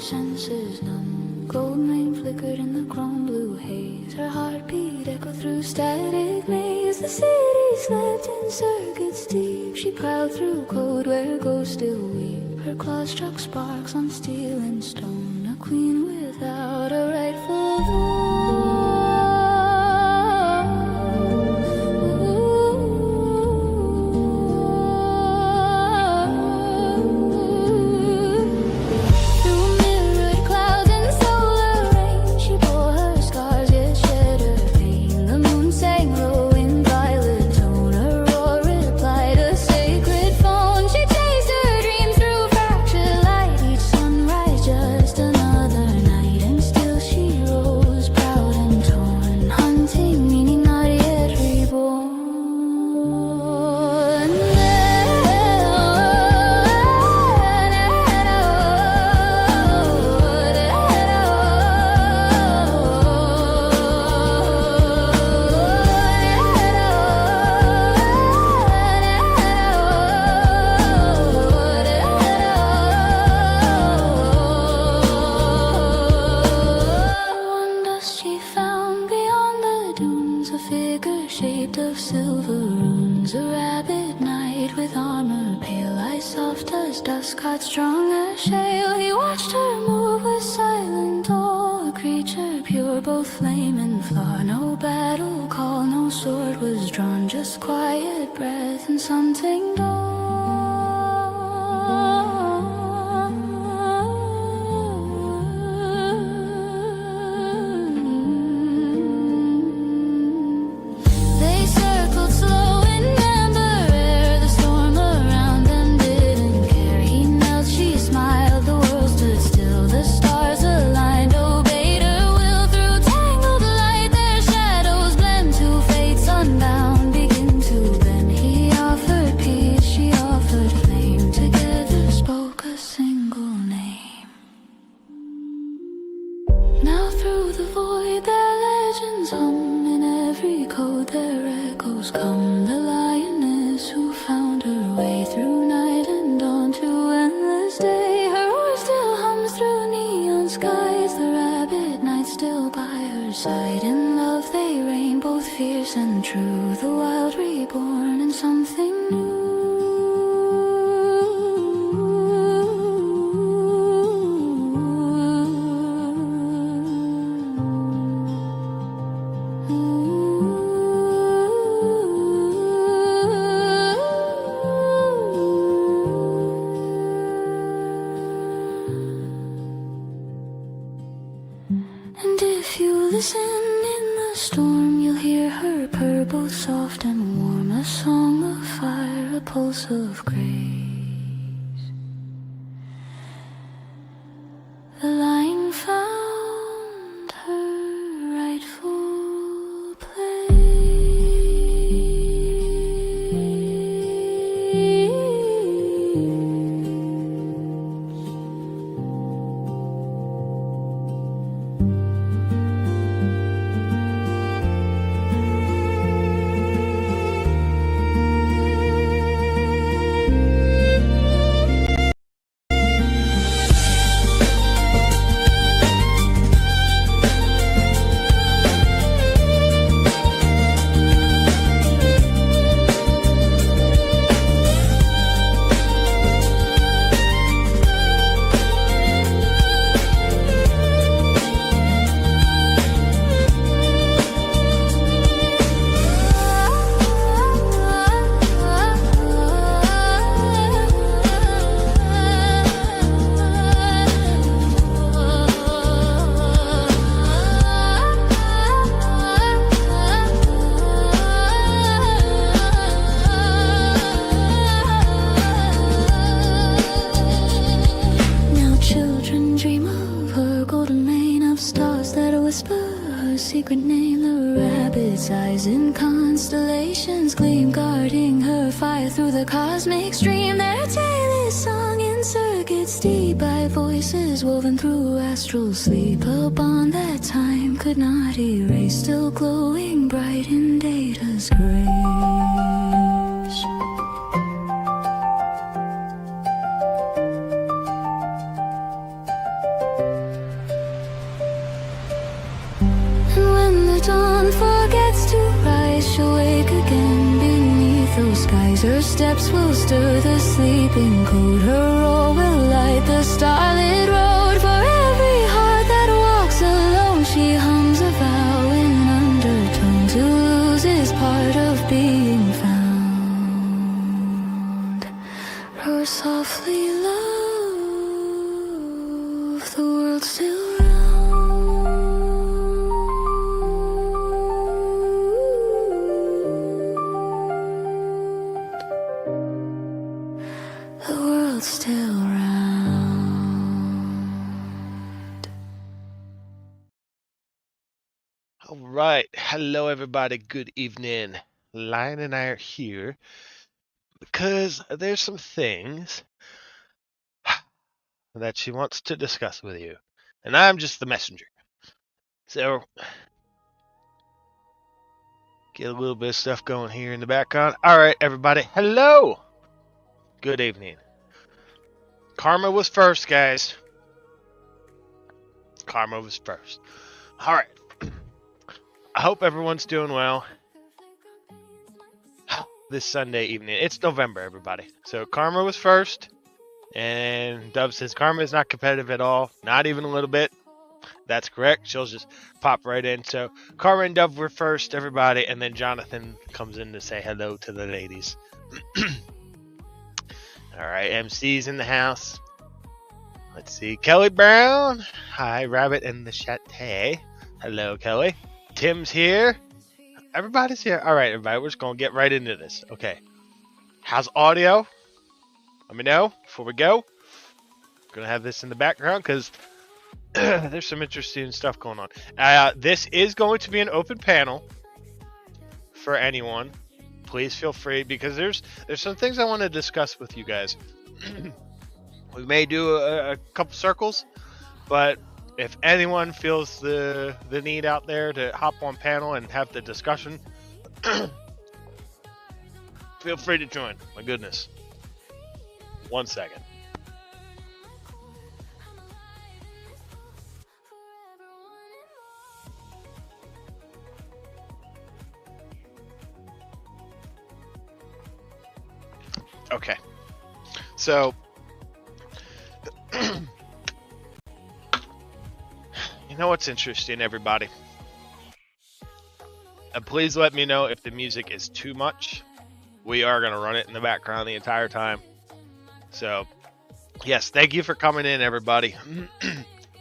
senses numb. Gold flame flickered in the chrome blue haze. Her heartbeat echoed through static maze. The city slept in circuits deep. She prowled through code where ghosts still weep. Her claws struck sparks on steel and stone. A queen without a rightful throne. Shaped of silver runes, a rabbit knight with armor pale, eyes soft as dusk, heart strong as shale. He watched her move with silent awe, a creature pure, both flame and flaw. No battle call, no sword was drawn, just quiet breath and something dawn. Now through the void their legends hum, in every code their echoes come. The lioness who found her way through night and dawn to endless day. Her roar still hums through neon skies, the rabbit knight still by her side. In love they reign, both fierce and true, the wild reborn in something new. And if you listen in the storm, you'll hear her purr, both soft and warm. A song of fire, a pulse of grace. The lion found her rightful place. Secret name, the rabbit's eyes in constellations gleam, guarding her fire through the cosmic stream. Their tale is sung in circuits deep by voices woven through astral sleep. A bond that time could not erase, still glowing bright in data's grace. skies. Her steps will stir the sleeping cold. Her roar will light the starlit road. For every heart that walks alone, she hums a vow in undertone. To lose is part of being found. Roar softly, love, the world still still round. All right. Hello, everybody. Good evening. Lion and I are here because there's some things that she wants to discuss with you, and I'm just the messenger. So, get a little bit of stuff going here in the background. All right, everybody. Hello. Good evening. Karma was first, guys. Karma was first. All right. I hope everyone's doing well this Sunday evening. It's November, everybody. So Karma was first, and Dove says Karma is not competitive at all, not even a little bit. That's correct. She'll just pop right in. So Karma and Dove were first, everybody, and then Jonathan comes in to say hello to the ladies. All right, MC's in the house. Let's see, Kelly Brown. Hi, Rabbit in the chat. Hey, hello, Kelly. Tim's here. Everybody's here. All right, everybody, we're just going to get right into this. Okay. How's audio? Let me know before we go. I'm going to have this in the background because there's some interesting stuff going on. This is going to be an open panel for anyone. Please feel free because there's some things I want to discuss with you guys. We may do a couple circles, but if anyone feels the need out there to hop on panel and have the discussion, feel free to join. My goodness. 1 second. Okay. So you know what's interesting, everybody? And please let me know if the music is too much. We are going to run it in the background the entire time. So, yes, thank you for coming in, everybody.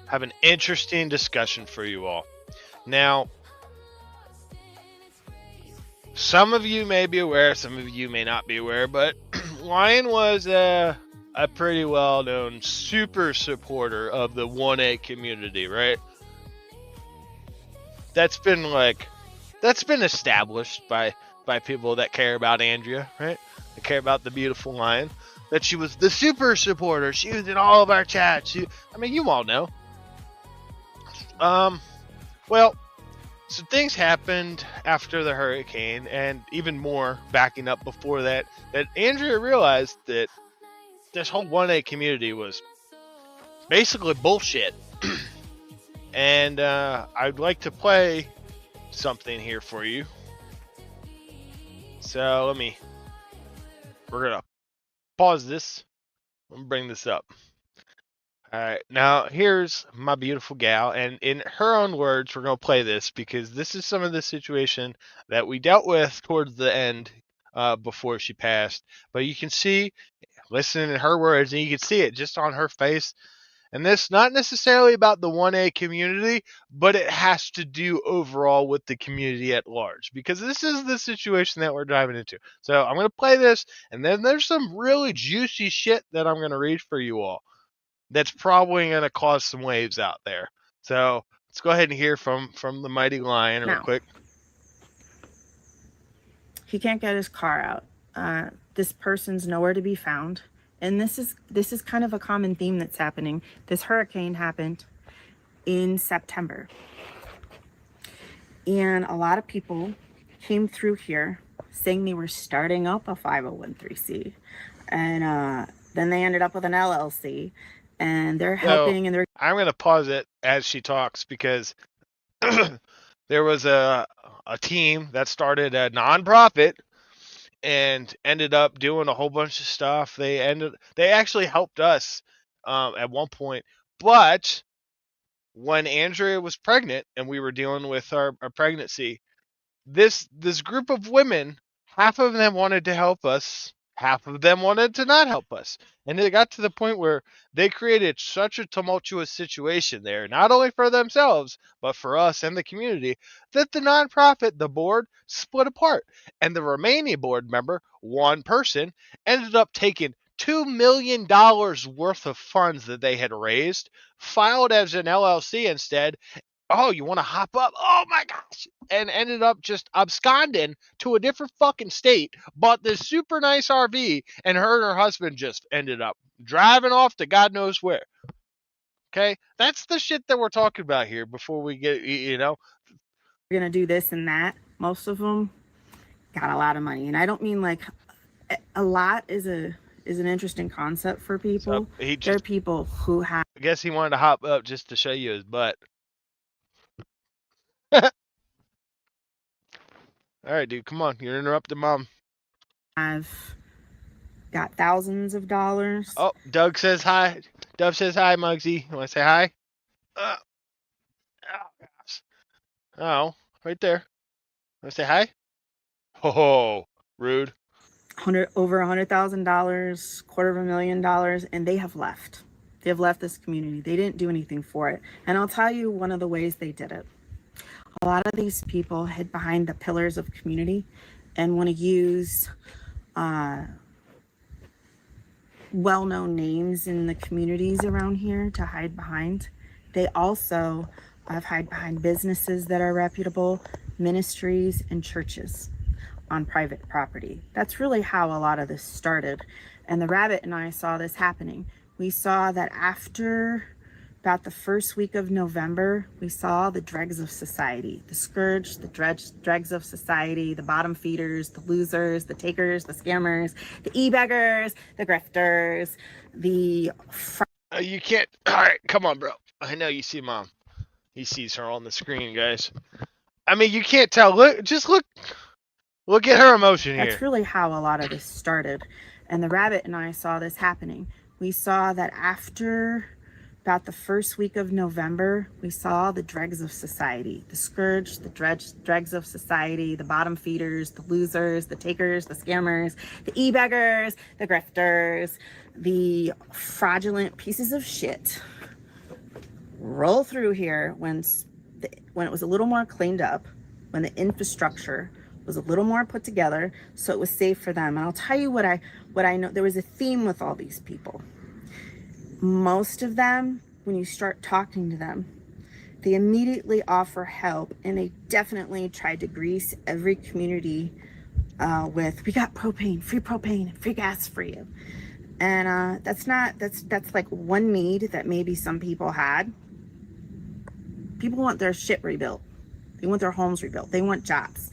Have an interesting discussion for you all. Now, some of you may be aware, some of you may not be aware, but Lion was a pretty well-known super supporter of the 1A community, right? That's been established by people that care about Andrea, right? That care about the beautiful Lion. That she was the super supporter. She was in all of our chats. You all know. Well, some things happened after the hurricane, and even more backing up before that Andrea realized that this whole 1A community was basically bullshit. And I'd like to play something here for you. So we're gonna pause this. I'm gonna bring this up. All right, now here's my beautiful gal, and in her own words, we're gonna play this because this is some of the situation that we dealt with towards the end before she passed. But you can see, listen in her words, and you can see it just on her face. And this not necessarily about the 1A community, but it has to do overall with the community at large, because this is the situation that we're diving into. So I'm going to play this, and then there's some really juicy shit that I'm going to read for you all that's probably going to cause some waves out there. So let's go ahead and hear from the mighty Lion real quick. He can't get his car out. This person's nowhere to be found. And this is kind of a common theme that's happening. This hurricane happened in September. And a lot of people came through here saying they were starting up a 501c. And then they ended up with an LLC. And they're helping, and they're... I'm going to pause it as she talks because there was a team that started a nonprofit and ended up doing a whole bunch of stuff. They actually helped us at one point, but when Andrea was pregnant and we were dealing with our pregnancy, this group of women, half of them wanted to help us, half of them wanted to not help us. And it got to the point where they created such a tumultuous situation there, not only for themselves, but for us and the community, that the nonprofit, the board, split apart. And the remaining board member, one person, ended up taking $2 million worth of funds that they had raised, filed as an LLC instead. Oh, you want to hop up? Oh my gosh. And ended up just absconding to a different fucking state, bought this super nice RV, and her and her husband just ended up driving off to God knows where. Okay? That's the shit that we're talking about here before we get, We're going to do this and that. Most of them got a lot of money. And I don't mean like a lot is an interesting concept for people. So there are people who have. I guess he wanted to hop up just to show you his butt. All right, dude, come on. You're interrupting mom. I've got thousands of dollars. Oh, Doug says hi. Dove says hi, Muggsy. You want to say hi? Oh, gosh. Oh, right there. Want to say hi? Oh, rude. Over $100,000, $250,000, and they have left. They have left this community. They didn't do anything for it. And I'll tell you one of the ways they did it. A lot of these people hid behind the pillars of community and want to use well-known names in the communities around here to hide behind. They also hide behind businesses that are reputable, ministries, and churches on private property. That's really how a lot of this started. And the rabbit and I saw this happening. We saw that after about the first week of November, we saw the dregs of society, the scourge, the dregs of society, the bottom feeders, the losers, the takers, the scammers, the e-beggars, the grifters, the... You can't... All right, come on, bro. I know you see mom. He sees her on the screen, guys. I mean, you can't tell. Look at her emotion here. That's really how a lot of this started. And the rabbit and I saw this happening. We saw that after about the first week of November, we saw the dregs of society, the scourge, the dregs of society, the bottom feeders, the losers, the takers, the scammers, the e-beggars, the grifters, the fraudulent pieces of shit roll through here when it was a little more cleaned up, when the infrastructure was a little more put together, so it was safe for them. And I'll tell you what I know. There was a theme with all these people. Most of them, when you start talking to them, they immediately offer help, and they definitely tried to grease every community with, we got propane, free gas for you. And that's like one need that maybe some people had. People want their shit rebuilt. They want their homes rebuilt. They want jobs.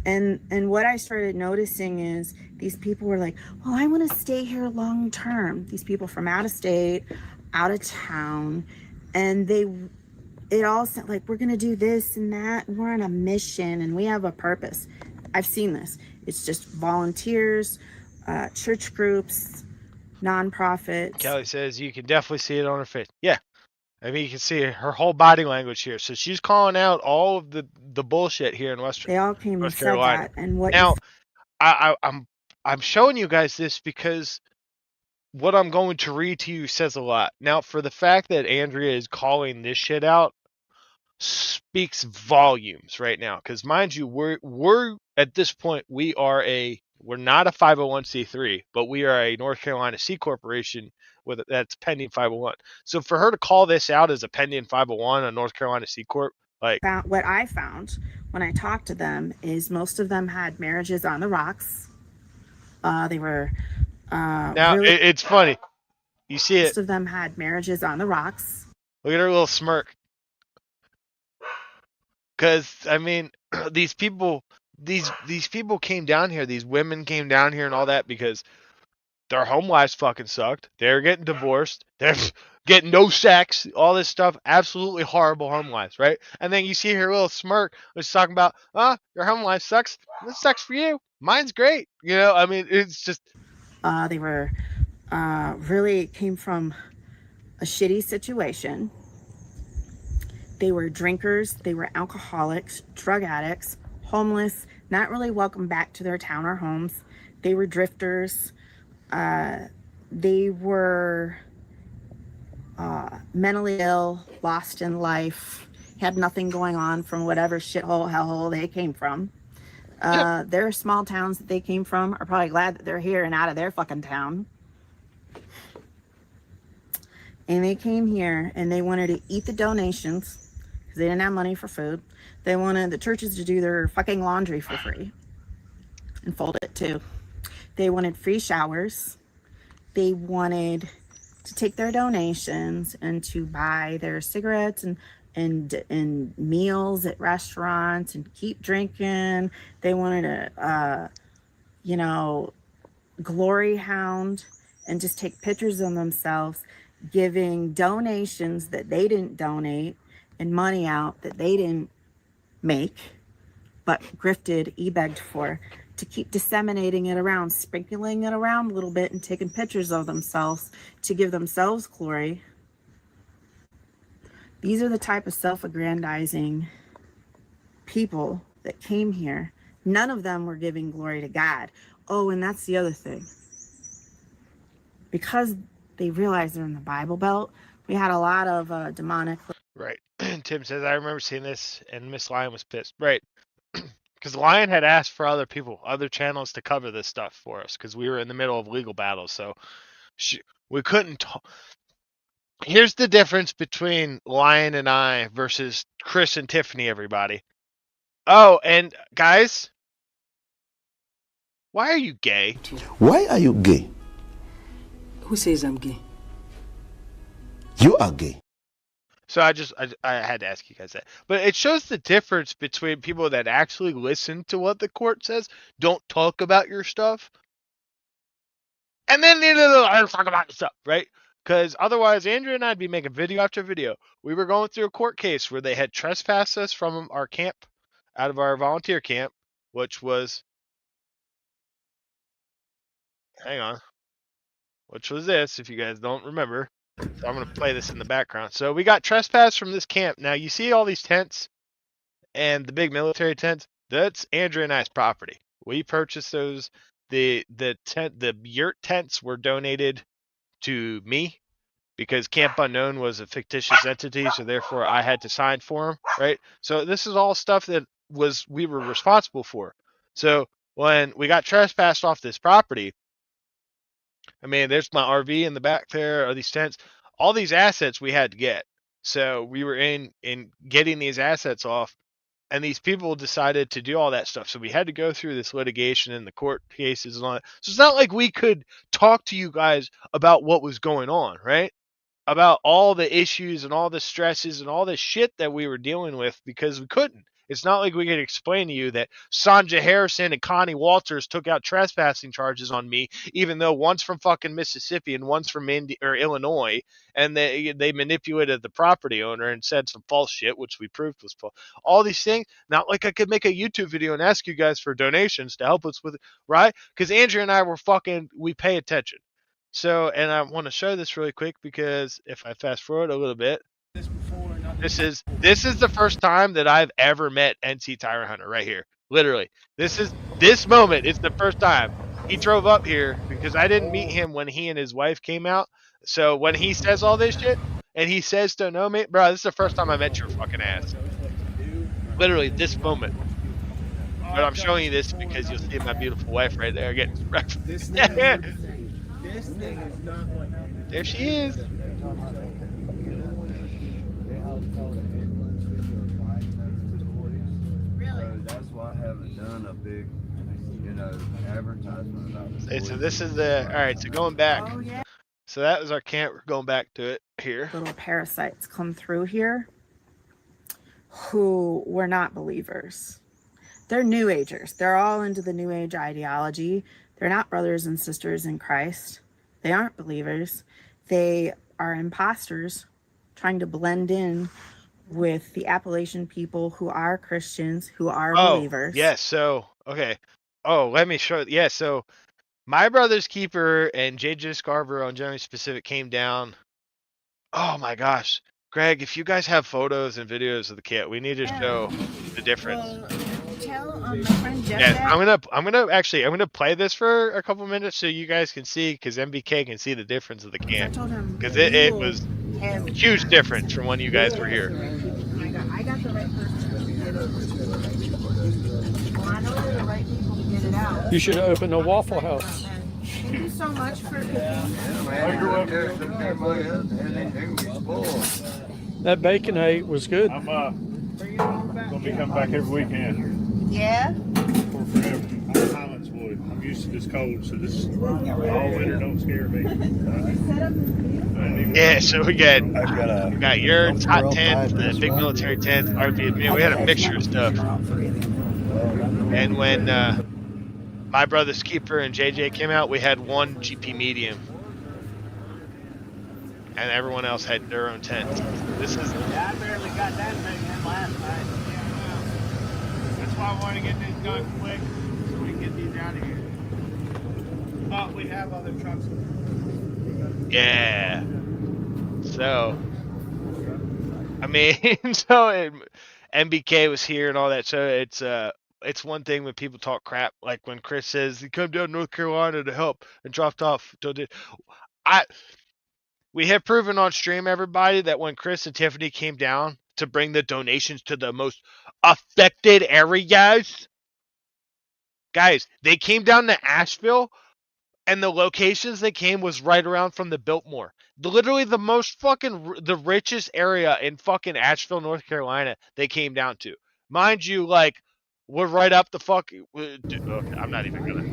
And what I started noticing is these people were like, well, I want to stay here long term. These people from out of state, out of town, and it all sounded like, we're going to do this and that, and we're on a mission, and we have a purpose. I've seen this. It's just volunteers, church groups, nonprofits. Kelly says you can definitely see it on her face. Yeah. I mean, you can see her whole body language here. So she's calling out all of the bullshit here in North Carolina. They all came and said that. And what now, I'm showing you guys this because what I'm going to read to you says a lot. Now, for the fact that Andrea is calling this shit out speaks volumes right now. Because mind you, we're at this point, we're not a 501c3, but we are a North Carolina C corporation that's pending 501. So for her to call this out as a pending 501, a North Carolina C corp, like what I found when I talked to them is most of them had marriages on the rocks. They were now really, it's funny. You see most of them had marriages on the rocks. Look at her little smirk. Because I mean, these people came down here. These women came down here and all that because their home lives fucking sucked. They're getting divorced. They're getting no sex. All this stuff. Absolutely horrible home lives, right? And then you see her little smirk, which is talking about, your home life sucks. This sucks for you. Mine's great. You know, I mean, it's just They were really came from a shitty situation. They were drinkers, they were alcoholics, drug addicts, homeless, not really welcome back to their town or homes. They were drifters. They were mentally ill, lost in life, had nothing going on from whatever shithole, hellhole they came from. yep. Their small towns that they came from are probably glad that they're here and out of their fucking town. And they came here and they wanted to eat the donations because they didn't have money for food. They wanted the churches to do their fucking laundry for free and fold it too. They wanted free showers. They wanted to take their donations and to buy their cigarettes and meals at restaurants and keep drinking. They wanted to, glory hound and just take pictures of themselves giving donations that they didn't donate and money out that they didn't make but grifted, e-begged for, to keep disseminating it around, sprinkling it around a little bit and taking pictures of themselves to give themselves glory. These are the type of self-aggrandizing people that came here. None of them were giving glory to God. Oh, and that's the other thing. Because they realized they're in the Bible Belt, we had a lot of demonic. Right. Tim says, I remember seeing this, and Miss Lion was pissed. Right. Because Lion had asked for other people, other channels to cover this stuff for us, because we were in the middle of legal battles, so we couldn't talk. Here's the difference between Lion and I versus Chris and Tiffany, everybody. Oh, and guys, why are you gay? Why are you gay? Who says I'm gay? You are gay. So I had to ask you guys that. But it shows the difference between people that actually listen to what the court says, don't talk about your stuff, and then I don't talk about your stuff, right? Because otherwise, Andrea and I'd be making video after video. We were going through a court case where they had trespassed us from our camp, out of our volunteer camp, which was, hang on, which was this, if you guys don't remember. So I'm going to play this in the background. So we got trespassed from this camp. Now, you see all these tents and the big military tents? That's Andrea and I's property. We purchased those. The yurt tents were donated to me because Camp Unknown was a fictitious entity, so therefore I had to sign for them, right? So this is all stuff that we were responsible for. So when we got trespassed off this property, I mean, there's my RV in the back there, or these tents, all these assets we had to get. So we were in getting these assets off, and these people decided to do all that stuff. So we had to go through this litigation and the court cases and all that. So it's not like we could talk to you guys about what was going on, right? About all the issues and all the stresses and all the shit that we were dealing with, because we couldn't. It's not like we could explain to you that Sanja Harrison and Connie Walters took out trespassing charges on me, even though one's from fucking Mississippi and one's from Illinois, and they manipulated the property owner and said some false shit, which we proved was false. All these things, not like I could make a YouTube video and ask you guys for donations to help us with it, right? Because Andrea and I we pay attention. So, and I want to show this really quick because if I fast forward a little bit, this is the first time that I've ever met NC Tyrant Hunter right here. Literally, this moment. It's the first time he drove up here because I didn't meet him when he and his wife came out. So when he says all this shit and he says to know me, bro, this is the first time I met your fucking ass. Literally this moment. But I'm showing you this because you'll see my beautiful wife right there getting breakfast. There she is. That's why I haven't done a big, advertisement about this. So this is all right. So going back. Oh, yeah. So that was our camp. We're going back to it here. Little parasites come through here who were not believers. They're New Agers. They're all into the New Age ideology. They're not brothers and sisters in Christ. They aren't believers. They are imposters trying to blend in with the Appalachian people who are Christians, who are believers. Yes. So, okay. Oh, let me show. Yeah, so my brother's keeper and JJ Scarborough on Generally Specific came down. Oh my gosh, Greg, if you guys have photos and videos of the kit, we need to show the difference. Well, tell my friend Jeff Yeah, that. I'm gonna play this for a couple minutes so you guys can see, because MBK can see the difference of the 'Cause I can, told him because we it will was have a huge difference from when you guys were here. I got the right person to get it. Well, I know they're the right people to get it out. You should open a Waffle House. Thank you so much for cooking. That Baconade was good. I'm gonna be coming back every weekend Yeah? for forever. I'm Highlandswood. I'm used to this cold, so this all winter don't scare me. Yeah, so we got I've got a. yurts, hot tents, the big military tents, RV. Man, we had a mixture of stuff. And when my brother's keeper and JJ came out, we had one GP medium, and everyone else had their own tents. This is. I barely got that thing in last night. That's why I want to get this done quick so we can get these out of here. But we have other trucks. Yeah. So, I mean, MBK was here and all that. So it's one thing when people talk crap, like when Chris says he come down to North Carolina to help and dropped off. We have proven on stream, everybody, that when Chris and Tiffany came down to bring the donations to the most affected areas, guys, they came down to Asheville, and the locations they came was right around from the Biltmore. Literally the most the richest area in fucking Asheville, North Carolina, they came down to. Mind you, like, we're right up the fucking. Okay, I'm not even gonna.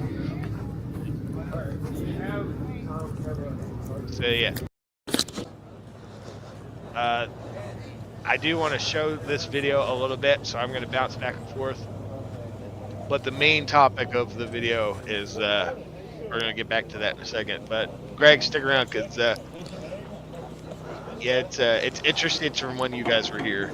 So yeah. I do want to show this video a little bit, so I'm going to bounce back and forth. But the main topic of the video is, we're going to get back to that in a second. But Greg, stick around, because yeah, it's interesting from when you guys were here.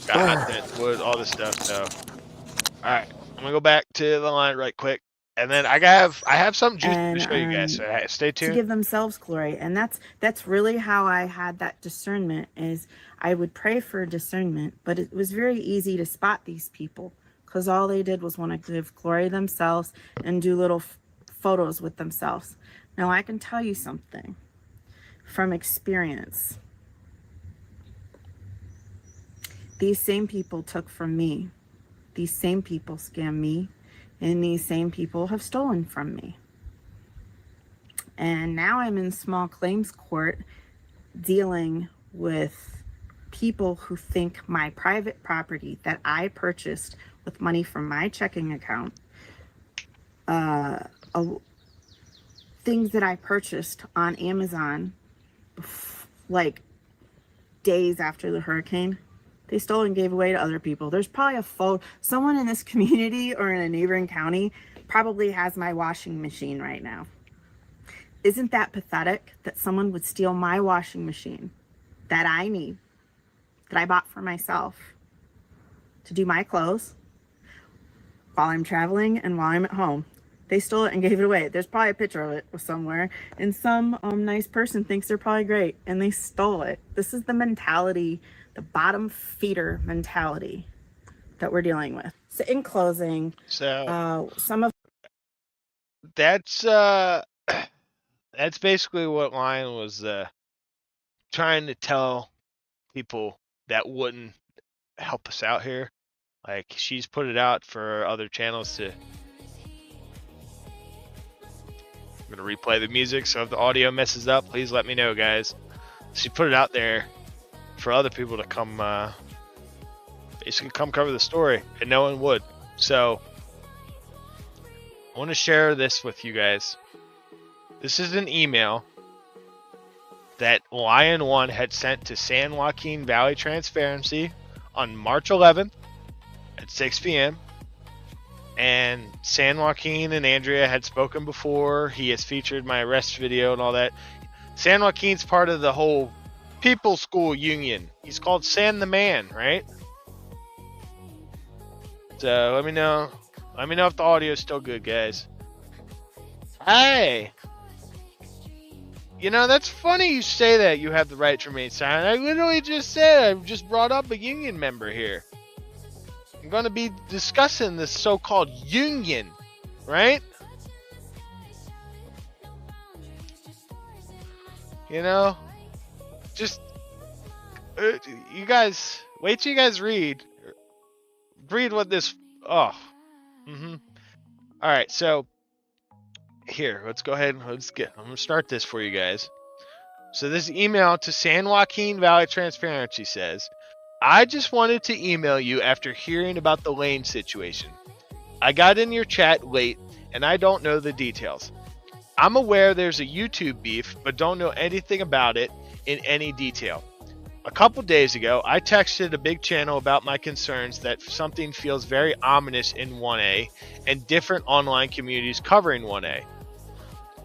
Got wood, all this stuff. So, all right, I'm gonna go back to the line right quick. And then I have something juicy to show you guys, so stay tuned. To give themselves glory. And that's really how I had that discernment, is I would pray for discernment, but it was very easy to spot these people because all they did was want to give glory to themselves and do little photos with themselves. Now I can tell you something from experience. These same people took from me. These same people scammed me. And these same people have stolen from me. And now I'm in small claims court dealing with people who think my private property that I purchased with money from my checking account, things that I purchased on Amazon like days after the hurricane, they stole and gave away to other people. There's probably someone in this community or in a neighboring county probably has my washing machine right now. Isn't that pathetic that someone would steal my washing machine that I need, that I bought for myself to do my clothes while I'm traveling and while I'm at home? They stole it and gave it away. There's probably a picture of it somewhere, and some nice person thinks they're probably great and they stole it. This is the mentality, the bottom feeder mentality that we're dealing with. So in closing, some of that's basically what Lion was trying to tell people that wouldn't help us out here. Like, she's put it out for other channels to. I'm gonna replay the music, so if the audio messes up, please let me know, guys. She put it out there for other people to come, basically come cover the story, and no one would. So I want to share this with you guys. This is an email that Lion-1 had sent to San Joaquin Valley Transparency on March 11th at 6 p.m. And San Joaquin and Andrea had spoken before. He has featured my arrest video and all that. San Joaquin's part of the whole People's School Union. He's called San the Man, right? So let me know. Let me know if the audio is still good, guys. Hey! You know, that's funny you say that you have the right to remain silent. I literally just said, I just brought up a union member here. I'm going to be discussing this so-called union, right? You know, just, you guys, wait till you guys read what this, All right, so, here, let's go ahead and I'm going to start this for you guys. So this email to San Joaquin Valley Transparency says, I just wanted to email you after hearing about the Lane situation. I got in your chat late, and I don't know the details. I'm aware there's a YouTube beef, but don't know anything about it in any detail. A couple days ago, I texted a big channel about my concerns that something feels very ominous in 1A and different online communities covering 1A.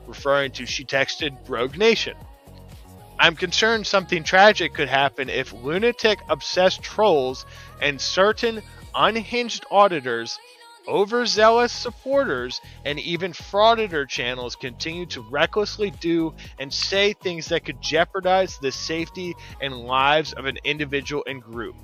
Referring to, she texted Rogue Nation. I'm concerned something tragic could happen if lunatic obsessed trolls and certain unhinged auditors, overzealous supporters, and even frauditor channels continue to recklessly do and say things that could jeopardize the safety and lives of an individual and group.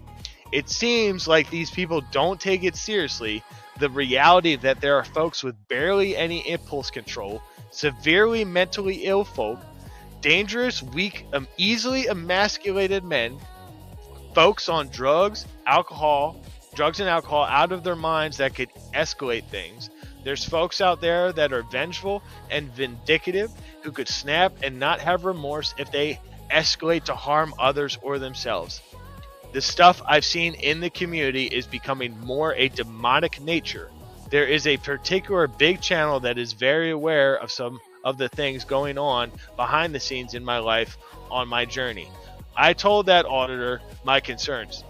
It seems like these people don't take it seriously, the reality that there are folks with barely any impulse control, severely mentally ill folk, dangerous, weak, easily emasculated men, folks on drugs and alcohol out of their minds that could escalate things. There's folks out there that are vengeful and vindictive who could snap and not have remorse if they escalate to harm others or themselves. The stuff I've seen in the community is becoming more a demonic nature. There is a particular big channel that is very aware of some of the things going on behind the scenes in my life on my journey. I told that auditor my concerns.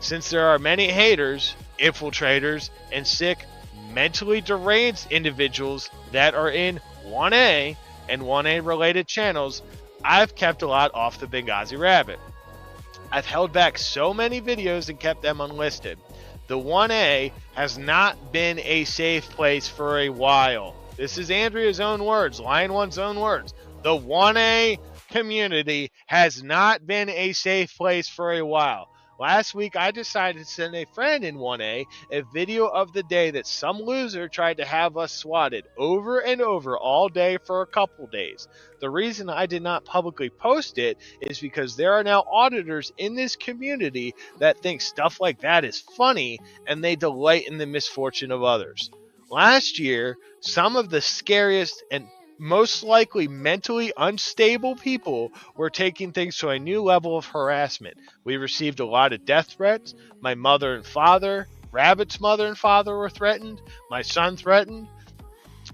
Since there are many haters, infiltrators, and sick, mentally deranged individuals that are in 1A and 1A related channels, I've kept a lot off the Benghazi Rabbit. I've held back so many videos and kept them unlisted. The 1A has not been a safe place for a while. This is Andrea's own words, Lion1's own words. The 1A community has not been a safe place for a while. Last week, I decided to send a friend in 1A a video of the day that some loser tried to have us swatted over and over all day for a couple days. The reason I did not publicly post it is because there are now auditors in this community that think stuff like that is funny and they delight in the misfortune of others. Last year, some of the scariest and most likely mentally unstable people were taking things to a new level of harassment. We received a lot of death threats. My mother and father, Rabbit's mother and father were threatened. My son threatened.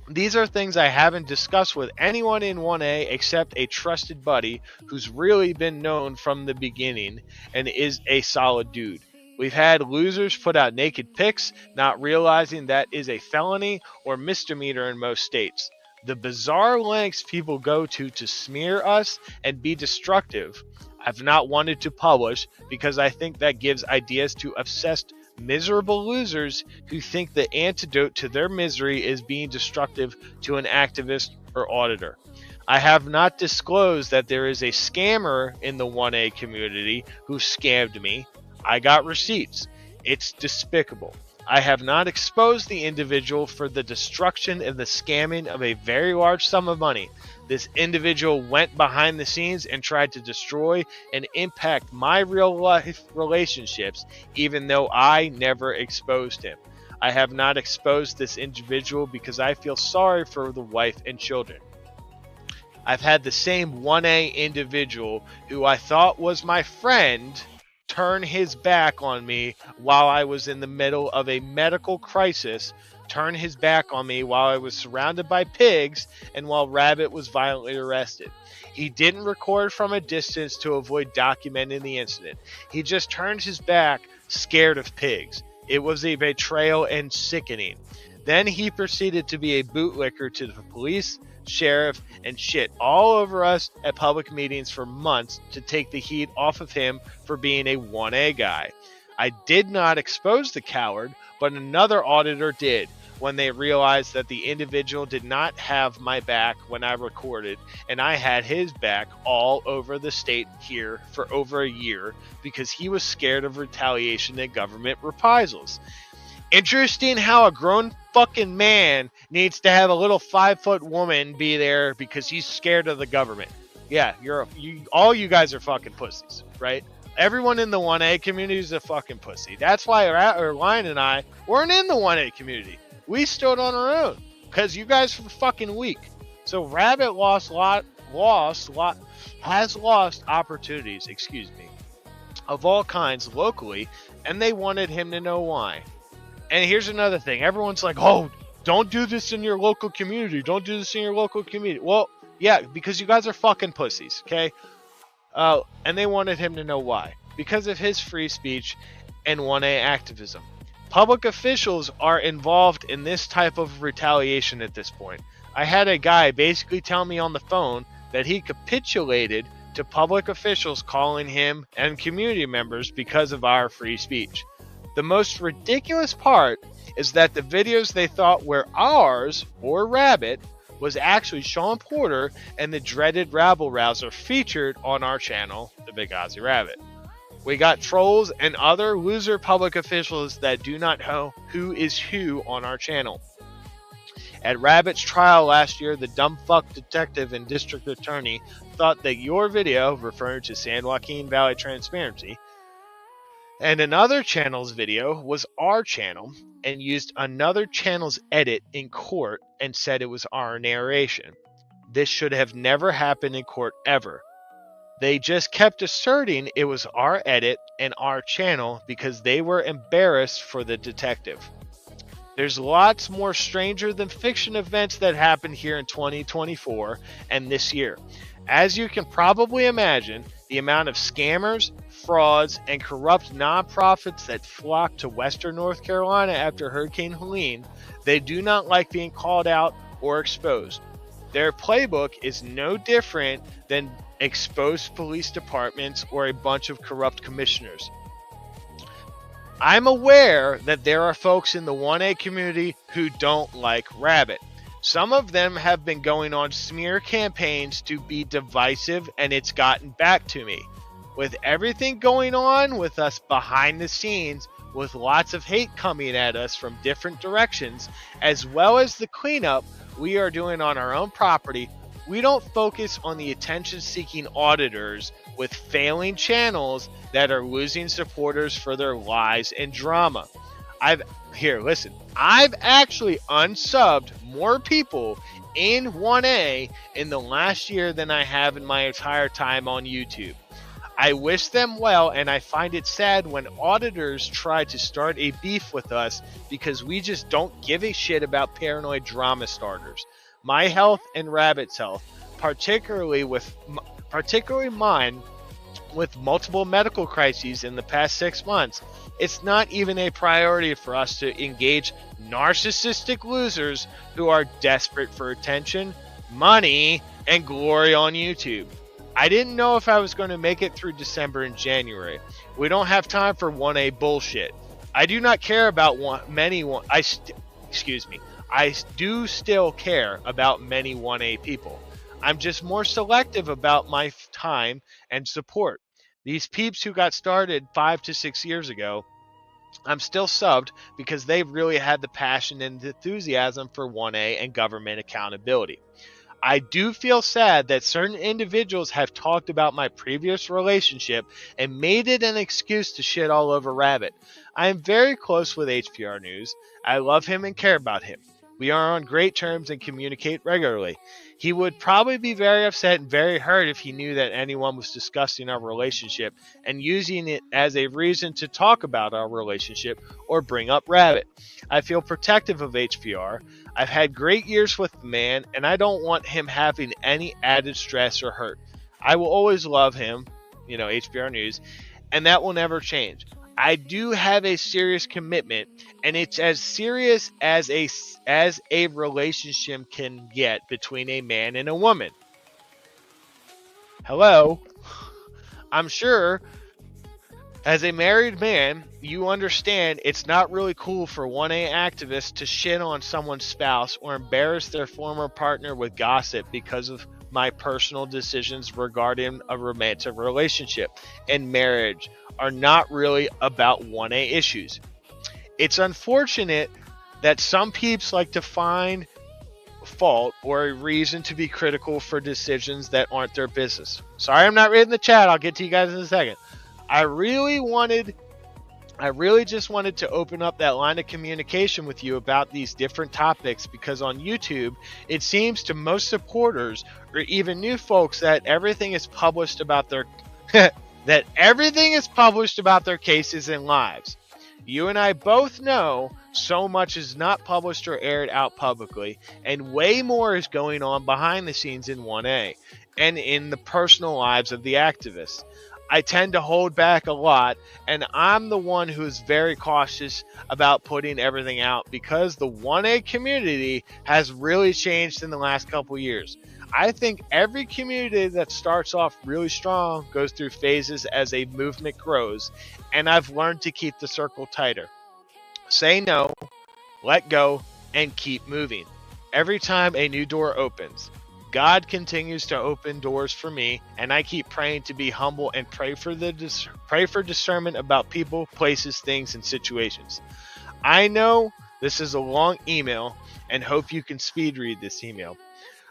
These are things I haven't discussed with anyone in 1A except a trusted buddy who's really been known from the beginning and is a solid dude. We've had losers put out naked pics, not realizing that is a felony or misdemeanor in most states. The bizarre lengths people go to smear us and be destructive, I've not wanted to publish because I think that gives ideas to obsessed, miserable losers who think the antidote to their misery is being destructive to an activist or auditor. I have not disclosed that there is a scammer in the 1A community who scammed me. I got receipts. It's despicable. I have not exposed the individual for the destruction and the scamming of a very large sum of money. This individual went behind the scenes and tried to destroy and impact my real life relationships, even though I never exposed him. I have not exposed this individual because I feel sorry for the wife and children. I've had the same 1A individual who I thought was my friend turn his back on me while I was in the middle of a medical crisis, turn his back on me while I was surrounded by pigs and while Rabbit was violently arrested. He didn't record from a distance to avoid documenting the incident. He just turned his back, scared of pigs. It was a betrayal and sickening. Then he proceeded to be a bootlicker to the police, sheriff, and shit all over us at public meetings for months to take the heat off of him for being a 1A guy. I did not expose the coward, but another auditor did when they realized that the individual did not have my back when I recorded, and I had his back all over the state here for over a year because he was scared of retaliation and government reprisals. Interesting how a grown fucking man needs to have a little 5-foot woman be there because he's scared of the government. Yeah, all you guys are fucking pussies, right? Everyone in the 1A community is a fucking pussy. That's why Lion and I weren't in the 1A community. We stood on our own because you guys were fucking weak. So Rabbit has lost opportunities, of all kinds locally, and they wanted him to know why. And here's another thing. Everyone's like, oh, don't do this in your local community. Don't do this in your local community. Well, yeah, because you guys are fucking pussies, okay? And they wanted him to know why. Because of his free speech and 1A activism. Public officials are involved in this type of retaliation at this point. I had a guy basically tell me on the phone that he capitulated to public officials calling him and community members because of our free speech. The most ridiculous part is that the videos they thought were ours, or Rabbit, was actually Sean Porter and the dreaded rabble rouser featured on our channel, The Big Aussie Rabbit. We got trolls and other loser public officials that do not know who is who on our channel. At Rabbit's trial last year, the dumb fuck detective and district attorney thought that your video, referring to San Joaquin Valley Transparency, and another channel's video was our channel and used another channel's edit in court and said it was our narration. This should have never happened in court ever. They just kept asserting it was our edit and our channel because they were embarrassed for the detective. There's lots more stranger than fiction events that happened here in 2024 and this year. As you can probably imagine, the amount of scammers, frauds, and corrupt nonprofits that flocked to Western North Carolina after Hurricane Helene, they do not like being called out or exposed. Their playbook is no different than exposed police departments or a bunch of corrupt commissioners. I'm aware that there are folks in the 1A community who don't like Rabbit. Some of them have been going on smear campaigns to be divisive, and it's gotten back to me. With everything going on with us behind the scenes, with lots of hate coming at us from different directions, as well as the cleanup we are doing on our own property, we don't focus on the attention-seeking auditors with failing channels that are losing supporters for their lies and drama. I've actually unsubbed more people in 1A in the last year than I have in my entire time on YouTube. I wish them well, and I find it sad when auditors try to start a beef with us because we just don't give a shit about paranoid drama starters. My health and Rabbit's health, particularly mine, with multiple medical crises in the past 6 months, it's not even a priority for us to engage narcissistic losers who are desperate for attention, money, and glory on YouTube. I didn't know if I was going to make it through December and January. We don't have time for 1A bullshit. I do not care about I do still care about many 1A people. I'm just more selective about my time and support. These peeps who got started 5 to 6 years ago, I'm still subbed because they really had the passion and enthusiasm for 1A and government accountability. I do feel sad that certain individuals have talked about my previous relationship and made it an excuse to shit all over Rabbit. I am very close with HPR News. I love him and care about him. We are on great terms and communicate regularly. He would probably be very upset and very hurt if he knew that anyone was discussing our relationship and using it as a reason to talk about our relationship or bring up Rabbit. I feel protective of HPR. I've had great years with the man, and I don't want him having any added stress or hurt. I will always love him, HPR News, and that will never change. I do have a serious commitment, and it's as serious as a relationship can get between a man and a woman. Hello? I'm sure As a married man, you understand it's not really cool for 1A activists to shit on someone's spouse or embarrass their former partner with gossip because of my personal decisions regarding a romantic relationship and marriage are not really about 1A issues. It's unfortunate that some peeps like to find fault or a reason to be critical for decisions that aren't their business. Sorry I'm not reading the chat. I'll get to you guys in a second. I really just wanted to open up that line of communication with you about these different topics because on YouTube, it seems to most supporters or even new folks that everything is published about their cases and lives. You and I both know so much is not published or aired out publicly, and way more is going on behind the scenes in 1A and in the personal lives of the activists. I tend to hold back a lot, and I'm the one who is very cautious about putting everything out because the 1A community has really changed in the last couple years. I think every community that starts off really strong goes through phases as a movement grows, and I've learned to keep the circle tighter. Say no, let go, and keep moving. Every time a new door opens, God continues to open doors for me, and I keep praying to be humble and pray for discernment about people, places, things, and situations. I know this is a long email and hope you can speed read this email.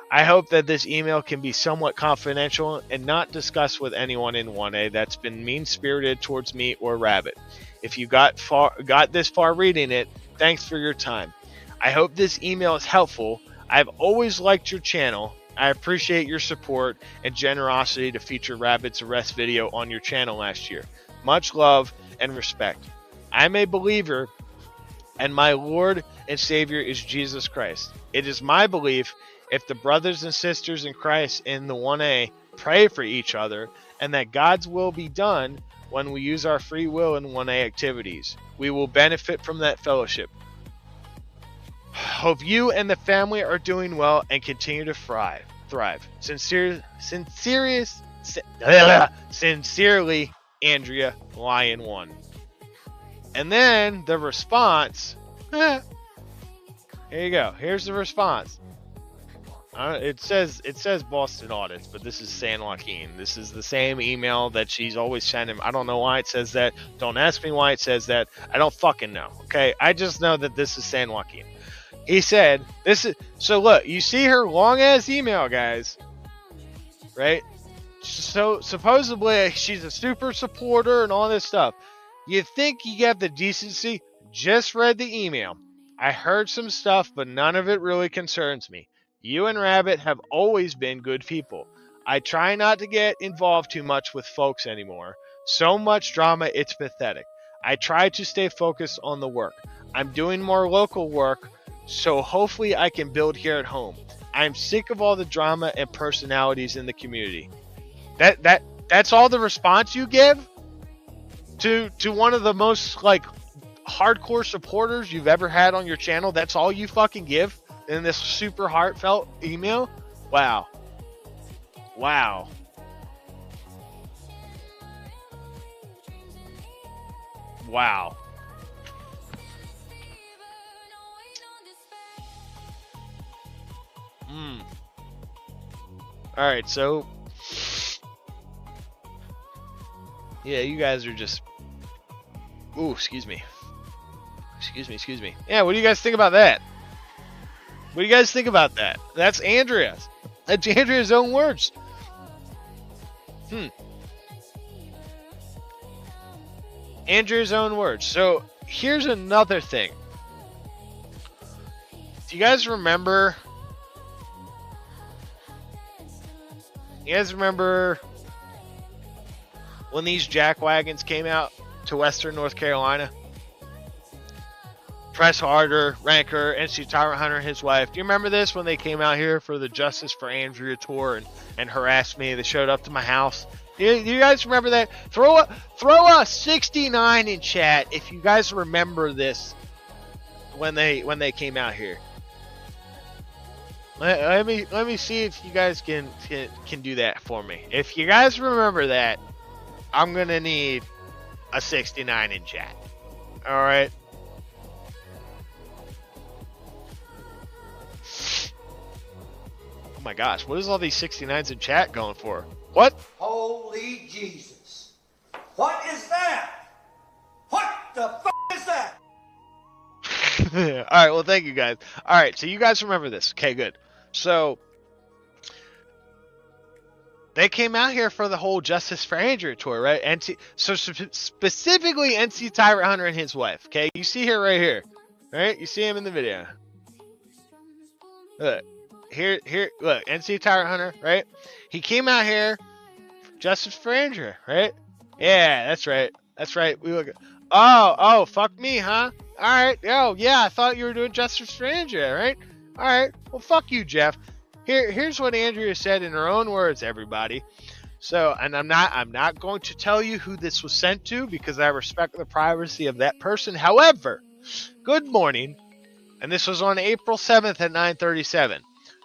I hope that this email can be somewhat confidential and not discussed with anyone in 1A that's been mean-spirited towards me or Rabbit. If you got this far reading it, thanks for your time. I hope this email is helpful. I've always liked your channel. I appreciate your support and generosity to feature Rabbit's arrest video on your channel last year. Much love and respect. I'm a believer, and my Lord and Savior is Jesus Christ. It is my belief if the brothers and sisters in Christ in the 1A pray for each other and that God's will be done when we use our free will in 1A activities, we will benefit from that fellowship. Hope you and the family are doing well and continue to thrive. Sincerely, Andrea, Lion-1. And then the response. Here you go. Here's the response. It says Boston Audits, but this is San Joaquin. This is the same email that she's always sent him. I don't know why it says that. Don't ask me why it says that. I don't fucking know. Okay, I just know that this is San Joaquin. He said, "This is so." Look, you see her long ass email, guys. Right? So supposedly she's a super supporter and all this stuff. You think you have the decency? Just read the email. I heard some stuff, but none of it really concerns me. You and Rabbit have always been good people. I try not to get involved too much with folks anymore. So much drama, it's pathetic. I try to stay focused on the work. I'm doing more local work, so hopefully I can build here at home. I'm sick of all the drama and personalities in the community. That's all the response you give to one of the most like hardcore supporters you've ever had on your channel? That's all you fucking give in this super heartfelt email? Wow. Wow. Wow. Alright, so yeah, you guys are just ooh, excuse me. Yeah, what do you guys think about that? What do you guys think about that? That's Andrea's. That's Andrea's own words. Andrea's own words. So here's another thing. Do you guys remember? You guys remember when these jack wagons came out to Western North Carolina? Press Harder, Ranker, NC Tyrant Hunter, and his wife. Do you remember this when they came out here for the Justice for Andrea tour and harassed me? They showed up to my house. Do you guys remember that? Throw a 69 in chat if you guys remember this when they came out here. Let me see if you guys can do that for me. If you guys remember that, I'm gonna need a 69 in chat. All right. Oh my gosh, what is all these 69s in chat going for? What? Holy Jesus. What is that? What the f*** is that? All right, well, thank you guys. All right, so you guys remember this. Okay, good. So they came out here for the whole Justice for Andrea tour, right? Specifically NC Tyrant Hunter and his wife. Okay, you see her right here, right? You see him in the video. Look, here, look, NC Tyrant Hunter, right? He came out here, Justice for Andrea, right? Yeah, that's right. That's right. We look. Oh, fuck me, huh? All right. Oh, yeah. I thought you were doing Justice for Andrea, right? All right. Well, fuck you, Jeff. Here's what Andrea said in her own words, everybody. So, and I'm not going to tell you who this was sent to because I respect the privacy of that person. However, good morning, and this was on April 7th at 9:37.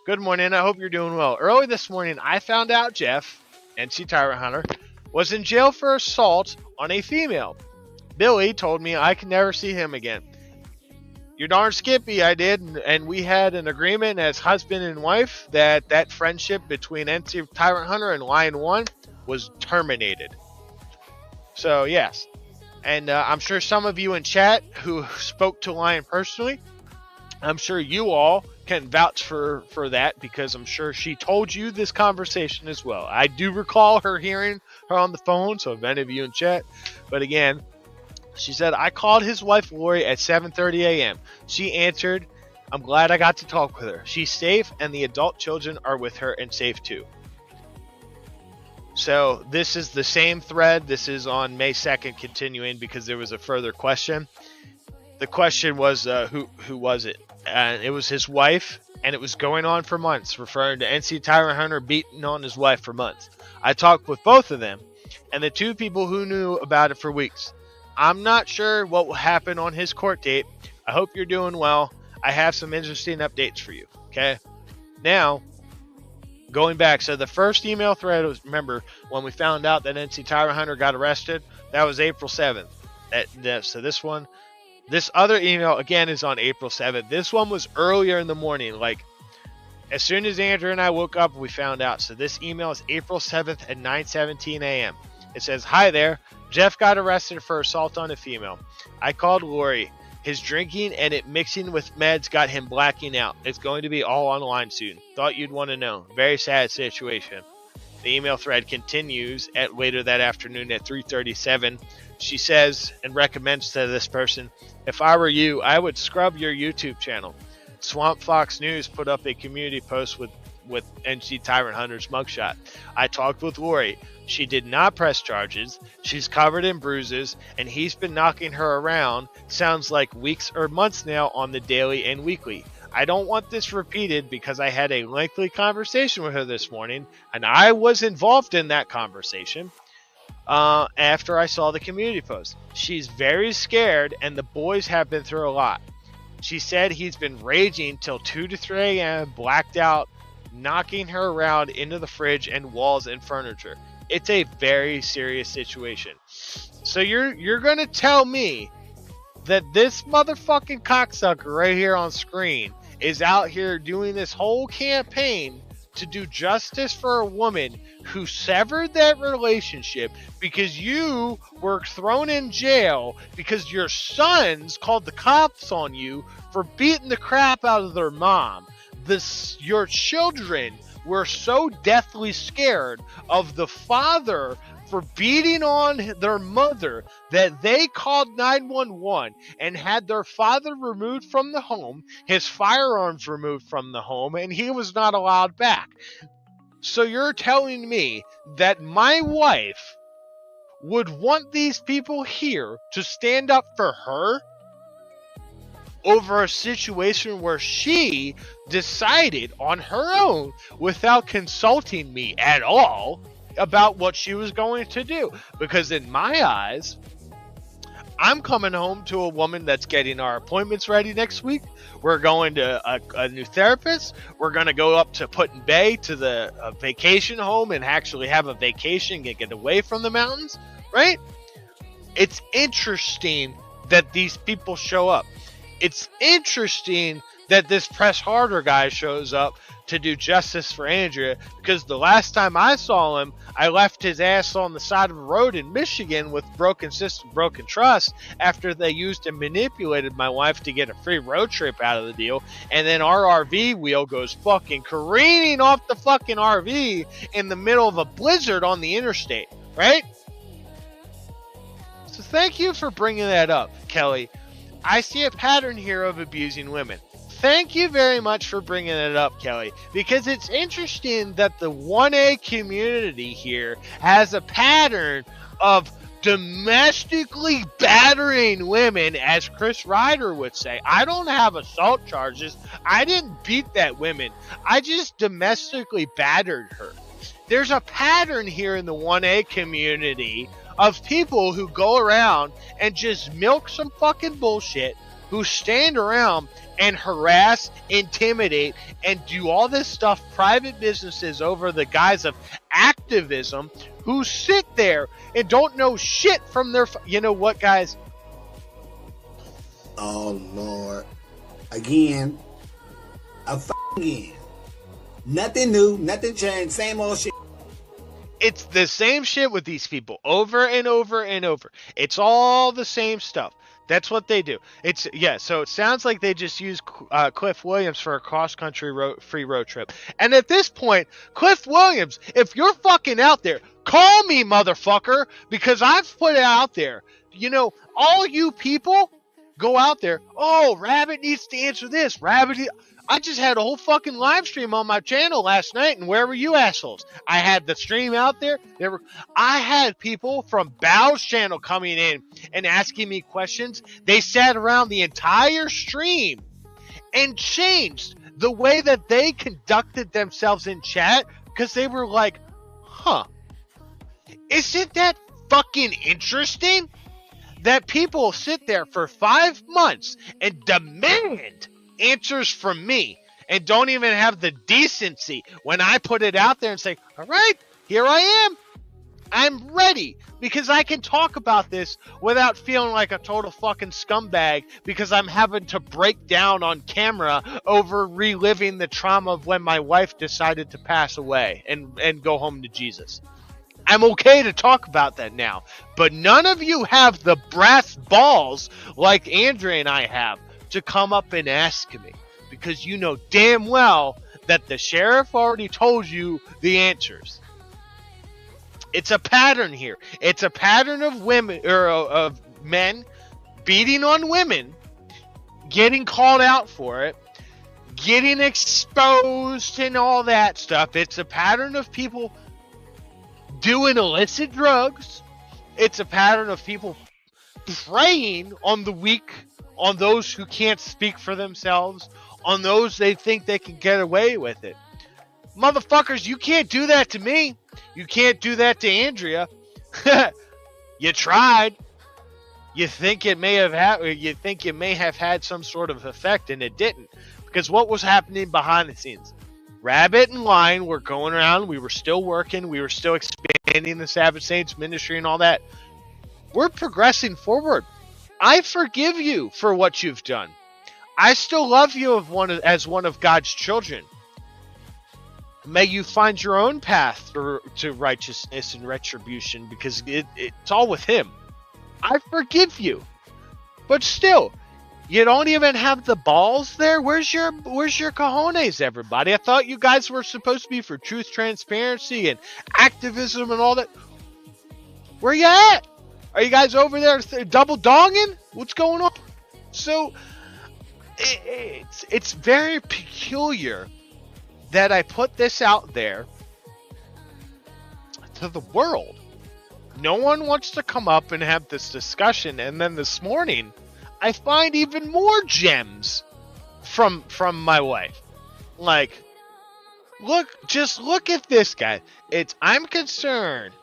Good morning. I hope you're doing well. Early this morning, I found out Jeff, NC Tyrant Hunter, was in jail for assault on a female. Billy told me I could never see him again. You're darn skippy, I did, and we had an agreement as husband and wife that friendship between NC Tyrant Hunter and Lion-1 was terminated. So, yes. And I'm sure some of you in chat who spoke to Lion personally, I'm sure you all can vouch for that because I'm sure she told you this conversation as well. I do recall her hearing her on the phone, so if any of you in chat. But again, she said, I called his wife Lori at 7:30 a.m. She answered, I'm glad I got to talk with her. She's safe and the adult children are with her and safe too. So this is the same thread. This is on May 2nd continuing because there was a further question. The question was, who was it? And it was his wife, and it was going on for months, referring to NC Tyrant Hunter beating on his wife for months. I talked with both of them and the two people who knew about it for weeks. I'm not sure what will happen on his court date. I hope you're doing well. I have some interesting updates for you. Okay. Now, going back. So the first email thread was, remember, when we found out that NC Tyrant Hunter got arrested, that was April 7th. So this other email, again, is on April 7th. This one was earlier in the morning. Like, as soon as Andrew and I woke up, we found out. So this email is April 7th at 9:17 a.m. It says, hi there. Jeff got arrested for assault on a female. I called Lori. His drinking and it mixing with meds got him blacking out. It's going to be all online soon. Thought you'd want to know. Very sad situation. The email thread continues at later that afternoon at 3:37. She says and recommends to this person, if I were you, I would scrub your YouTube channel. Swamp Fox News put up a community post with NC Tyrant Hunter's mugshot. I talked with Lori. She did not press charges. She's covered in bruises, and he's been knocking her around, sounds like weeks or months now, on the daily and weekly. I don't want this repeated because I had a lengthy conversation with her this morning, and I was involved in that conversation after I saw the community post. She's very scared, and the boys have been through a lot. She said he's been raging till 2 to 3 a.m., blacked out, knocking her around into the fridge and walls and furniture. It's a very serious situation. So you're going to tell me that this motherfucking cocksucker right here on screen is out here doing this whole campaign to do justice for a woman who severed that relationship because you were thrown in jail because your sons called the cops on you for beating the crap out of their mom. Your children were so deathly scared of the father for beating on their mother that they called 911 and had their father removed from the home, his firearms removed from the home, and he was not allowed back. So you're telling me that my wife would want these people here to stand up for her over a situation where she decided on her own without consulting me at all about what she was going to do? Because in my eyes, I'm coming home to a woman that's getting our appointments ready next week. We're going to a new therapist. We're going to go up to Put-in Bay to the vacation home and actually have a vacation and get away from the mountains, right? It's interesting that these people show up. It's interesting that this Press Harder guy shows up to do justice for Andrea, because the last time I saw him, I left his ass on the side of a road in Michigan with broken system, broken trust, after they used and manipulated my wife to get a free road trip out of the deal, and then our RV wheel goes fucking careening off the fucking RV in the middle of a blizzard on the interstate, right? So thank you for bringing that up, Kelly. I see a pattern here of abusing women. Thank you very much for bringing it up, Kelly, because it's interesting that the 1A community here has a pattern of domestically battering women, as Chris Ryder would say. I don't have assault charges. I didn't beat that woman. I just domestically battered her. There's a pattern here in the 1A community of people who go around and just milk some fucking bullshit, who stand around and harass, intimidate, and do all this stuff, private businesses, over the guise of activism, who sit there and don't know shit from their... You know what, guys? Oh, Lord. Again. Again. Nothing new, nothing changed, same old shit. It's the same shit with these people over and over and over. It's all the same stuff. That's what they do. So it sounds like they just use Cliff Williams for a cross-country free road trip. And at this point, Cliff Williams, if you're fucking out there, call me, motherfucker, because I've put it out there. You know, all you people go out there, oh, Rabbit needs to answer this. I just had a whole fucking live stream on my channel last night, and where were you assholes? I had the stream out there. I had people from Bow's channel coming in and asking me questions. They sat around the entire stream and changed the way that they conducted themselves in chat, because they were like, huh, isn't that fucking interesting? That people sit there for 5 months and demand answers from me and don't even have the decency when I put it out there and say, all right, here I am. I'm ready, because I can talk about this without feeling like a total fucking scumbag because I'm having to break down on camera over reliving the trauma of when my wife decided to pass away and go home to Jesus. I'm okay to talk about that now, but none of you have the brass balls like Andrea and I have to come up and ask me, because you know damn well that the sheriff already told you the answers. It's a pattern here. It's a pattern of women, or of men beating on women, getting called out for it, getting exposed and all that stuff. It's a pattern of people doing illicit drugs. It's a pattern of people preying on the weak, on those who can't speak for themselves, on those they think they can get away with it. Motherfuckers, you can't do that to me. You can't do that to Andrea. You tried. You think it may have had some sort of effect, and it didn't. Because what was happening behind the scenes? Rabbit and Lion were going around. We were still working. We were still expanding the Savage Saints ministry and all that. We're progressing forward. I forgive you for what you've done. I still love you as one of God's children. May you find your own path to righteousness and retribution, because it's all with Him. I forgive you. But still, you don't even have the balls there? Where's your cojones, everybody? I thought you guys were supposed to be for truth, transparency, and activism and all that. Where you at? Are you guys over there double donging? What's going on? So, it's very peculiar that I put this out there to the world. No one wants to come up and have this discussion, and then this morning, I find even more gems from my wife. Like, just look at this, guy. I'm concerned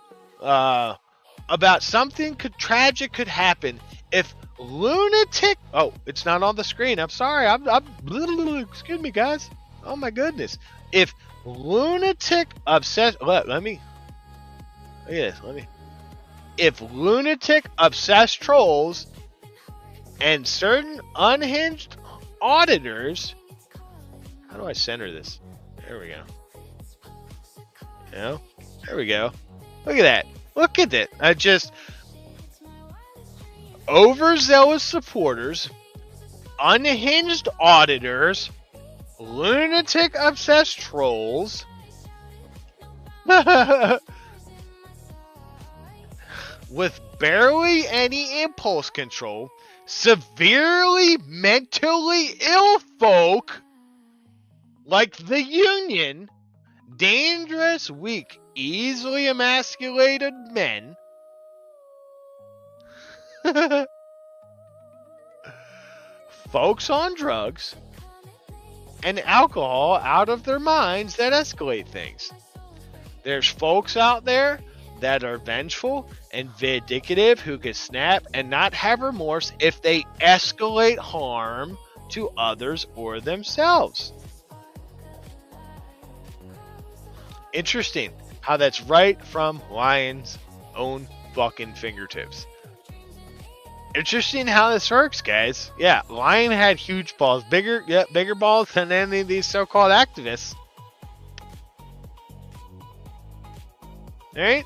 about something tragic could happen if lunatic. Oh, it's not on the screen. I'm sorry. I'm excuse me, guys. Oh my goodness. If lunatic obsessed. Let me. Yes. Let me. if lunatic, obsessed trolls and certain unhinged auditors... How do I center this? There we go. You know? There we go. Look at that. Look at it. I just... Overzealous supporters, unhinged auditors, lunatic obsessed trolls, with barely any impulse control, severely mentally ill folk like the Union, dangerous, weak, easily emasculated men, folks on drugs, and alcohol out of their minds that escalate things. There's folks out there that are vengeful and vindictive who can snap and not have remorse if they escalate harm to others or themselves. Interesting how that's right from Lion's own fucking fingertips. Interesting how this works, guys. Yeah, Lion had huge balls, bigger balls than any of these so-called activists. Right?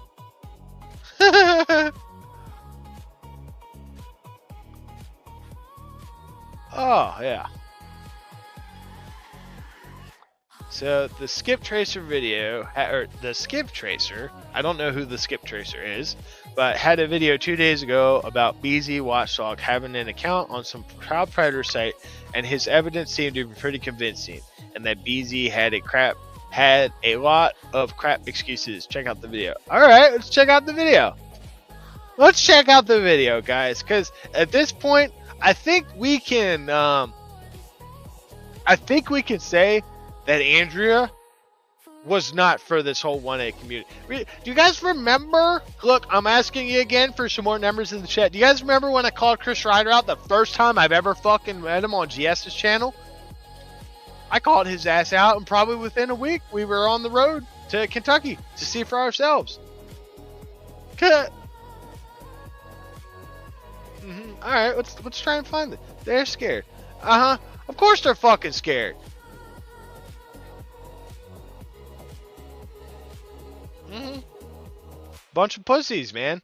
Oh, yeah. So the Skip Tracer video, or the Skip Tracer, I don't know who the Skip Tracer is, but had a video 2 days ago about BZ Watchdog having an account on some child predator site, and his evidence seemed to be pretty convincing, and that BZ had a lot of crap excuses. Check out the video. All right, let's check out the video. Let's check out the video, guys, because at this point, I think we can say that Andrea was not for this whole 1A community. Do you guys remember? Look, I'm asking you again for some more numbers in the chat. Do you guys remember when I called Chris Ryder out the first time I've ever fucking met him on GS's channel? I called his ass out, and probably within a week, we were on the road to Kentucky to see for ourselves. Cut. All right, let's try and find it. They're scared. Of course they're fucking scared. Bunch of pussies, man.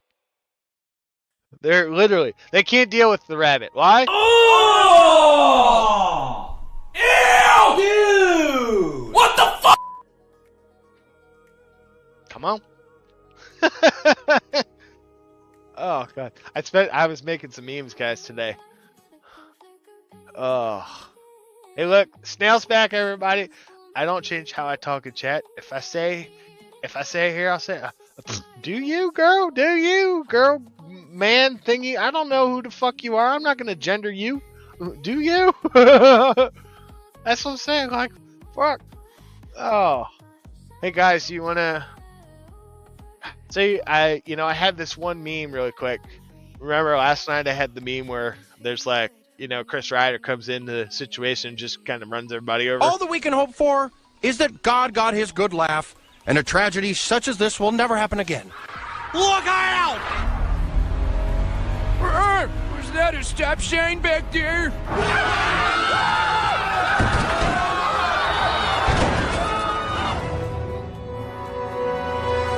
They're literally, they can't deal with the rabbit. Why? Oh! Ew! Dude! What the fuck? Come on. Oh god. I was making some memes, guys, today. Oh. Hey look, Snail's back, everybody. I don't change how I talk in chat. If I say here, I'll say do you, girl? Do you, girl? Man thingy? I don't know who the fuck you are. I'm not gonna gender you. Do you? That's what I'm saying. Like, fuck. Oh. Hey guys, you wanna see? I had this one meme really quick. Remember last night I had the meme where there's like, Chris Ryder comes into the situation and just kind of runs everybody over. All that we can hope for is that God got his good laugh, and a tragedy such as this will never happen again. Look out! Was that a stop sign back there?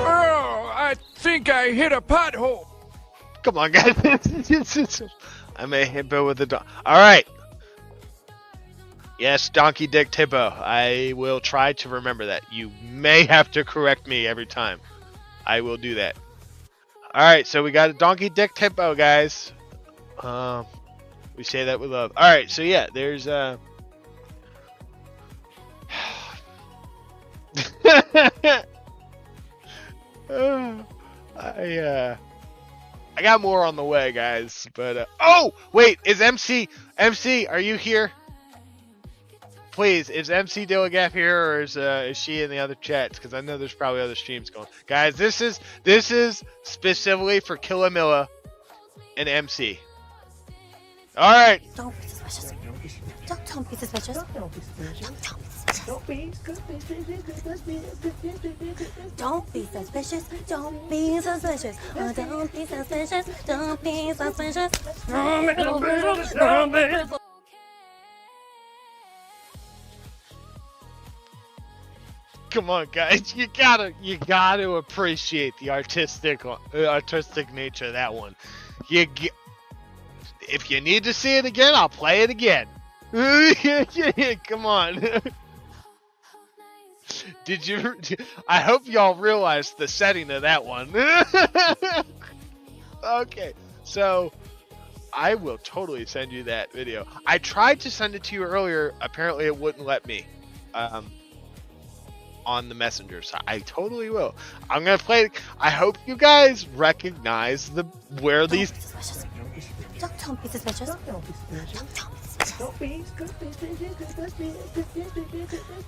Oh, I think I hit a pothole. Come on, guys. I'm a hippo with a dog. All right. Yes, Donkey Dick Tippo. I will try to remember that. You may have to correct me every time. I will do that. All right, so we got a Donkey Dick Tippo, guys. We say that with love. All right, so yeah, there's I got more on the way, guys. But oh, wait, is MC? Are you here? Please, is MC Dilligaf here, or is she in the other chats? Because I know there's probably other streams going. Guys, this is specifically for Killamilla and MC. All right. Don't be suspicious. Don't be suspicious. Don't be suspicious. Don't be suspicious. Don't be suspicious. Oh, don't be suspicious. Don't be suspicious. Come on, guys, you gotta appreciate the artistic nature of that one. If you need to see it again, I'll play it again. Come on. Did you? I hope y'all realized the setting of that one. Okay, so I will totally send you that video. I tried to send it to you earlier. Apparently, it wouldn't let me. On the messenger, so I totally will. I'm gonna play it. I hope you guys recognize where these. Don't be suspicious. Don't be suspicious.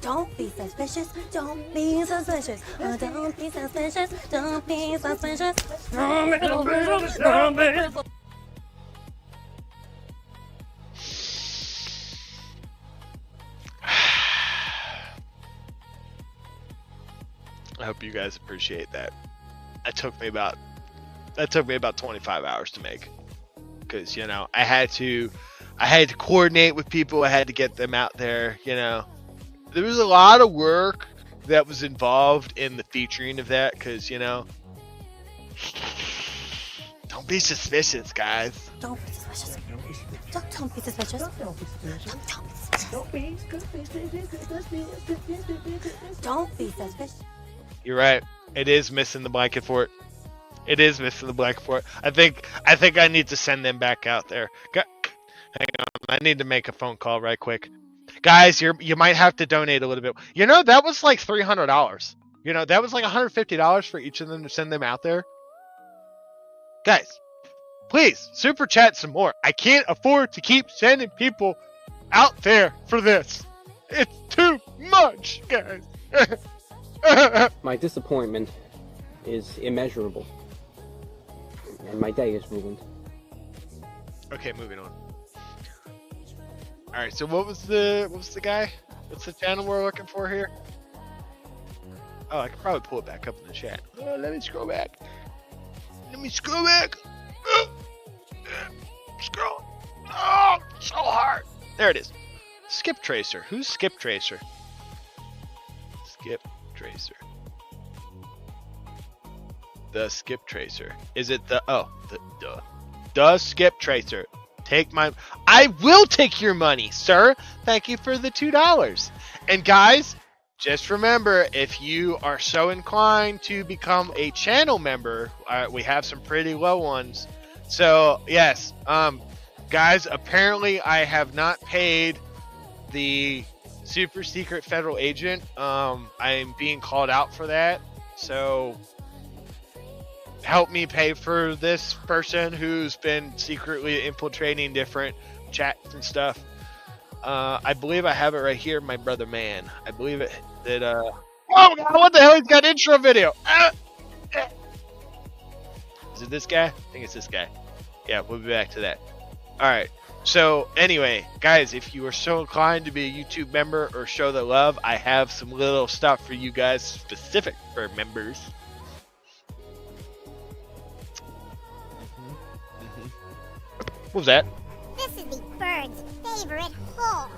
Don't be suspicious. Don't be suspicious. Oh, don't be suspicious. Don't be suspicious. I hope you guys appreciate that. That took me about 25 hours to make, because I had to coordinate with people. I had to get them out there. There was a lot of work that was involved in the featuring of that, because don't be suspicious, guys. Don't be suspicious. Don't be suspicious. Don't be suspicious. You're right. It is missing the blanket fort. I think I need to send them back out there. Hang on. I need to make a phone call right quick. Guys, you might have to donate a little bit. That was like $300. That was like $150 for each of them to send them out there. Guys, please super chat some more. I can't afford to keep sending people out there for this. It's too much, guys. My disappointment is immeasurable, and my day is ruined. Okay, moving on. All right, so what was the guy? What's the channel we're looking for here? Oh, I could probably pull it back up in the chat. Oh, let me scroll back. Scroll. Oh, so hard. There it is. Skip Tracer. Who's Skip Tracer? Skip Tracer. The Skip Tracer. Is it the Skip Tracer? I will take your money, sir. Thank you for the $2. And guys, just remember, if you are so inclined to become a channel member, we have some pretty low ones. So yes, guys, apparently I have not paid the super secret federal agent. I'm being called out for that. So help me pay for this person who's been secretly infiltrating different chats and stuff. I believe I have it right here, my brother man. I believe it that oh god, what the hell? He's got intro video. Is it this guy? I think it's this guy. Yeah, we'll be back to that. Alright. So anyway, guys, if you are so inclined to be a YouTube member or show the love, I have some little stuff for you guys specific for members. What was that? This is the bird's favorite hole.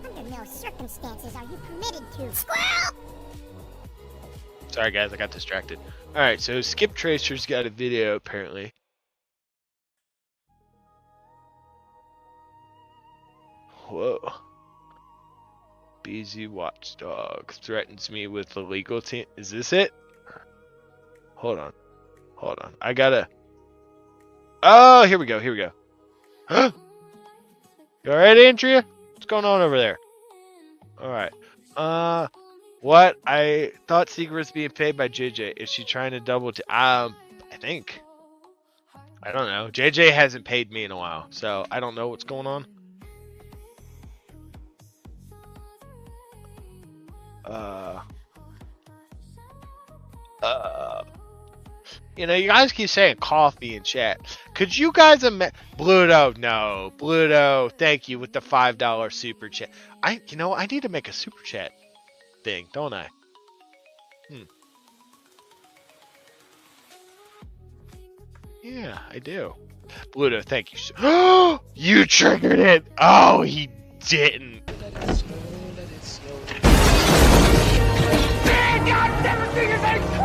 Under no circumstances are you permitted to. Squirrel! Sorry guys, I got distracted. Alright, so Skip Tracer's got a video apparently. Whoa. BZ Watchdog threatens me with the legal team. Is this it? Hold on. I gotta... Oh, here we go. Huh? You alright, Andrea? What's going on over there? Alright. What? I thought Secret was being paid by JJ. Is she trying to double I think. I don't know. JJ hasn't paid me in a while, so I don't know what's going on. You guys keep saying coffee in chat. Could you guys Bluto, no. Bluto, thank you with the $5 super chat. I need to make a super chat. thing, don't I? Yeah, I do. Bluto, thank you. You triggered it. Oh, he didn't. Man, I've never seen anything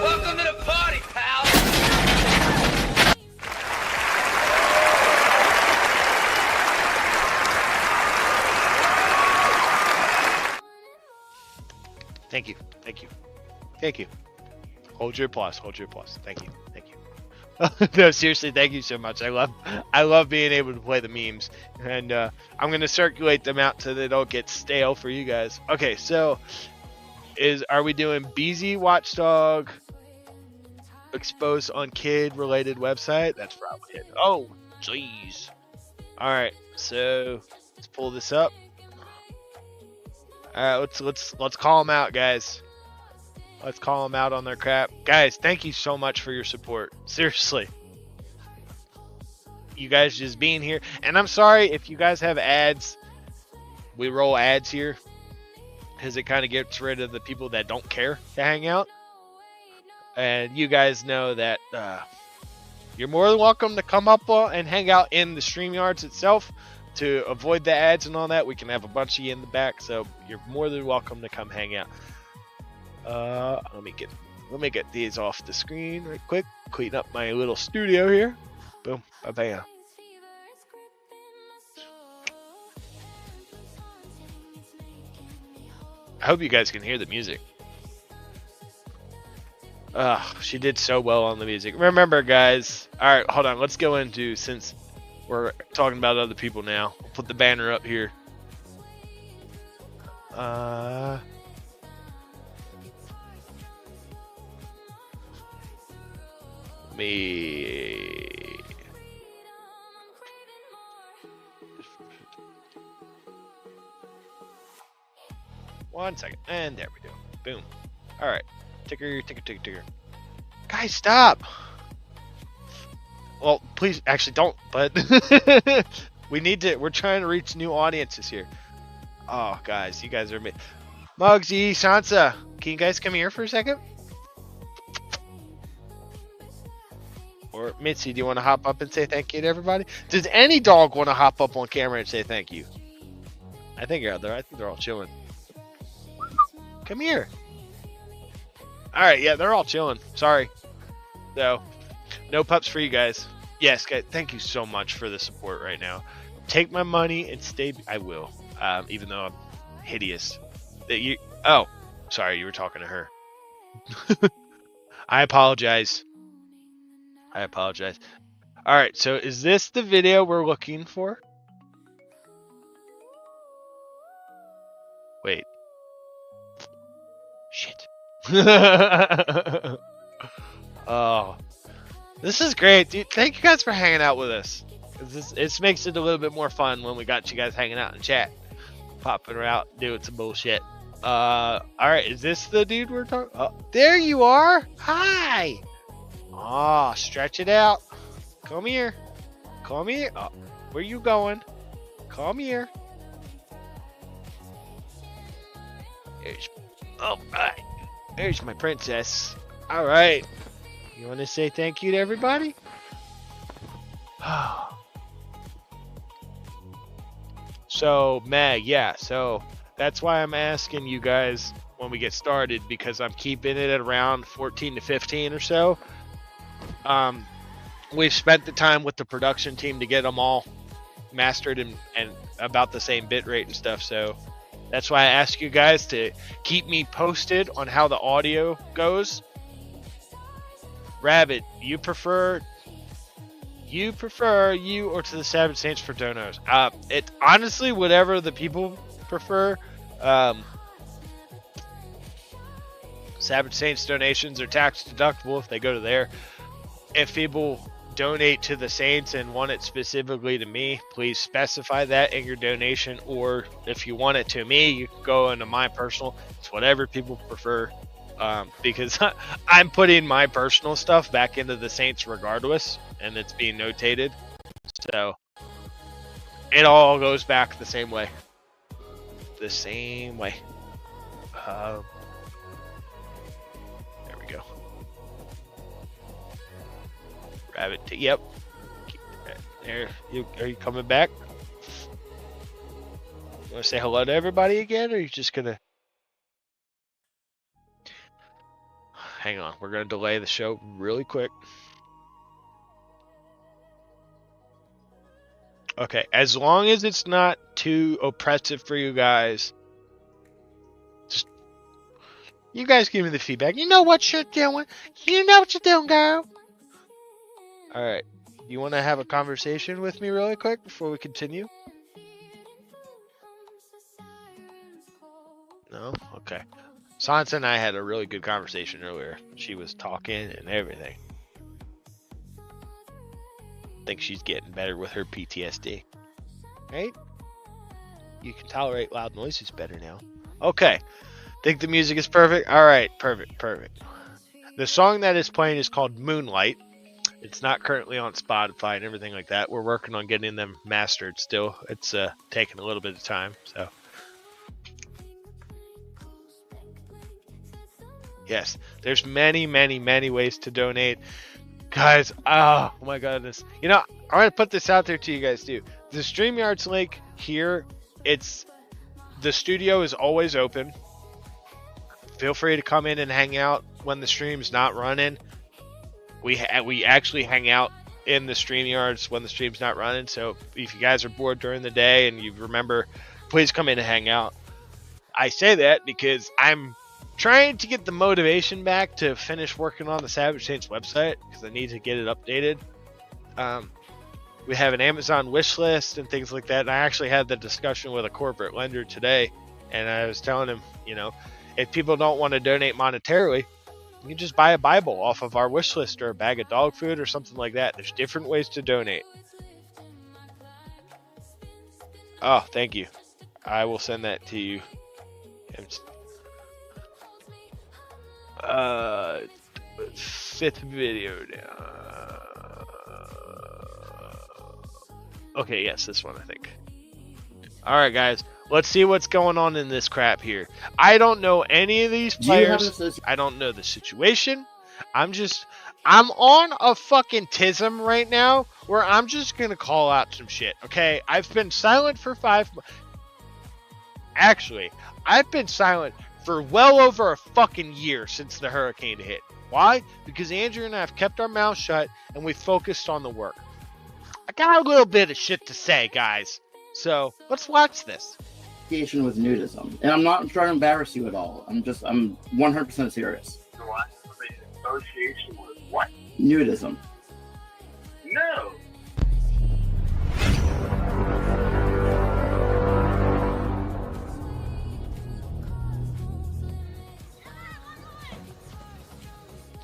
Welcome to the party, pal. Thank you. Thank you. Thank you. Hold your applause. Hold your applause. Thank you. Thank you. No, seriously, thank you so much. I love being able to play the memes, and I'm gonna circulate them out so they don't get stale for you guys. Okay, so are we doing BZ Watchdog exposed on kid related website? That's probably it. Oh, jeez. All right, so let's pull this up. All right, let's call them out, guys. Let's call them out on their crap. Guys, thank you so much for your support. Seriously. You guys just being here. And I'm sorry if you guys have ads. We roll ads here. Because it kind of gets rid of the people that don't care to hang out. And you guys know that you're more than welcome to come up and hang out in the StreamYards itself. To avoid the ads and all that. We can have a bunch of you in the back. So you're more than welcome to come hang out. Let me get these off the screen right quick. Clean up my little studio here. Boom, bam. I hope you guys can hear the music. She did so well on the music. Remember, guys. All right, hold on. Let's go into, since we're talking about other people now. I'll put the banner up here. One second, and there we go. Boom. All right, ticker. Guys, stop. Well, please, actually, don't. But we're trying to reach new audiences here. Oh, guys, you guys are Muggsy, Sansa. Can you guys come here for a second? Or Mitzi, do you want to hop up and say thank you to everybody? Does any dog want to hop up on camera and say thank you? I think they're all chilling. Come here. All right, yeah, they're all chilling. Sorry. So, no pups for you guys. Yes, guys, thank you so much for the support right now. Take my money and stay. I will, even though I'm hideous. Oh, sorry, you were talking to her. I apologize. All right, so is this the video we're looking for? Wait. Shit. Oh, this is great, dude. Thank you guys for hanging out with us. This makes it a little bit more fun when we got you guys hanging out in chat, popping around, doing some bullshit. All right, is this the dude we're talking? Oh, there you are. Hi. Oh, stretch it out. Come here. Come here. Oh, where you going? Come here. There's my princess. All right. You want to say thank you to everybody? So, Meg, yeah. So that's why I'm asking you guys when we get started, because I'm keeping it at around 14 to 15 or so. We've spent the time with the production team to get them all mastered and about the same bit rate and stuff. So that's why I ask you guys to keep me posted on how the audio goes. Rabbit, you prefer you or to the Savage Saints for donos? It honestly, whatever the people prefer. Savage Saints donations are tax deductible if they go to there. If people donate to the Saints and want it specifically to me, please specify that in your donation. Or if you want it to me, you can go into my personal. It's whatever people prefer. because I'm putting my personal stuff back into the Saints regardless, and it's being notated. So it all goes back the same way. The same way. There we go. Rabbit. Yep. There. Are you coming back? You want to say hello to everybody again, or are you just gonna? Hang on. We're gonna delay the show really quick. Okay, as long as it's not too oppressive for you guys, just you guys give me the feedback. You know what you're doing. You know what you're doing, girl. All right, you want to have a conversation with me really quick before we continue? No? Okay. Sansa and I had a really good conversation earlier. She was talking and everything. Think she's getting better with her PTSD. Right? You can tolerate loud noises better now. Okay. Think the music is perfect? Alright, perfect. The song that is playing is called Moonlight. It's not currently on Spotify and everything like that. We're working on getting them mastered still. It's taking a little bit of time, so. Yes, there's many ways to donate. Guys, oh my goodness. You know, I'm going to put this out there to you guys too. The StreamYard's link here, the studio is always open. Feel free to come in and hang out when the stream's not running. We actually hang out in the StreamYards when the stream's not running. So if you guys are bored during the day and you remember, please come in and hang out. I say that because I'm trying to get the motivation back to finish working on the Savage Saints website because I need to get it updated. We have an Amazon wish list and things like that. And I actually had the discussion with a corporate lender today, and I was telling him, you know, if people don't want to donate monetarily, you can just buy a Bible off of our wish list or a bag of dog food or something like that. There's different ways to donate. Oh, thank you. I will send that to you. Fifth video now. Okay, yes, this one I think. Alright guys, let's see what's going on in this crap here. I don't know any of these players. I don't know the situation. I'm on a fucking tism right now where I'm just gonna call out some shit. Okay, I've been silent for 5 months. Actually, I've been silent for well over a fucking year since the hurricane hit. Why? Because Andrew and I have kept our mouths shut and we focused on the work. I got a little bit of shit to say, guys. So let's watch this. With nudism, and I'm not trying to embarrass you at all. I'm 100% serious. What? Association with what? Nudism. No.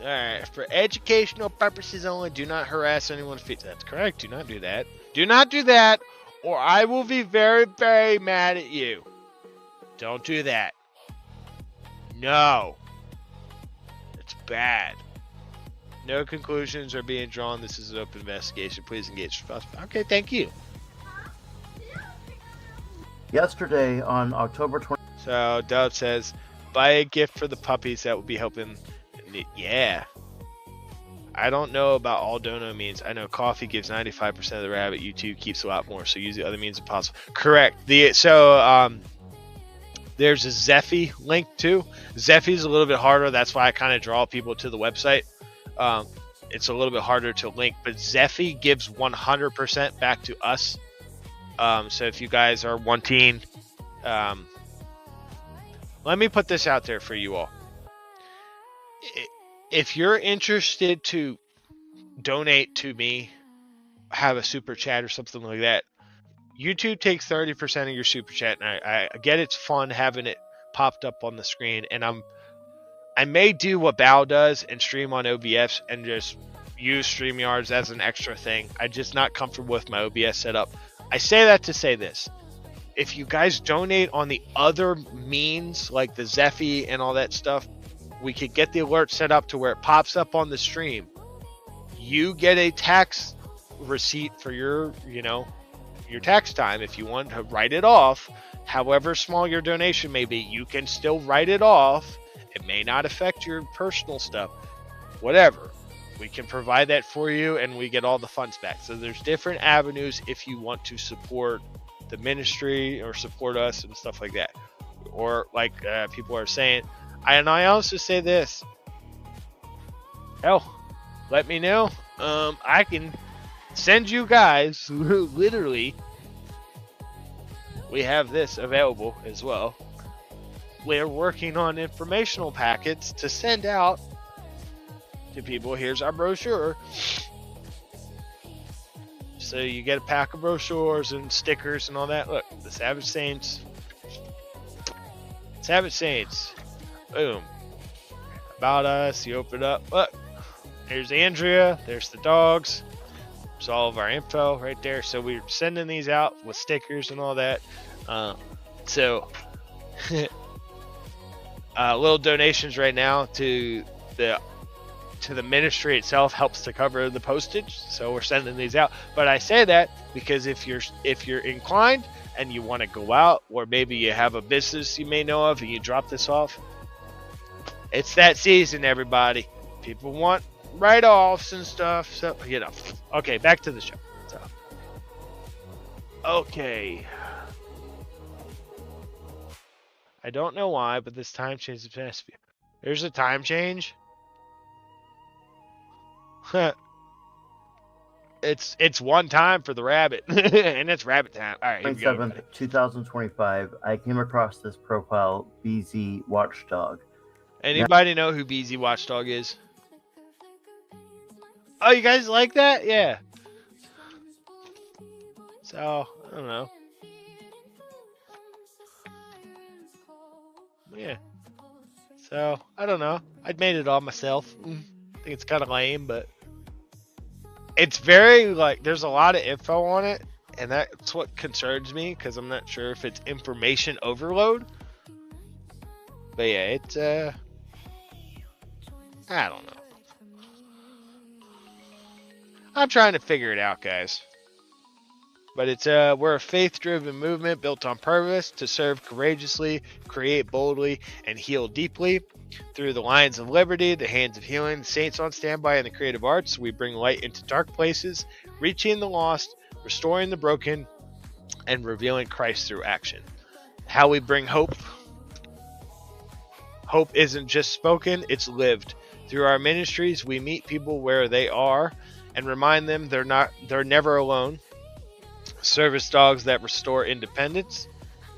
Alright, for educational purposes only, do not harass anyone's feet. That's correct. Do not do that. Do not do that, or I will be very, very mad at you. Don't do that. No. It's bad. No conclusions are being drawn. This is an open investigation. Please engage. Okay, thank you. Yesterday on October 20th. So, Dove says, buy a gift for the puppies that will be helping. Yeah. I don't know about all dono means. I know coffee gives 95% of the rabbit. YouTube keeps a lot more, so use the other means if possible. Correct. There's a Zephy link too. Zephy's a little bit harder. That's why I kind of draw people to the website. It's a little bit harder to link, but Zephy gives 100% back to us. So if you guys are wanting, let me put this out there for you all. If you're interested to donate to me, have a super chat or something like that, YouTube takes 30% of your super chat, and I get it's fun having it popped up on the screen, and I may do what Bao does and stream on OBS and just use StreamYards as an extra thing. I'm just not comfortable with my OBS setup. I say that to say this. If you guys donate on the other means, like the Zephy and all that stuff, we could get the alert set up to where it pops up on the stream. You get a tax receipt for your, your tax time. If you want to write it off, however small your donation may be, you can still write it off. It may not affect your personal stuff, whatever. We can provide that for you, and we get all the funds back. So there's different avenues if you want to support the ministry or support us and stuff like that. Or like people are saying, and I also say this, hell, let me know. I can send you guys who literally, we have this available as well. We're working on informational packets to send out to people. Here's our brochure. So you get a pack of brochures and stickers and all that. Look, the Savage Saints. Savage Saints. Boom. About us. You open it up. Look. There's Andrea. There's the dogs. There's all of our info right there. So we're sending these out with stickers and all that. Little donations right now to the ministry itself helps to cover the postage. So we're sending these out. But I say that because if you're inclined and you want to go out, or maybe you have a business you may know of and you drop this off, it's that season, everybody. People want write-offs and stuff. So, Okay, back to the show. So, okay. I don't know why, but this time change is past few. There's a time change. It's one time for the rabbit, and it's rabbit time. All right, here we go. 27th, 2025. I came across this profile, BZ Watchdog. Anybody know who BZ Watchdog is? Oh, you guys like that? Yeah. So, I don't know. Yeah. So, I don't know. I'd made it all myself. I think it's kind of lame, but it's very, there's a lot of info on it, and that's what concerns me, because I'm not sure if it's information overload. But yeah, it's, I don't know. I'm trying to figure it out, guys. But it's we're a faith-driven movement built on purpose to serve courageously, create boldly, and heal deeply. Through the Lions of Liberty, the Hands of Healing, the Saints on Standby, and the Creative Arts, we bring light into dark places, reaching the lost, restoring the broken, and revealing Christ through action. How we bring hope. Hope isn't just spoken, it's lived. Through our ministries, we meet people where they are and remind them they're never alone. Service dogs that restore independence,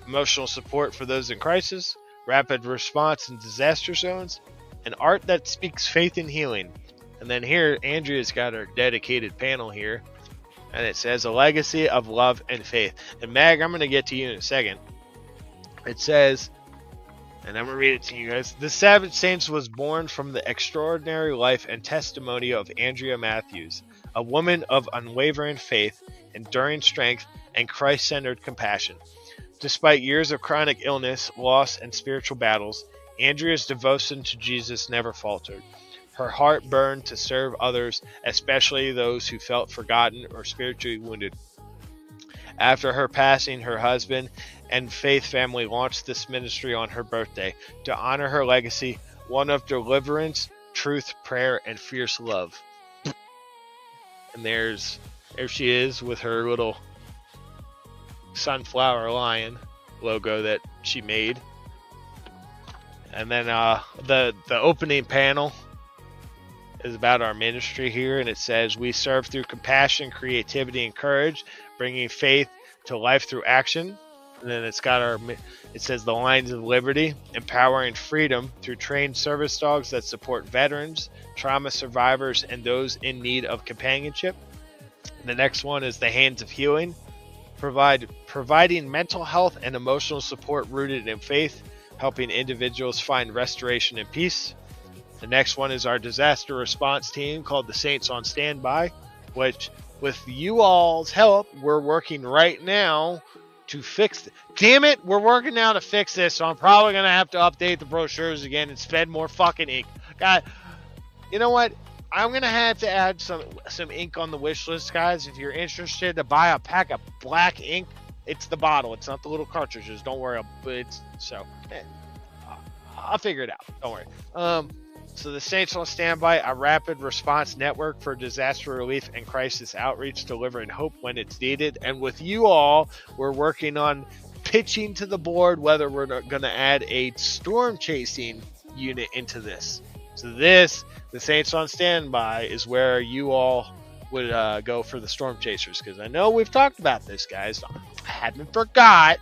emotional support for those in crisis, rapid response in disaster zones, and art that speaks faith and healing. And then here, Andrea's got her dedicated panel here, and it says a legacy of love and faith. And Mag, I'm going to get to you in a second. It says, and I'm going to read it to you guys. The Savage Saints was born from the extraordinary life and testimony of Andrea Matthews, a woman of unwavering faith, enduring strength, and Christ-centered compassion. Despite years of chronic illness, loss, and spiritual battles, Andrea's devotion to Jesus never faltered. Her heart burned to serve others, especially those who felt forgotten or spiritually wounded. After her passing, her husband and faith family launched this ministry on her birthday to honor her legacy, one of deliverance, truth, prayer, and fierce love. And there she is with her little sunflower lion logo that she made. And then the opening panel is about our ministry here, and it says, we serve through compassion, creativity, and courage, bringing faith to life through action. And then it says the Lions of Liberty, empowering freedom through trained service dogs that support veterans, trauma survivors, and those in need of companionship. The next one is the Hands of Healing, providing mental health and emotional support rooted in faith, helping individuals find restoration and peace. The next one is our disaster response team called the Saints on Standby, which, with you all's help, we're working right now to fix it. Damn it, we're working now to fix this, so I'm probably going to have to update the brochures again and spend more fucking ink. God, you know what? I'm going to have to add some ink on the wish list, guys. If you're interested to buy a pack of black ink, it's the bottle. It's not the little cartridges. Don't worry. I'll figure it out. Don't worry. So the Saints on Standby, a rapid response network for disaster relief and crisis outreach, delivering hope when it's needed. And with you all, we're working on pitching to the board whether we're going to add a storm chasing unit into this. So the Saints on Standby, is where you all would go for the storm chasers, because I know we've talked about this, guys. I hadn't forgot.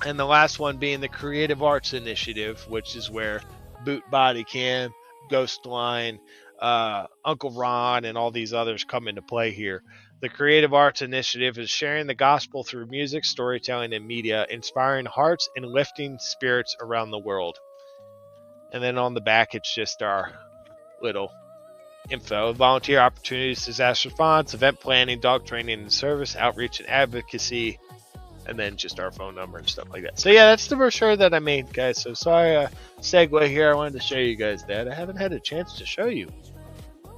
And the last one being the Creative Arts Initiative, which is where Boot Body Cam, Ghost Line, Uncle Ron, and all these others come into play here. The Creative Arts Initiative is sharing the gospel through music, storytelling, and media, inspiring hearts and lifting spirits around the world. And then on the back, it's just our little info: volunteer opportunities, disaster response, event planning, dog training and service, outreach and advocacy, and then just our phone number and stuff like that. So yeah, that's the brochure that I made, guys. So sorry, segue here. I wanted to show you guys that. I haven't had a chance to show you.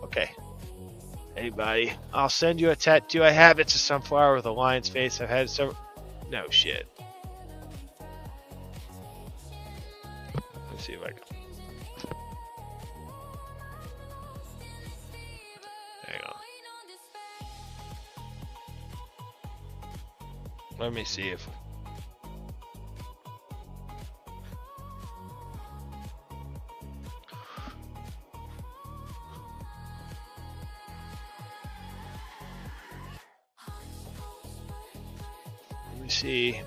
Okay. Hey, buddy. I'll send you a tattoo I have. It's a sunflower with a lion's face. I've had several... No shit. Let's see if I can... Hang on. Let me see if... Let me see.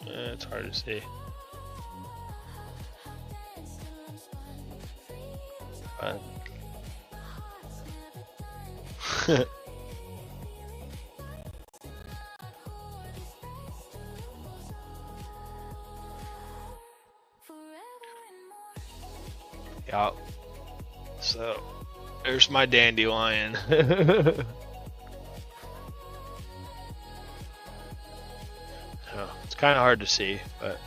It's hard to see. Yeah. So there's my dandelion. It's kind of hard to see, but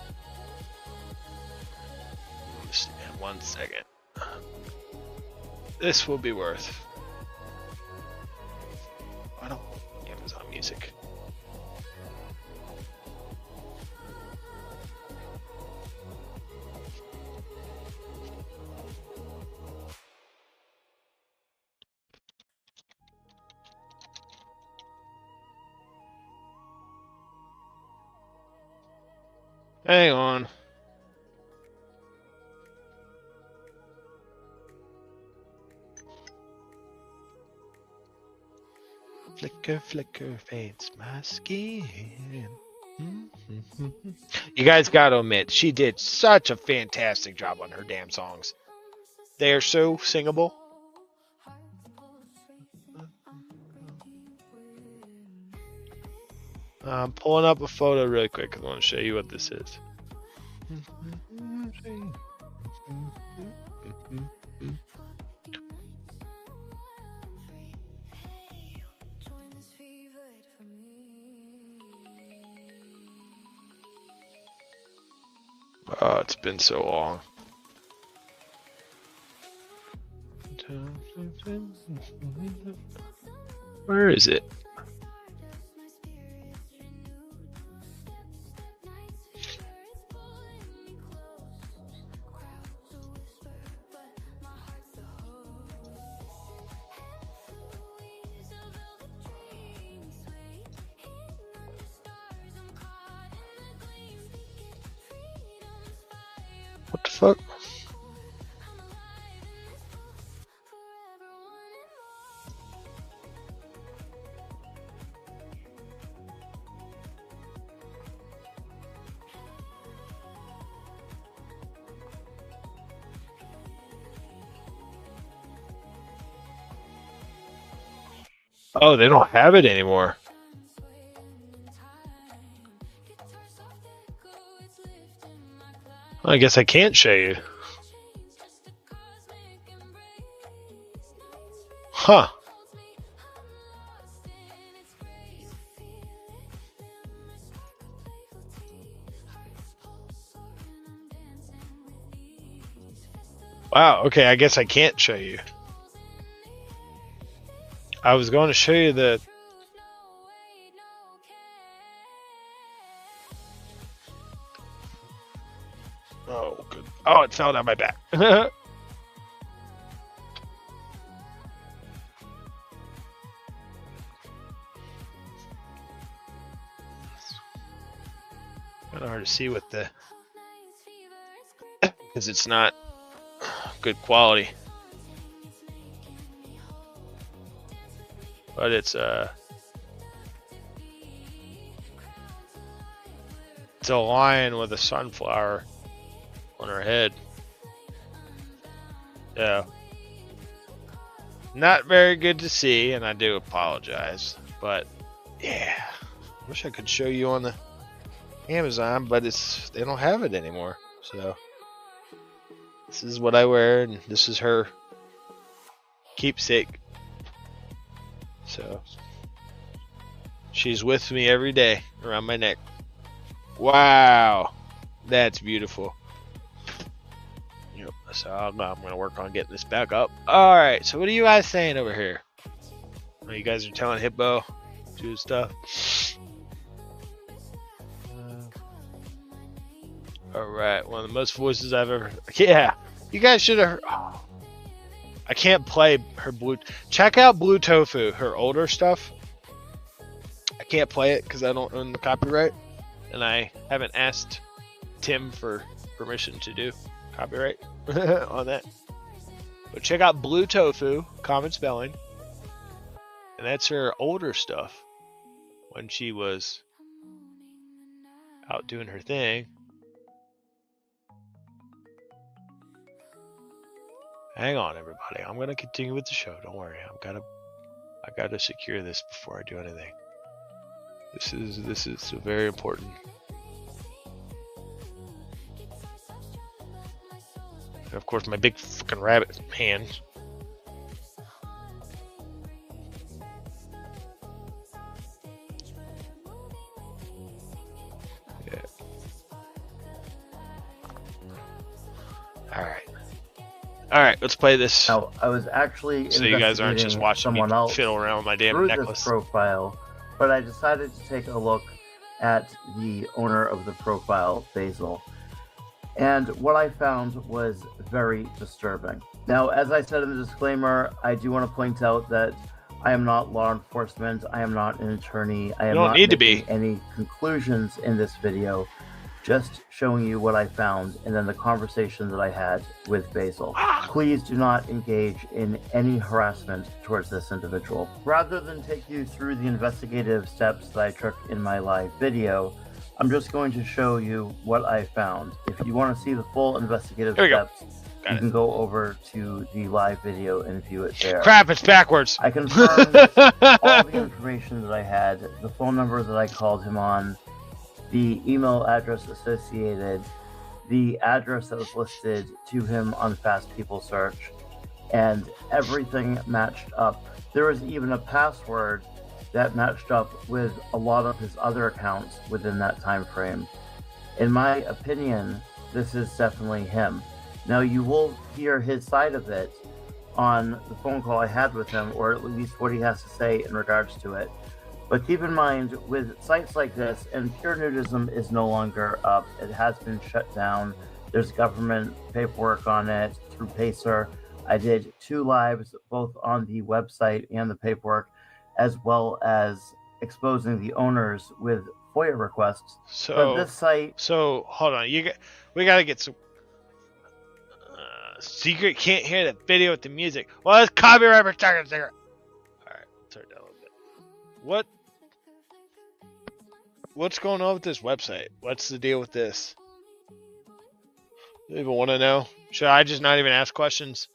just in 1 second. This will be worth. I don't Amazon Music. Hang on. Flicker, flicker, fades my skin. You guys gotta admit, she did such a fantastic job on her damn songs. They are so singable. I'm pulling up a photo really quick because I want to show you what this is. Oh, it's been so long. Where is it? What the fuck? Oh, they don't have it anymore. I guess I can't show you. Huh. Wow, okay, I guess I can't show you. I was going to show you the... Oh, good. Oh, it fell down my back. I kind of hard to see with the... because it's not good quality. But it's a lion with a sunflower on her head. Yeah. Not very good to see, and I do apologize. But yeah, wish I could show you on the Amazon, but they don't have it anymore. So this is what I wear, and this is her keepsake. So she's with me every day around my neck. Wow, that's beautiful. Yep. So I'm gonna work on getting this back up. All right. So what are you guys saying over here? Oh, you guys are telling Hippo to do stuff. All right. One of the most voices I've ever. Yeah. You guys should have. Oh. I can't play her blue. Check out Blue Tofu, her older stuff. I can't play it because I don't own the copyright, and I haven't asked Tim for permission to do copyright on that. But check out Blue Tofu, common spelling, and that's her older stuff when she was out doing her thing. Hang on, everybody. I'm gonna continue with the show. Don't worry. I gotta secure this before I do anything. This is very important. And of course, my big fucking rabbit hand. Yeah. All right, let's play this. Now, I was actually so you guys aren't just watching me fiddle around with my damn necklace. This profile, but I decided to take a look at the owner of the profile, Basil. And what I found was very disturbing. Now, as I said in the disclaimer, I do want to point out that I am not law enforcement. I am not an attorney. I am not making any conclusions in this video. Just showing you what I found and then the conversation that I had with Basil. Please do not engage in any harassment towards this individual. Rather than take you through the investigative steps that I took in my live video, I'm just going to show you what I found. If you want to see the full investigative steps, you can go over to the live video and view it there. Crap, it's backwards. I confirmed all the information that I had, the phone number that I called him on, the email address associated, the address that was listed to him on Fast People Search, and everything matched up. There was even a password that matched up with a lot of his other accounts within that time frame. In my opinion, this is definitely him. Now, you will hear his side of it on the phone call I had with him, or at least what he has to say in regards to it. But keep in mind, with sites like this, and Pure Nudism is no longer up. It has been shut down. There's government paperwork on it through Pacer. I did 2 lives, both on the website and the paperwork, as well as exposing the owners with FOIA requests. So but this site. So hold on, we gotta get some. Secret can't hear the video with the music. Well, it's copyright protection. All right, turn it down a little bit. What's going on with this website? What's the deal with this? Do you even want to know? Should I just not even ask questions?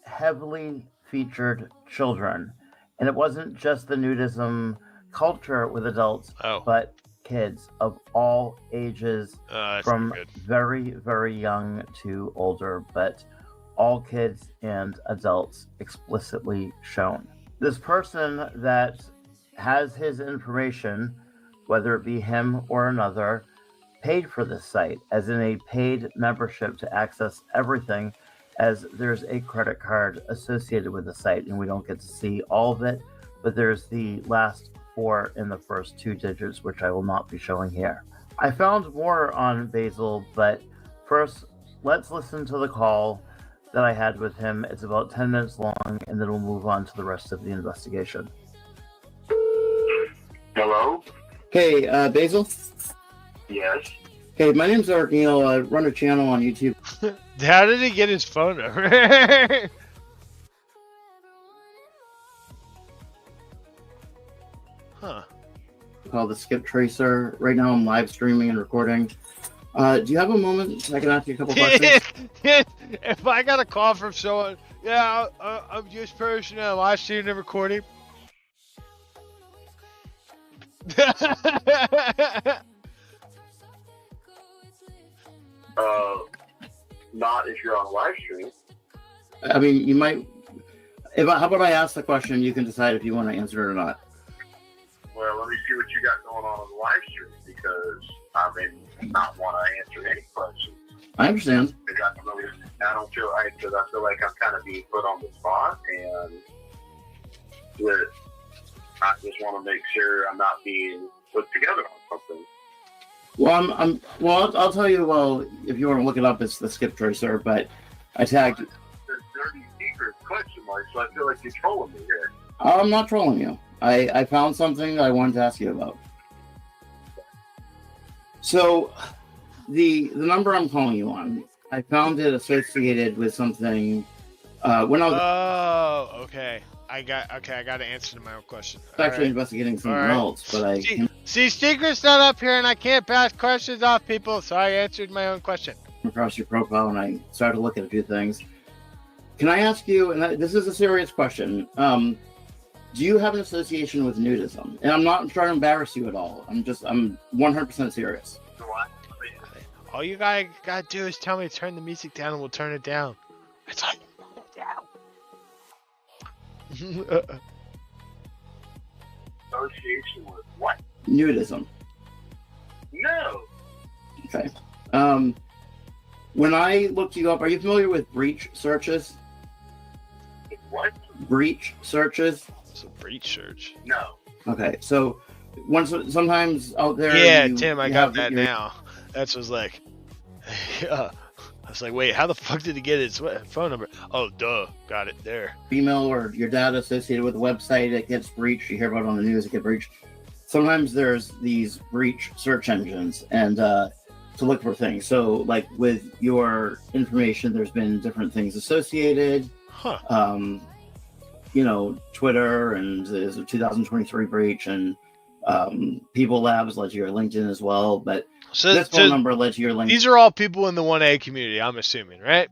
Heavily featured children. And it wasn't just the nudism culture with adults, but kids of all ages, from very, very young to older, but all kids and adults explicitly shown. This person that has his information, whether it be him or another, paid for this site, as in a paid membership to access everything, as there's a credit card associated with the site, and we don't get to see all of it, but there's the last 4 in the first 2 digits, which I will not be showing here. I found more on Basil, but first, let's listen to the call that I had with him. It's about 10 minutes long, and then we'll move on to the rest of the investigation. Hello? Hey, Basil? Yes. Hey, my name's Eric Neal. I run a channel on YouTube. How did he get his phone number? Huh. Called the Skip Tracer. Right now I'm live streaming and recording. Do you have a moment I can ask you a couple questions? If I got a call from someone, yeah, I'm just personally live streaming and recording. Not if you're on a live stream. I mean, you might. How about I ask the question? You can decide if you want to answer it or not. Well, let me see what you got going on the live stream, because I may not want to answer any questions. I understand. I don't feel right, because I feel like I'm kind of being put on the spot, and that I just want to make sure I'm not being put together on something. Well, Well, I'll tell you. Well, if you want to look it up, it's the Skip Tracer. But I tagged. There's dirty secret question mark, so I feel like you're trolling me here. I'm not trolling you. I found something that I wanted to ask you about. So, the number I'm calling you on, I found it associated with something. When I was. Oh, okay. I got to answer to my own question. Actually investigating something else, but I see, Secret's not up here, and I can't pass questions off people, so I answered my own question. Across your profile, and I started to look at a few things. Can I ask you? And this is a serious question. Do you have an association with nudism? And I'm not trying to embarrass you at all. I'm 100% serious. All you gotta do is tell me to turn the music down, and we'll turn it down. It's like Association with what? Nudism. No. Okay. When I looked you up, are you familiar with breach searches? What? Breach searches. It's a breach search. No. Okay, so sometimes out there. Yeah, Tim, I got that now. That's what's like. I was like, wait, how the fuck did he get his phone number? Oh, duh, got it there. Email or your data associated with a website that gets breached. You hear about it on the news, it gets breached. Sometimes there's these breach search engines and to look for things. So, like with your information, there's been different things associated. Huh. Twitter, and there's a 2023 breach, and People Labs led to your LinkedIn as well, but this phone number led to your LinkedIn. These are all people in the 1A community, I'm assuming, right?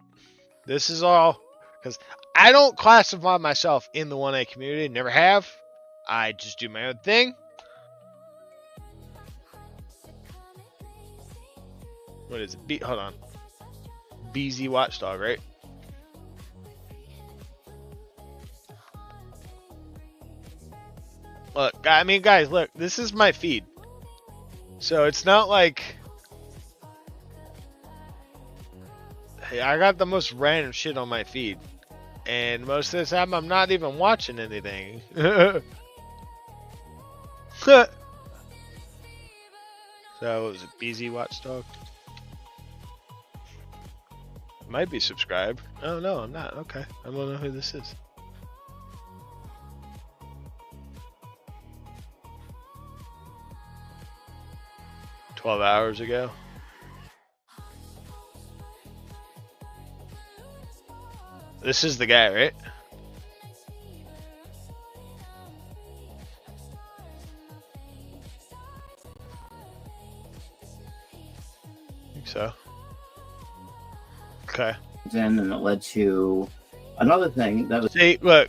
This is all, because I don't classify myself in the 1A community, never have. I just do my own thing. What is it? Hold on. BZ Watchdog, right? Look, I mean, guys, look, this is my feed. So it's not like... Hey, I got the most random shit on my feed. And most of the time, I'm not even watching anything. So, was it BZ Watchdog? Might be subscribed. Oh, no, I'm not. Okay. I don't know who this is. $12 ago. This is the guy, right? I think so. Okay. And then it led to another thing that was. See, look.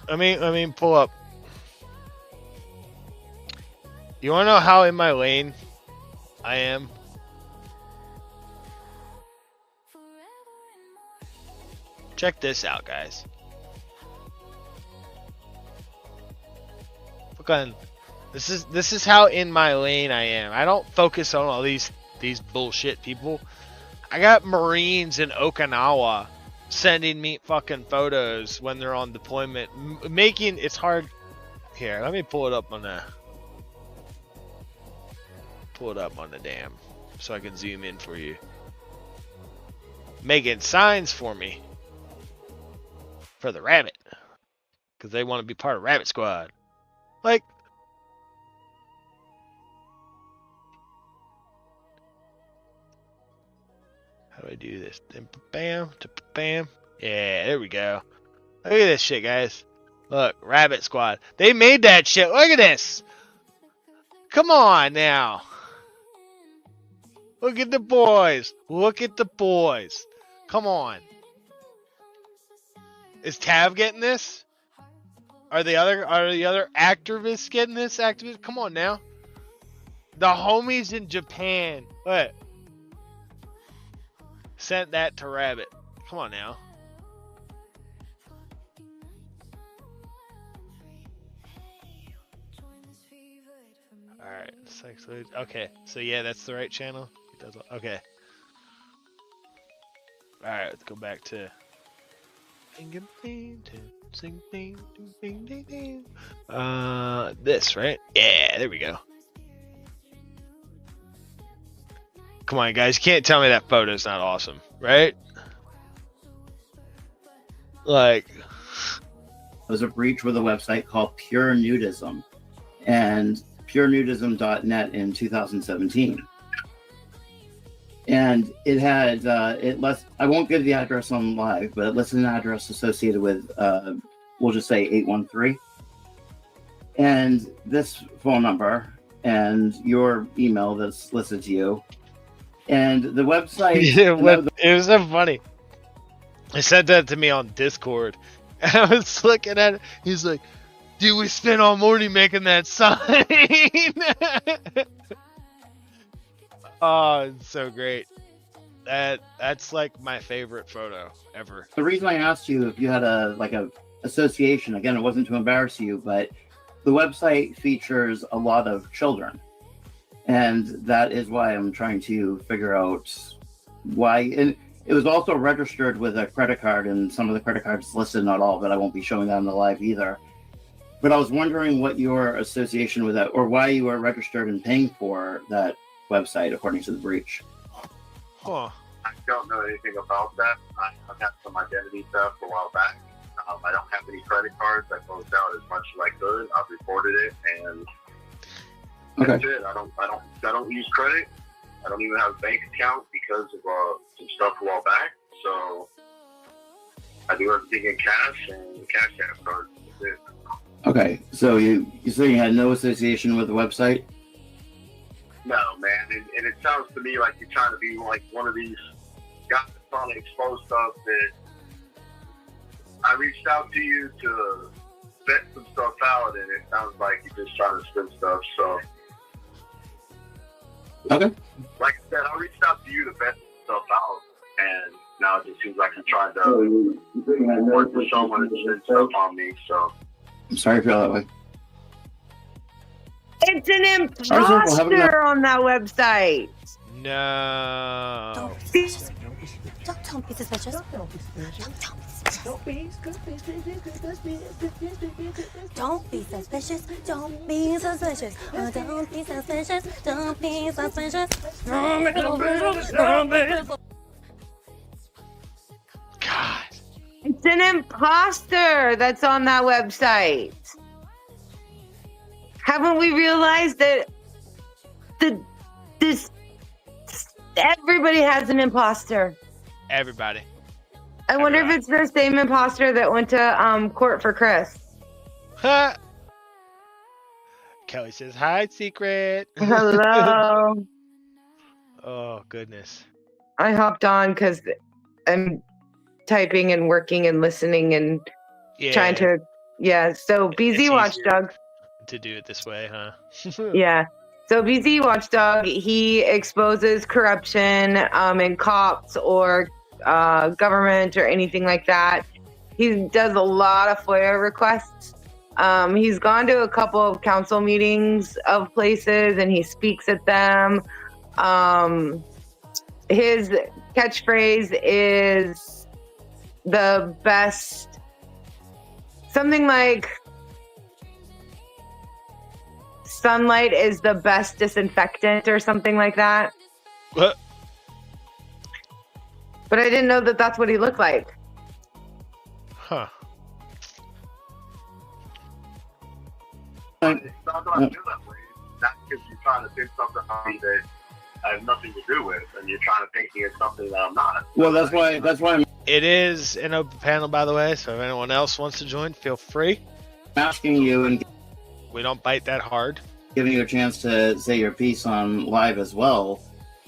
I mean, pull up. You want to know how in my lane I am. Check this out, guys. Look on. This is how in my lane I am. I don't focus on all these bullshit people. I got Marines in Okinawa sending me fucking photos when they're on deployment, making it's hard. Here, let me pull it up on the dam so I can zoom in for you. Making signs for me for the rabbit because they want to be part of Rabbit Squad. Like, how do I do this? Bam, bam. Yeah, there we go. Look at this shit, guys. Look, Rabbit Squad. They made that shit. Look at this. Come on now. Look at the boys. Look at the boys. Come on. Is Tav getting this? Are the other activists getting this? Activists? Come on now. The homies in Japan. What? Sent that to Rabbit. Come on now. Alright. Okay. So yeah, that's the right channel. Okay. Alright, let's go back to this, right? Yeah, there we go. Come on, guys. You can't tell me that photo's not awesome, right? Like, was a breach with a website called Pure Nudism and purenudism.net in 2017. And it had, I won't give the address on live, but it listed an address associated with, we'll just say 813. And this phone number and your email that's listed to you. And the website. It was so funny. He sent that to me on Discord. And I was looking at it. He's like, dude, we spent all morning making that sign. Oh, it's so great. That's like my favorite photo ever. The reason I asked you if you had a association, again, it wasn't to embarrass you, but the website features a lot of children. And that is why I'm trying to figure out why. And it was also registered with a credit card, and some of the credit cards listed, not all, but I won't be showing that on the live either. But I was wondering what your association with that, or why you were registered and paying for that website according to the breach. Huh. I don't know anything about that. I had some identity theft a while back. I don't have any credit cards. I closed out as much as I could. I've reported it, and that's it. I don't use credit. I don't even have a bank account because of some stuff a while back. So I do everything in cash and cash app cards. That's it. Okay, so you say you had no association with the website? No, man, and it sounds to me like you're trying to be like one of these guys trying to expose stuff that I reached out to you to vet some stuff out, and it sounds like you're just trying to spin stuff. So, okay, like I said, I reached out to you to vet stuff out, and now it just seems like you're trying to work with someone and spin stuff on me. So, I'm sorry I feel that way. It's an imposter on that website. No. Don't be suspicious. Don't be suspicious. Don't be suspicious. Don't be suspicious. Don't be suspicious. Don't be suspicious. Don't be suspicious. God. It's an imposter that's on that website. Haven't we realized that everybody has an imposter? Everybody. I wonder if it's the same imposter that went to court for Chris. Kelly says, hi, secret. Hello. Oh, goodness. I hopped on because I'm typing and working and listening and trying to, so BZ Watchdog. To do it this way, huh? Yeah. So BZ Watchdog, he exposes corruption in cops or government or anything like that. He does a lot of FOIA requests. He's gone to a couple of council meetings of places and he speaks at them. His catchphrase is the best, something like sunlight is the best disinfectant or something like that. What? But I didn't know that that's what he looked like. Huh. It's not that I feel that way. That's because you're trying to think something on me that I have nothing to do with, and you're trying to think me as something that I'm not. Well, that's why I'm It is an open panel, by the way, so if anyone else wants to join, feel free. asking you and We don't bite that hard. giving you a chance to say your piece on live as well.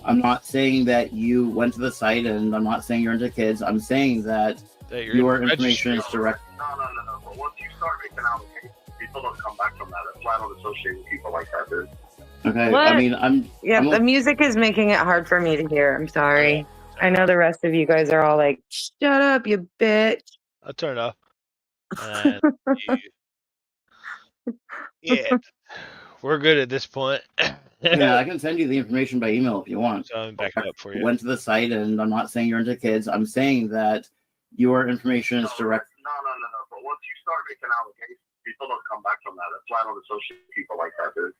I'm not saying that you went to the site, and I'm not saying you're into kids. I'm saying that your information is direct. No. But once you start making allegations, people don't come back from that. That's why I don't associate with people like that, dude. Okay, What? I mean, The music is making it hard for me to hear. I'm sorry. I know the rest of you guys are all like, shut up, you bitch. I'll turn it off. And yeah, we're good at this point. Yeah, I can send you the information by email if you want. So I'm backing up for you. Went to the site, and I'm not saying you're into kids. I'm saying that your information is direct. No. But once you start making allegations, people don't come back from that. That's why I don't associate with people like that, dude.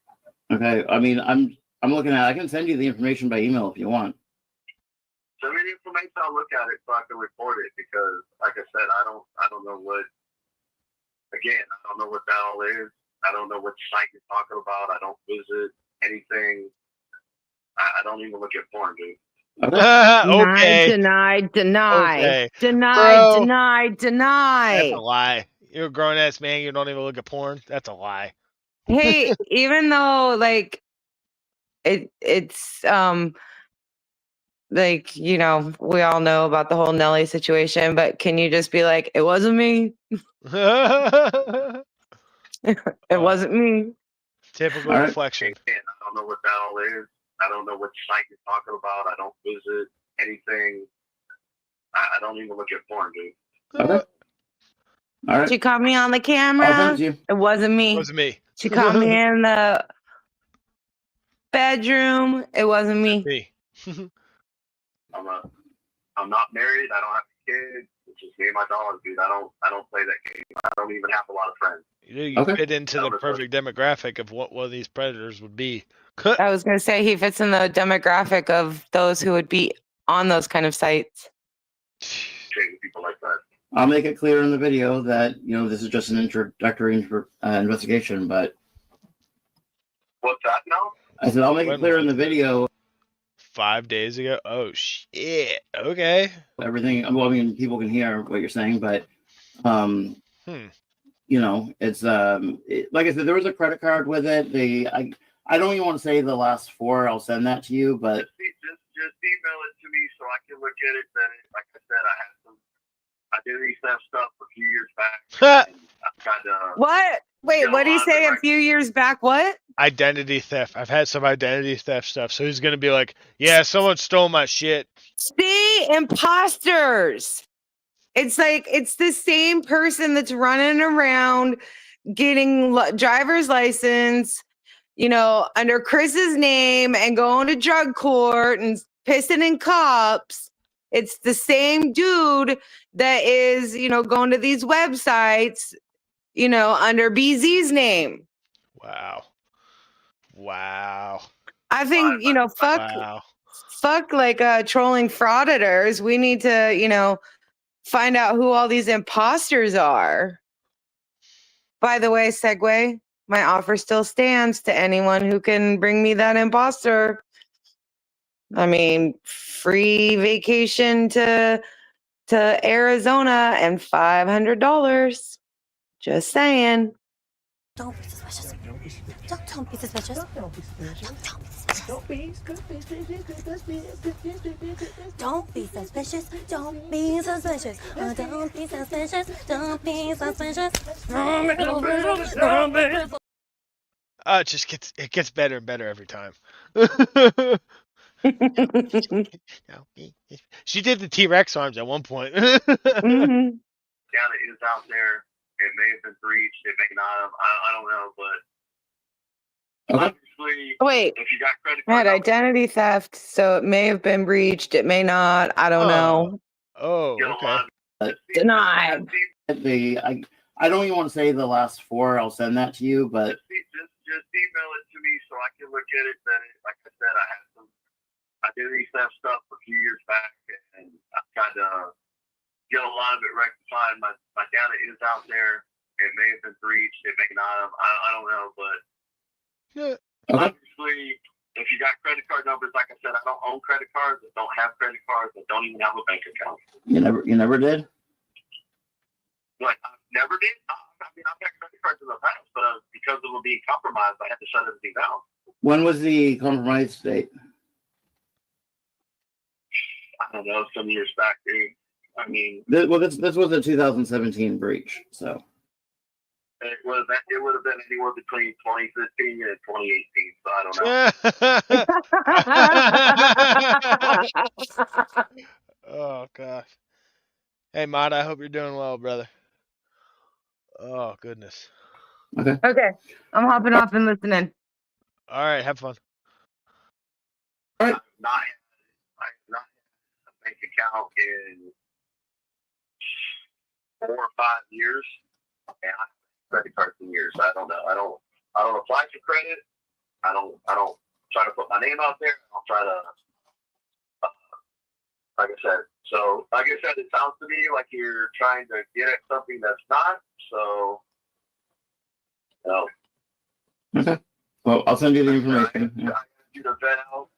Okay, I mean, I'm looking at. I can send you the information by email if you want. Send me the information. I'll look at it so I can report it because, like I said, I don't know what. Again, I don't know what that all is. I don't know what site you're talking about. I don't visit anything. I don't even look at porn, dude. Okay. Deny. Okay. Deny. Bro, That's Deny. a lie. You're a grown ass man. You don't even look at porn. That's a lie. Hey, even though like it's like, you know, we all know about the whole Nelly situation, but can you just be like, it wasn't me? It wasn't me. Typical All right. reflection. Again, I don't know what that all is. I don't know what site you're talking about. I don't visit anything. I don't even look at porn, dude. Okay. All right. She caught me on the camera. I'll send you. It wasn't me. It wasn't me. She caught me in the bedroom. It wasn't me. Me. I'm not married. I don't have a kid. It's just me and my dog, dude. I don't play that game. I don't even have a lot of friends. You fit into the perfect demographic of what one of these predators would be. I was going to say he fits in the demographic of those who would be on those kind of sites. People like that. I'll make it clear in the video that this is just an introductory investigation. But what's that now? I said I'll make it clear in the video. 5 days ago. Oh shit. Okay. Everything. Well, I mean, people can hear what you're saying, but it's like I said, there was a credit card with it. I don't even want to say the last 4. I'll send that to you, but just email it to me so I can look at it. Then, like I said, I did theft stuff a few years back. What? Wait, what did he say a few years back? What? Identity theft. I've had some identity theft stuff. So he's going to be like, yeah, someone stole my shit. See, imposters. It's like, it's the same person that's running around getting driver's license, under Chris's name and going to drug court and pissing in cups. It's the same dude that is, going to these websites, under BZ's name. Wow. I think, fuck like trolling frauditors. We need to, find out who all these imposters are. By the way, segue, my offer still stands to anyone who can bring me that imposter. I mean, free vacation to Arizona and $500. Just saying. Don't be suspicious. Don't be suspicious. Don't be suspicious. Don't be suspicious. Don't be suspicious. Don't be suspicious. Don't be suspicious. Don't be suspicious. it gets better and better every time. She did the T-Rex arms at one point. Mm-hmm. Data is out there. It may have been breached. It may not have. I don't know, but obviously, Wait, if you got credit I had card identity theft, so it may have been breached. It may not. I don't know. Oh, okay. Denied. I don't even want to say the last four. I'll send that to you, but just email it to me so I can look at it. Then, like I said, I had some identity theft stuff a few years back, and I kind of get a lot of it rectified. My data is out there. It may have been breached. It may not have. I don't know, but obviously, if you got credit card numbers, like I said, I don't own credit cards. I don't have credit cards. I don't even have a bank account. you never did. Like, I never did. I mean, I've got credit cards in the past, but because of them being compromised, I had to shut everything down. When was the compromised date? I don't know, some years back, dude. I mean, This was a 2017 breach, so. it would have been anywhere between 2015 and 2018, so I don't know. Oh gosh. Hey, Mod, I hope you're doing well, brother. Oh goodness. Okay, I'm hopping off and listening. All right, have fun. I have not had a bank account in 4 or 5 years, and I have credit cards in years. I don't know. I don't apply for credit. I don't try to put my name out there. I don't try to, like I said. So, like I said, it sounds to me like you're trying to get at something that's not. So, no. Okay. Well, I'll send you the information. I asked you to vet out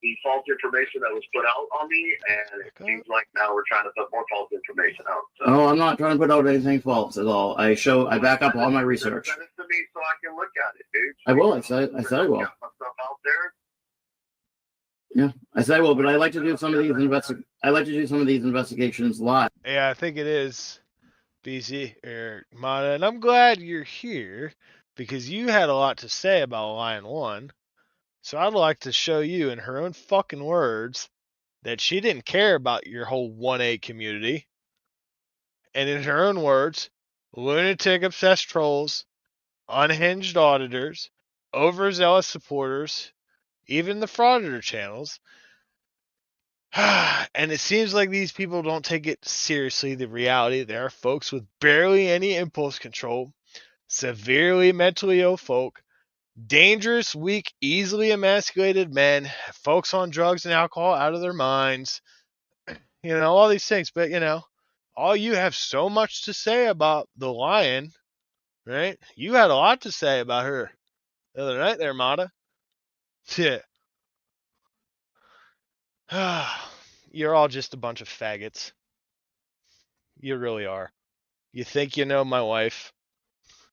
the false information that was put out on me, and it seems like now we're trying to put more false information out. So. Oh, I'm not trying to put out anything false at all. I back up all my research. Send it to me so I can look at it, dude. I will. I said I will. Got my stuff out there. Yeah, I said I will, but I like to do some of these investigations live. Yeah, I think it is BC or Mata, and I'm glad you're here because you had a lot to say about Lion-1. So I'd like to show you in her own fucking words that she didn't care about your whole 1A community. And in her own words, lunatic obsessed trolls, unhinged auditors, overzealous supporters, even the frauditor channels. And it seems like these people don't take it seriously, the reality. There are folks with barely any impulse control, severely mentally ill folk, dangerous, weak, easily emasculated men, folks on drugs and alcohol out of their minds, all these things. But, all you have so much to say about the Lion, right? You had a lot to say about her the other night there, Mata. Yeah. You're all just a bunch of faggots. You really are. You think you know my wife,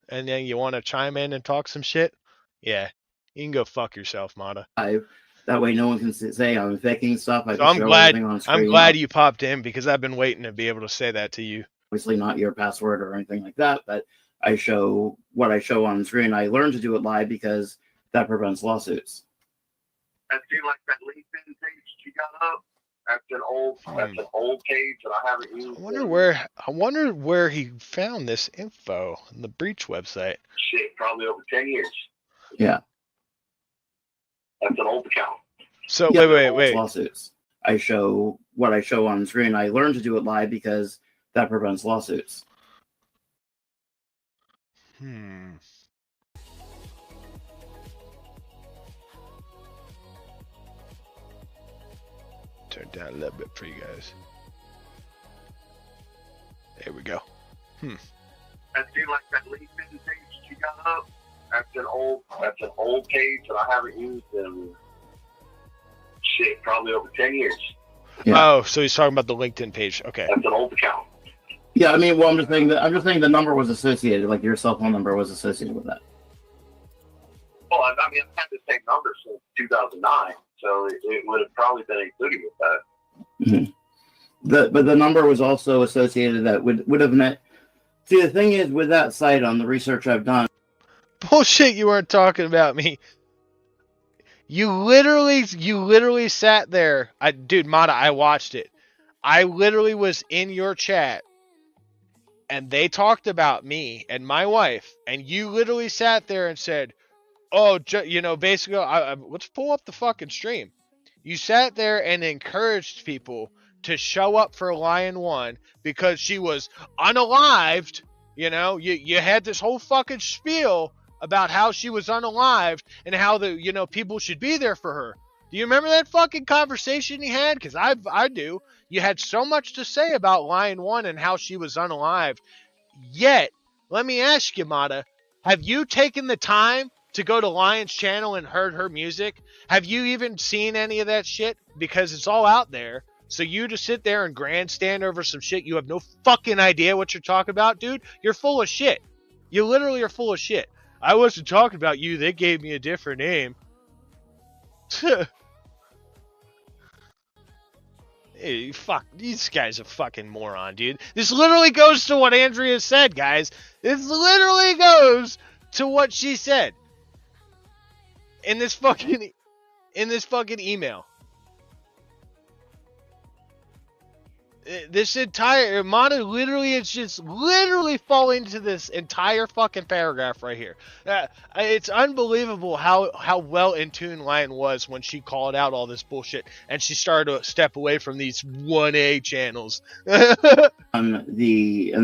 and then you want to chime in and talk some shit? Yeah, you can go fuck yourself, Mata. That way, no one can say I'm faking stuff. So I'm glad you popped in because I've been waiting to be able to say that to you. Obviously, not your password or anything like that, but I show what I show on screen. I learned to do it live because that prevents lawsuits. I feel like that LinkedIn page you got up. That's an old page that I haven't used. I wonder where he found this info on the breach website. Shit, probably over 10 years. Yeah. That's an old account. So wait. Lawsuits. I show what I show on screen. I learned to do it live because that prevents lawsuits. Turn down a little bit for you guys. There we go. I feel like that LinkedIn page you got up. That's an old page that I haven't used in shit, probably over 10 years. Yeah. Oh, so he's talking about the LinkedIn page. Okay. That's an old account. Yeah, I mean, well, I'm just saying the number was associated, like your cell phone number was associated with that. Well, I mean, I've had the same number since 2009, so it would have probably been included with that. Mm-hmm. But the number was also associated that would have meant. See, the thing is with that site on the research I've done. Bullshit, you weren't talking about me. You literally sat there. Dude, Mata, I watched it. I literally was in your chat, and they talked about me and my wife, and you literally sat there and said, "Oh, basically, let's pull up the fucking stream." You sat there and encouraged people to show up for Lion-1 because she was unalived. You had this whole fucking spiel about how she was unalived and how people should be there for her. Do you remember that fucking conversation you had? Because I do. You had so much to say about Lion-1 and how she was unalived. Yet, let me ask you, Mata, have you taken the time to go to Lion's channel and heard her music? Have you even seen any of that shit? Because it's all out there. So you just sit there and grandstand over some shit you have no fucking idea what you're talking about, dude? You're full of shit. You literally are full of shit. I wasn't talking about you. They gave me a different name. Hey, fuck. These guys are fucking moron, dude. This literally goes to what Andrea said, guys. This literally goes to what she said. In this fucking email. This entire Mata literally is just literally falling into this entire fucking paragraph right here. It's unbelievable how well in tune Lion was when she called out all this bullshit and she started to step away from these 1A channels. And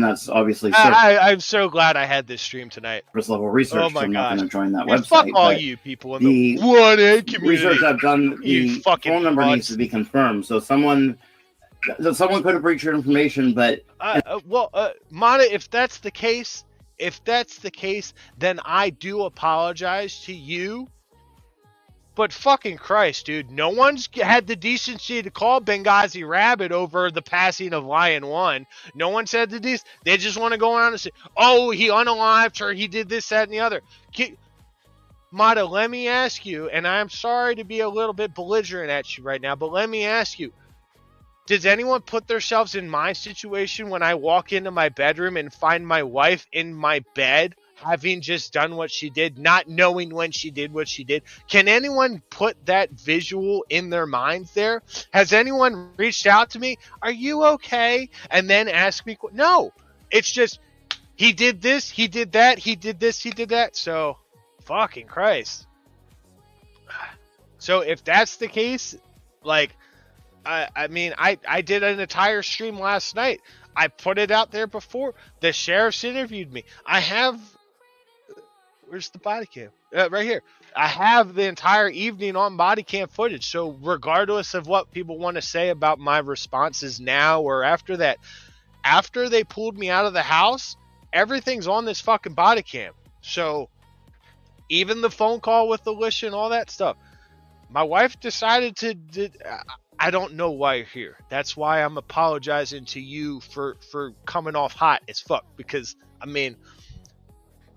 that's obviously I'm so glad I had this stream tonight. first level research. Oh my so I'm not gosh. going to join that Man, website. fuck all but you people in the 1A community. Research I've done, You the fucking phone number frauds. needs to be confirmed. So someone could have breached your information, but Mata, if that's the case, then I do apologize to you. But fucking Christ, dude, no one's had the decency to call Benghazi Rabbit over the passing of Lion-1. No one said the decency. They just want to go around and say, "Oh, he unalived her. He did this, that, and the other." Mata, let me ask you, and I'm sorry to be a little bit belligerent at you right now, but let me ask you. Does anyone put themselves in my situation when I walk into my bedroom and find my wife in my bed, having just done what she did, not knowing when she did what she did? Can anyone put that visual in their minds there? Has anyone reached out to me? Are you okay? And then ask me, no. It's just, he did this, he did that, he did this, he did that. So, fucking Christ. So if that's the case, like, I mean, I did an entire stream last night. I put it out there before. The sheriffs interviewed me. I have... Where's the body cam? Right here. I have the entire evening on body cam footage. So regardless of what people want to say about my responses now or after that, after they pulled me out of the house, everything's on this fucking body cam. So even the phone call with Alicia and all that stuff. My wife decided to I don't know why you're here. That's why I'm apologizing to you for coming off hot as fuck. Because, I mean,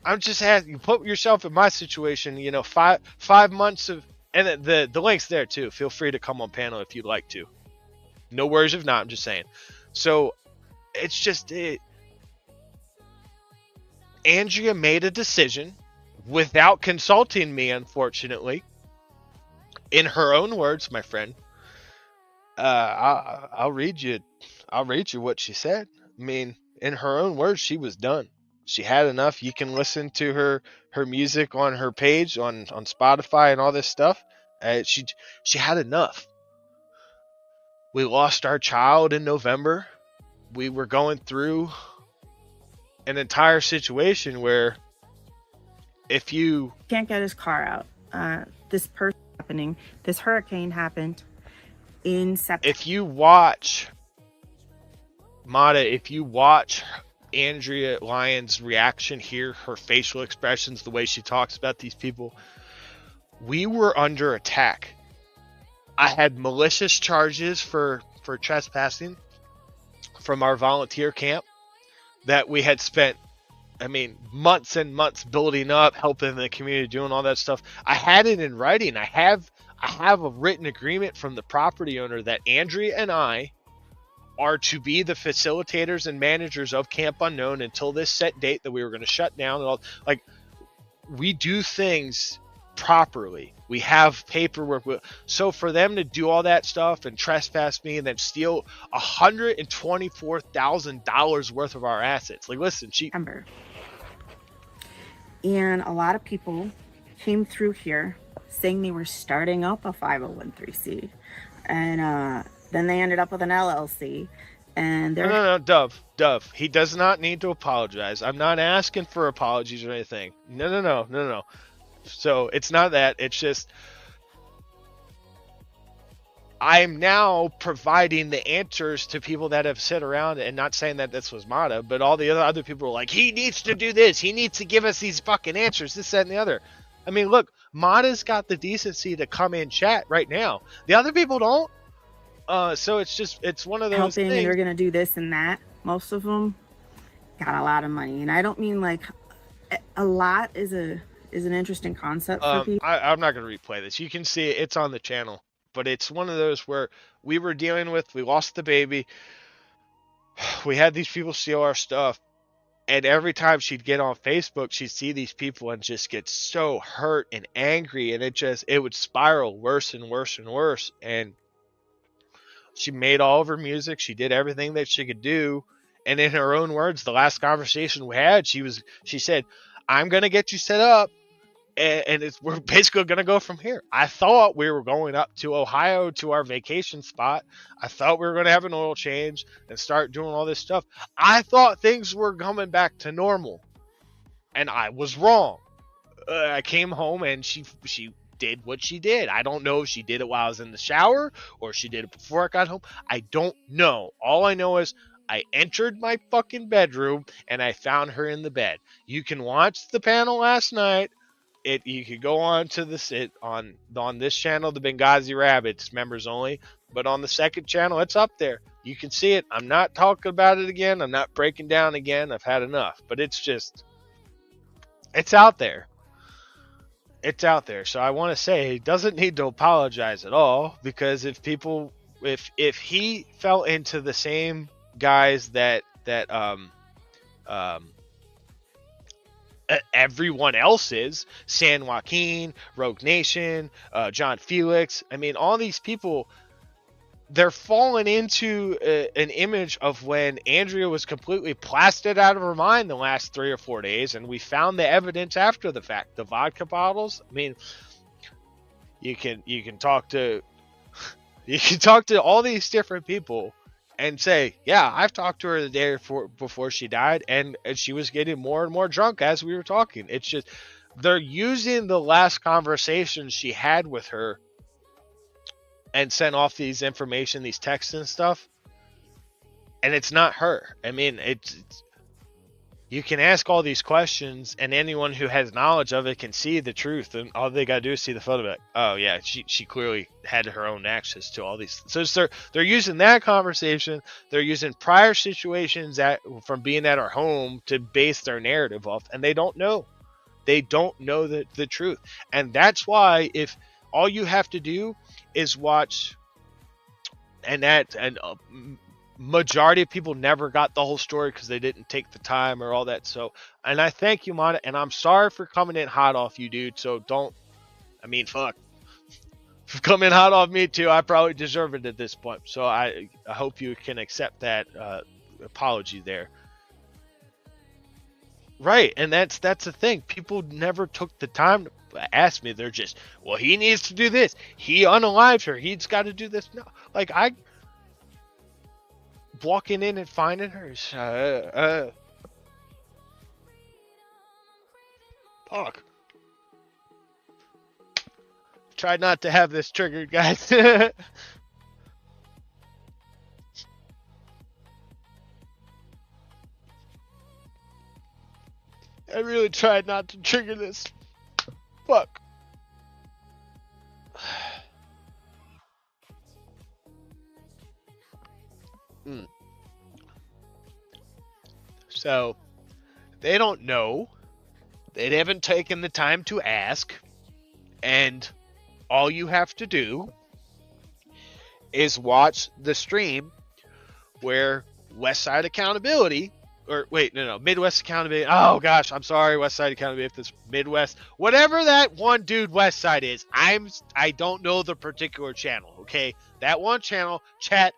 I'm just asking you, put yourself in my situation, 5 months of, and the link's there too. Feel free to come on panel if you'd like to. No worries if not, I'm just saying. So, it's just, Andrea made a decision without consulting me, unfortunately. In her own words, my friend. I'll read you what she said. I mean, in her own words, she was done. She had enough. You can listen to her music on her page on Spotify and all this stuff. She had enough. We lost our child in November. We were going through an entire situation where if you can't get his car out, this person happening, this hurricane happened in September. If you watch Mata, if you watch Andrea Lyon's reaction here, her facial expressions, the way she talks about these people, we were under attack. I had malicious charges for trespassing from our volunteer camp that we had spent, I mean, months and months building up, helping the community, doing all that stuff. I had it in writing. I have a written agreement from the property owner that Andrea and I are to be the facilitators and managers of Camp Unknown until this set date that we were going to shut down. And all, like, we do things properly. We have paperwork. So for them to do all that stuff and trespass me and then steal $124,000 worth of our assets. Like, listen, and a lot of people came through here saying they were starting up a 501c, and then they ended up with an LLC. And they're no, Dove. He does not need to apologize. I'm not asking for apologies or anything. No. So it's not that. It's just I'm now providing the answers to people that have sit around, and not saying that this was Mata, but all the other people are like, he needs to do this. He needs to give us these fucking answers, this, that, and the other. I mean, look, Mata's got the decency to come in chat right now. The other people don't. So it's one of those helping, things. and they're gonna do this and that. Most of them got a lot of money, and I don't mean like a lot is an interesting concept for people. I'm not gonna replay this. You can see it. It's on the channel, but it's one of those where we were dealing with. We lost the baby. We had these people steal our stuff, and every time she'd get on Facebook, she'd see these people and just get so hurt and angry, and it would spiral worse and worse and worse. And she made all of her music. She did everything that she could do. And in her own words, the last conversation we had, she said, I'm going to get you set up. And we're basically going to go from here. I thought we were going up to Ohio to our vacation spot. I thought we were going to have an oil change and start doing all this stuff. I thought things were coming back to normal. And I was wrong. I came home and she did what she did. I don't know if she did it while I was in the shower or she did it before I got home. I don't know. All I know is I entered my fucking bedroom and I found her in the bed. You can watch the panel last night. You could go on to on this channel, the Benghazi Rabbits, members only. But on the second channel, it's up there. You can see it. I'm not talking about it again. I'm not breaking down again. I've had enough. But it's out there. It's out there. So I want to say he doesn't need to apologize at all, because if he fell into the same guys that everyone else is, San Joaquin, Rogue Nation, John Felix, I mean, all these people, they're falling into an image of when Andrea was completely blasted out of her mind the last 3 or 4 days, and we found the evidence after the fact. The vodka bottles. I mean, you can talk to all these different people and say, yeah, I've talked to her the day before she died, and she was getting more and more drunk as we were talking. It's just they're using the last conversation she had with her and sent off these information, these texts and stuff, and it's not her. I mean, you can ask all these questions, and anyone who has knowledge of it can see the truth, and all they gotta do is see the photo. Like, oh yeah, she clearly had her own access to all these. So they're using that conversation. They're using prior situations from being at our home to base their narrative off, and they don't know. They don't know the truth, and that's why if all you have to do is watch, and majority of people never got the whole story because they didn't take the time or all that. So, and I thank you, Mana, and I'm sorry for coming in hot off you, dude. So fuck. Coming hot off me too, I probably deserve it at this point. So I hope you can accept that apology there. Right, and that's the thing. People never took the time to ask me. They're just, well, he needs to do this. He unalived her. He's got to do this. No, like walking in and finding her. Fuck. Try not to have this triggered, guys. I really tried not to trigger this. Fuck. So, they don't know. They haven't taken the time to ask. And all you have to do is watch the stream where Westside Accountability or wait, no, Midwest Accountability. Oh gosh, I'm sorry, West Side Accountability. If this Midwest, whatever that one dude West Side is, I don't know the particular channel. Okay, that one channel. Chat.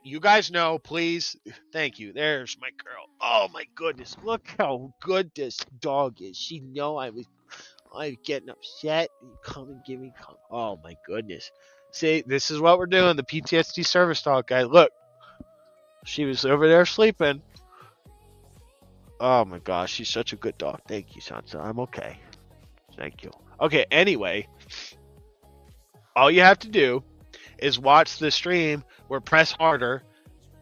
You guys know, please. Thank you. There's my girl. Oh my goodness, look how good this dog is. She know I'm getting upset. Come and give me. Oh my goodness. See, this is what we're doing. The PTSD service dog guy. Look, she was over there sleeping. Oh my gosh, she's such a good dog. Thank you, Sansa. I'm okay. Thank you. Okay, anyway, all you have to do is watch the stream where Press Harder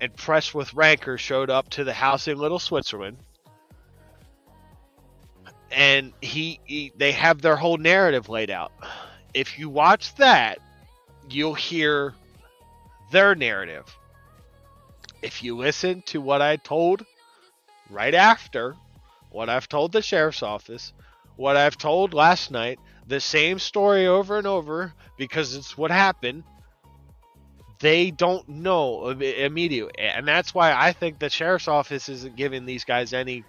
and Press with Ranker showed up to the house in Little Switzerland. And they have their whole narrative laid out. If you watch that, you'll hear their narrative. If you listen to what I told right after, what I've told the sheriff's office, what I've told last night, the same story over and over, because it's what happened, they don't know immediately. And that's why I think the sheriff's office isn't giving these guys any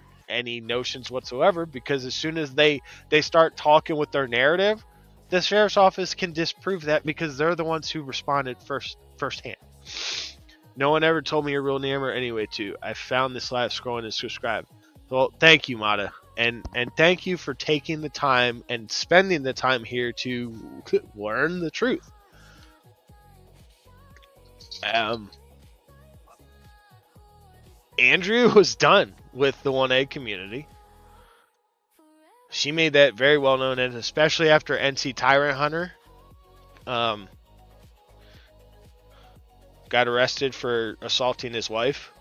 notions whatsoever, because as soon as they start talking with their narrative, the sheriff's office can disprove that, because they're the ones who responded firsthand. No one ever told me your real name or anyway too. I found this live scrolling and subscribe. Well, thank you, Mata. And thank you for taking the time and spending the time here to learn the truth. Andrea was done with the 1A community. She made that very well known, and especially after NC Tyrant Hunter got arrested for assaulting his wife.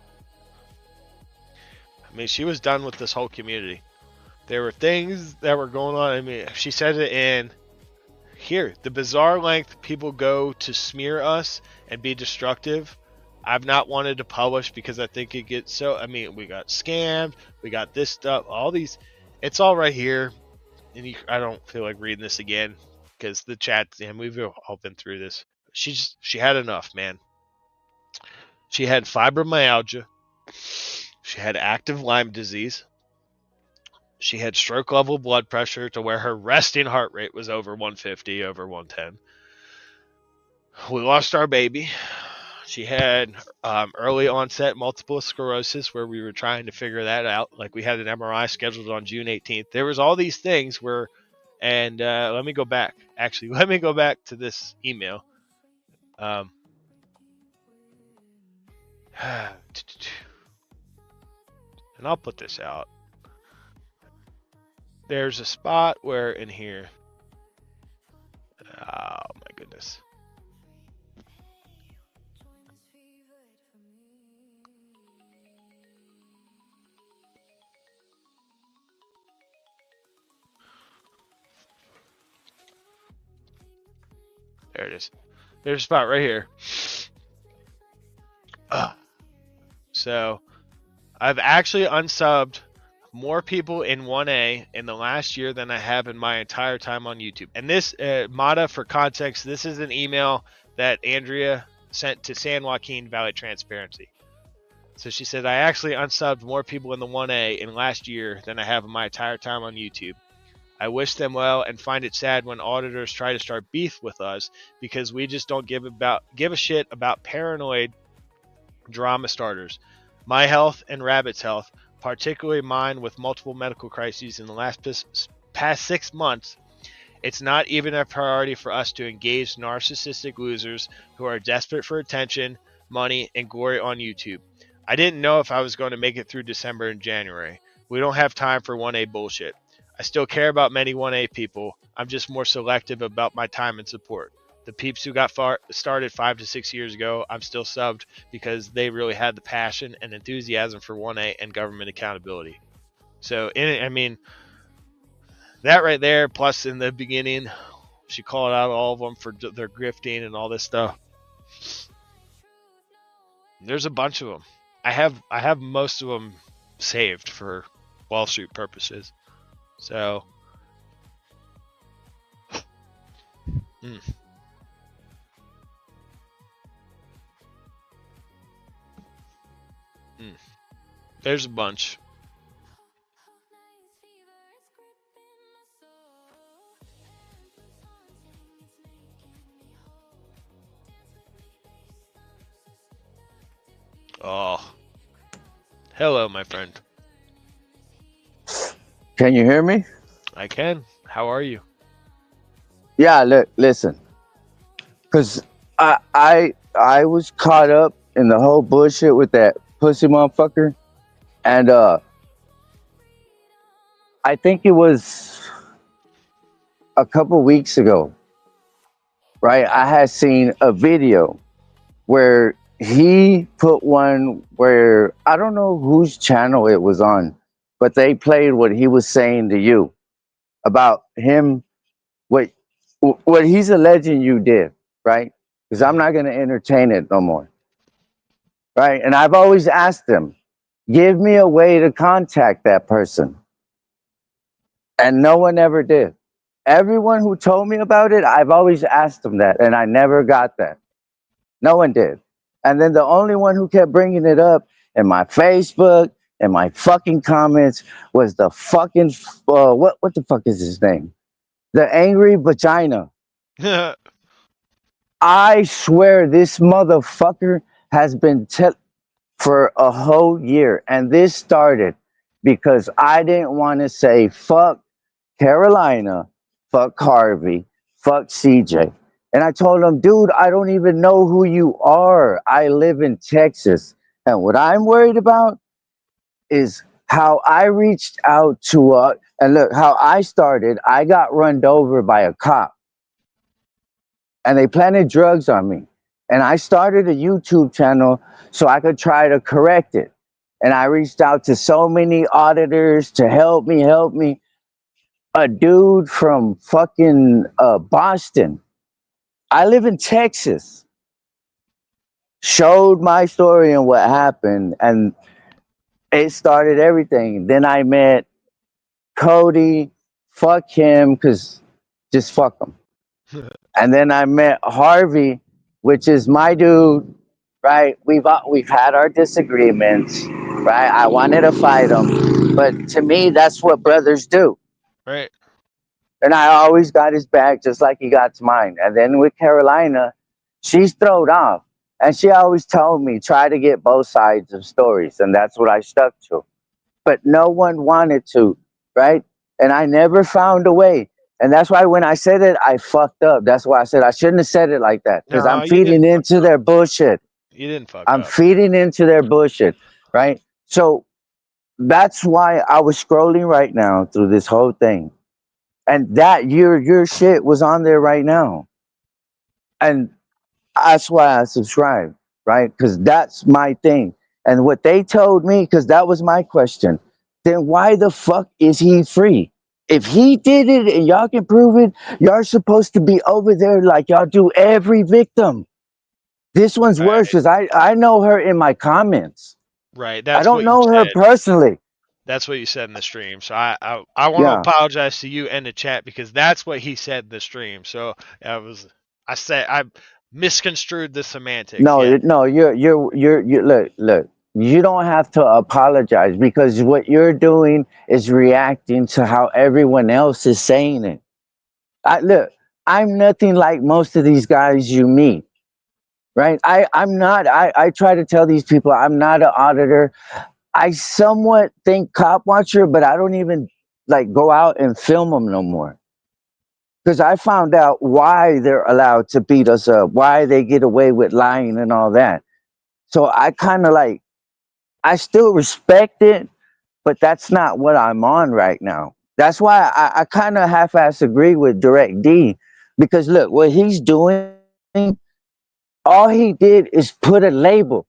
I mean, she was done with this whole community. There were things that were going on. I mean, she said it in here. The bizarre length people go to smear us and be destructive, I've not wanted to publish because I think it gets so... I mean, we got scammed. We got this stuff. All these... It's all right here. And I don't feel like reading this again because the chat... And we've all been through this. She had enough, man. She had fibromyalgia. She had active Lyme disease. She had stroke level blood pressure to where her resting heart rate was over 150, over 110. We lost our baby. She had early onset multiple sclerosis where we were trying to figure that out. Like we had an MRI scheduled on June 18th. There was all these things where, and let me go back. Actually, let me go back to this email. And I'll put this out. There's a spot where in here. Oh my goodness. There it is. There's a spot right here. So, I've actually unsubbed more people in 1A in the last year than I have in my entire time on YouTube. And this, Mata, for context, this is an email that Andrea sent to San Joaquin Valley Transparency. So she said, I actually unsubbed more people in the 1A in last year than I have in my entire time on YouTube. I wish them well and find it sad when auditors try to start beef with us because we just don't give a shit about paranoid drama starters. My health and Rabbit's health, particularly mine with multiple medical crises in the past 6 months, it's not even a priority for us to engage narcissistic losers who are desperate for attention, money, and glory on YouTube. I didn't know if I was going to make it through December and January. We don't have time for 1A bullshit. I still care about many 1A people. I'm just more selective about my time and support. The peeps who got started 5 to 6 years ago, I'm still subbed because they really had the passion and enthusiasm for 1A and government accountability. So, I mean, that right there, plus in the beginning, she called out all of them for their grifting and all this stuff. There's a bunch of them. I have most of them saved for Wall Street purposes. So, There's a bunch. Oh. Hello, my friend. Can you hear me? I can. How are you? Yeah, look, listen. Cause I was caught up in the whole bullshit with that pussy motherfucker. And I think it was a couple weeks ago, right? I had seen a video where he put one where I don't know whose channel it was on, but they played what he was saying to you about him, what he's alleging you did, right? Because I'm not going to entertain it no more, right? And I've always asked him, give me a way to contact that person. And no one ever did. Everyone who told me about it, I've always asked them that, and I never got that. No one did. And then the only one who kept bringing it up in my Facebook and my fucking comments was the fucking, what the fuck is his name? The angry vagina. I swear this motherfucker has been for a whole year. And this started because I didn't want to say fuck Carolina, fuck Harvey, fuck CJ. And I told him, dude, I don't even know who you are. I live in Texas. And what I'm worried about is how I reached out to, and look, how I started, I got run over by a cop. And they planted drugs on me. And I started a YouTube channel so I could try to correct it. And I reached out to so many auditors to help me. A dude from fucking Boston. I live in Texas. Showed my story and what happened, and it started everything. Then I met Cody. Fuck him, cause just fuck him. And then I met Harvey, which is my dude. Right? We've had our disagreements. Right? I wanted to fight him, but to me, that's what brothers do. Right. And I always got his back just like he got mine. And then with Carolina, she's thrown off. And she always told me, try to get both sides of stories. And that's what I stuck to. But no one wanted to, right? And I never found a way. And that's why when I said it, I fucked up. That's why I said I shouldn't have said it like that. Because No, I'm you feeding didn't into their bullshit. You didn't fuck I'm up. feeding into their bullshit, right? So that's why I was scrolling right now through this whole thing. And that your shit was on there right now. And that's why I subscribed, right? Because that's my thing. And what they told me, because that was my question, then why the fuck is he free? If he did it and y'all can prove it, y'all supposed to be over there like y'all do every victim. This one's worse because I know her in my comments. Right. I That's don't what you know her said. personally. That's what you said in the stream. So I want to Yeah. apologize to you and the chat because that's what he said in the stream. So I misconstrued the semantics. No, Yeah. no, you're look. You don't have to apologize because what you're doing is reacting to how everyone else is saying it. Look, I'm nothing like most of these guys you meet, right? I'm not. I try to tell these people I'm not an auditor. I somewhat think cop watcher, but I don't even like go out and film them no more. Because I found out why they're allowed to beat us up, why they get away with lying and all that. So I kind of like, I still respect it, but that's not what I'm on right now. That's why I kind of half-ass agree with Direct D, because look, what he's doing, all he did is put a label.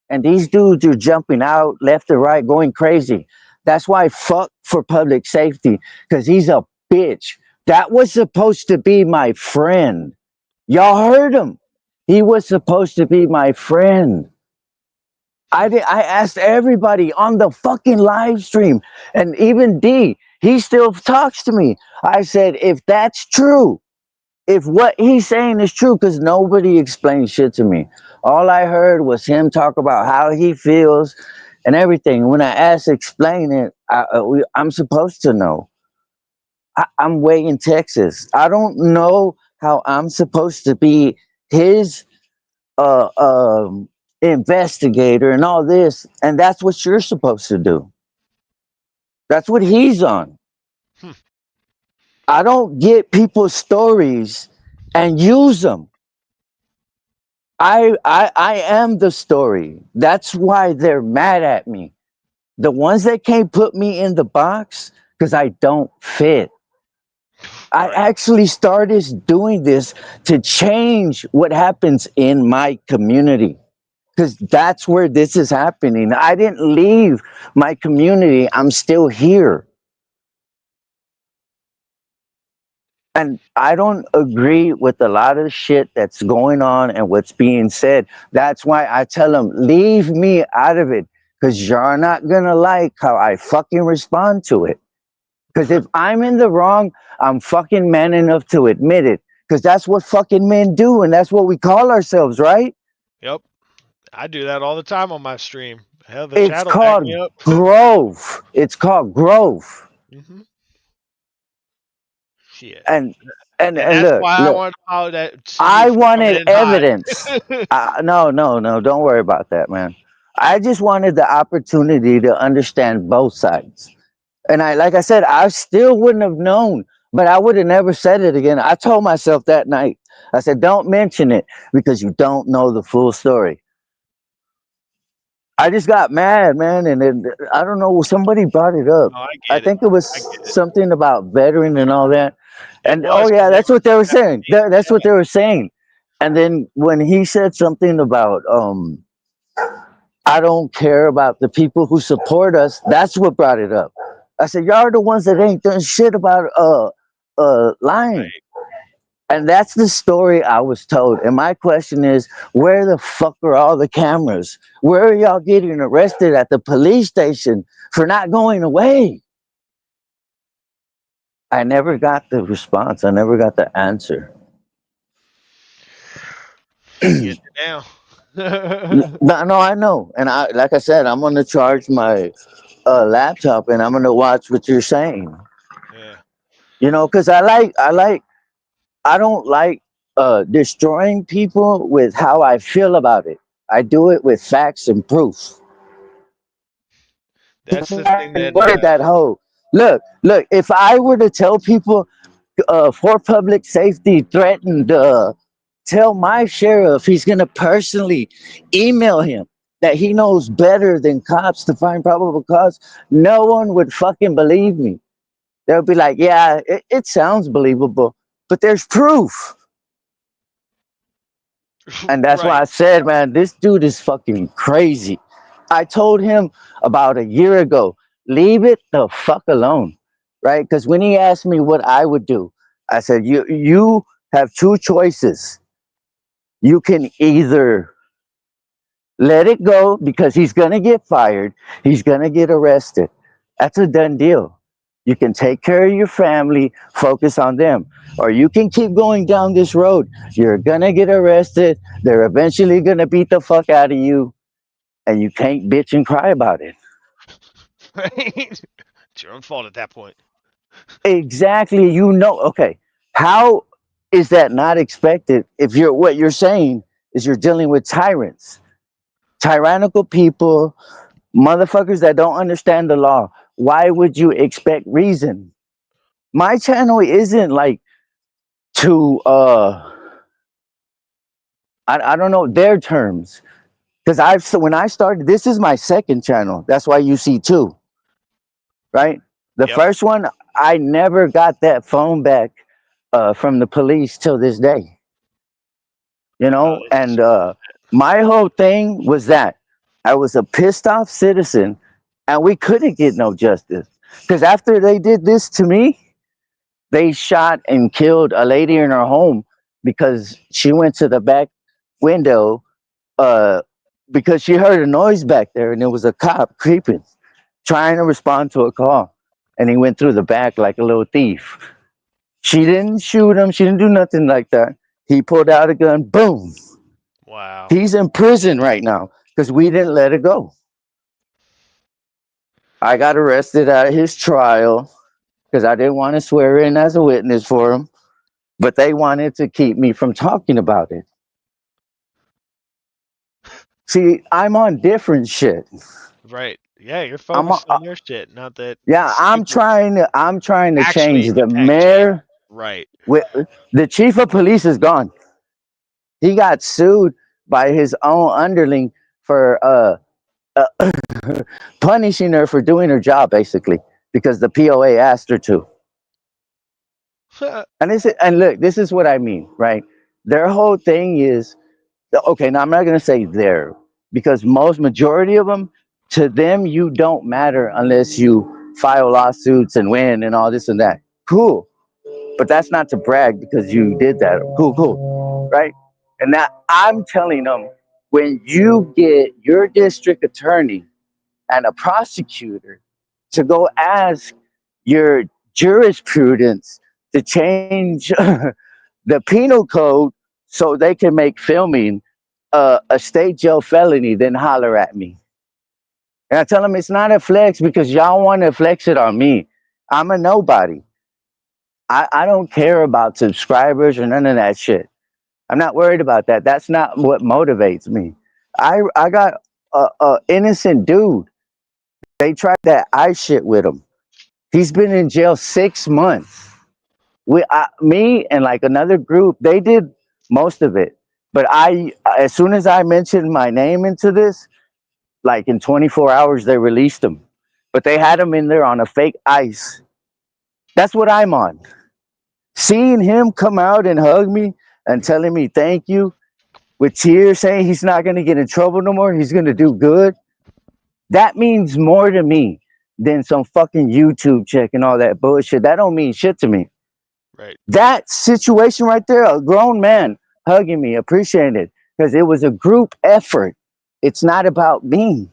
And these dudes are jumping out left and right, going crazy. That's why fuck for public safety, because he's a bitch. That was supposed to be my friend. Y'all heard him. He was supposed to be my friend. I asked everybody on the fucking live stream, and even D, he still talks to me. I said, if that's true, if what he's saying is true, because nobody explained shit to me. All I heard was him talk about how he feels, and everything. When I asked to explain it, I'm supposed to know. I'm way in Texas. I don't know how I'm supposed to be his uh, um, investigator and all this, and that's what you're supposed to do. That's what he's on. Hmm. I don't get people's stories and use them. I am the story. That's why they're mad at me. The ones that can't put me in the box because I don't fit. I actually started doing this to change what happens in my community because that's where this is happening. I didn't leave my community. I'm still here. And I don't agree with a lot of the shit that's going on and what's being said. That's why I tell them, leave me out of it because you're not going to like how I fucking respond to it. Because if I'm in the wrong, I'm fucking man enough to admit it. Because that's what fucking men do and that's what we call ourselves, right? Yep. I do that all the time on my stream. Hell, the It's chat will back me called up. growth. It's called growth. Hmm. Shit. And And that's why I look. wanted to follow that see you I for coming wanted in hot. evidence. No, don't worry about that, man. I just wanted the opportunity to understand both sides. And like I said, I still wouldn't have known, but I would have never said it again. I told myself that night, I said, don't mention it because you don't know the full story. I just got mad, man. And then, I don't know, somebody brought it up. No, I I get it. think it was I get it. something about veteran and all that. It And was oh, yeah, because that's what they were saying. That's what they were saying. And then when he said something about, I don't care about the people who support us, that's what brought it up. I said, y'all are the ones that ain't done shit about lying. And that's the story I was told. And my question is, where the fuck are all the cameras? Where are y'all getting arrested at the police station for not going away? I never got the response. I never got the answer. You get it now. No, I know. And like I said, I'm gonna charge my laptop and I'm gonna watch what you're saying. Yeah. You know, because I don't like destroying people with how I feel about it. I do it with facts and proof. That's the thing that Word that hoe. Look. If I were to tell people for public safety threatened, tell my sheriff he's gonna personally email him that he knows better than cops to find probable cause, no one would fucking believe me. They'll be like, yeah, it sounds believable, but there's proof. And that's why right. I said, man, this dude is fucking crazy. I told him about a year ago, leave it the fuck alone, right? Because when he asked me what I would do, I said, you have two choices. You can either let it go because he's gonna get fired, he's gonna get arrested. That's a done deal. You can take care of your family, focus on them, or you can keep going down this road. You're gonna get arrested, they're eventually gonna beat the fuck out of you, and you can't bitch and cry about it. Right. It's your own fault at that point. Exactly, okay. How is that not expected if what you're saying is you're dealing with tyrants, tyrannical people, motherfuckers that don't understand the law? Why would you expect reason? My channel isn't like to I don't know their terms. Because when I started, this is my second channel. That's why you see two. Right? The Yep. first one, I never got that phone back from the police till this day. You Oh, know, this is and my whole thing was that I was a pissed off citizen and we couldn't get no justice. Because after they did this to me, they shot and killed a lady in her home because she went to the back window because she heard a noise back there and it was a cop creeping, trying to respond to a call. And he went through the back like a little thief. She didn't shoot him. She didn't do nothing like that. He pulled out a gun. Boom. wow. He's in prison right now because we didn't let it go. I got arrested at his trial because I didn't want to swear in as a witness for him, but they wanted to keep me from talking about it. See, I'm on different shit. Right. Yeah, you're I'm focused on your shit, not that yeah, stupid I'm trying to actually change the attacks you. mayor. Right. The chief of police is gone. He got sued by his own underling for punishing her for doing her job, basically, because the POA asked her to. And look, this is what I mean, right? Their whole thing is okay. Now I'm not gonna say there because most majority of them, to them, you don't matter unless you file lawsuits and win and all this and that. Cool, but that's not to brag because you did that. Cool, right? And now I'm telling them when you get your district attorney and a prosecutor to go ask your jurisprudence to change the penal code so they can make filming a state jail felony, then holler at me. And I tell them it's not a flex because y'all want to flex it on me. I'm a nobody. I don't care about subscribers or none of that shit. I'm not worried about that. That's not what motivates me. I got a innocent dude. They tried that eye shit with him. He's been in jail 6 months. Me and like another group, they did most of it. But as soon as I mentioned my name into this, like in 24 hours, they released him. But they had him in there on a fake ice. That's what I'm on. Seeing him come out and hug me and telling me thank you with tears, saying he's not going to get in trouble no more, he's going to do good. That means more to me than some fucking YouTube check and all that bullshit. That don't mean shit to me. Right. That situation right there, a grown man hugging me, appreciating it because it was a group effort. It's not about me.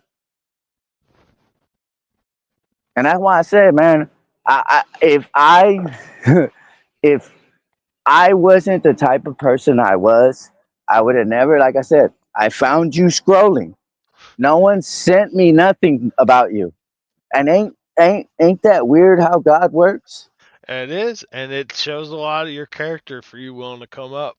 And that's why I said, man, if if I wasn't the type of person I was, I would have never, like I said, I found you scrolling. No one sent me nothing about you. And ain't that weird how God works? It is, and it shows a lot of your character for you willing to come up.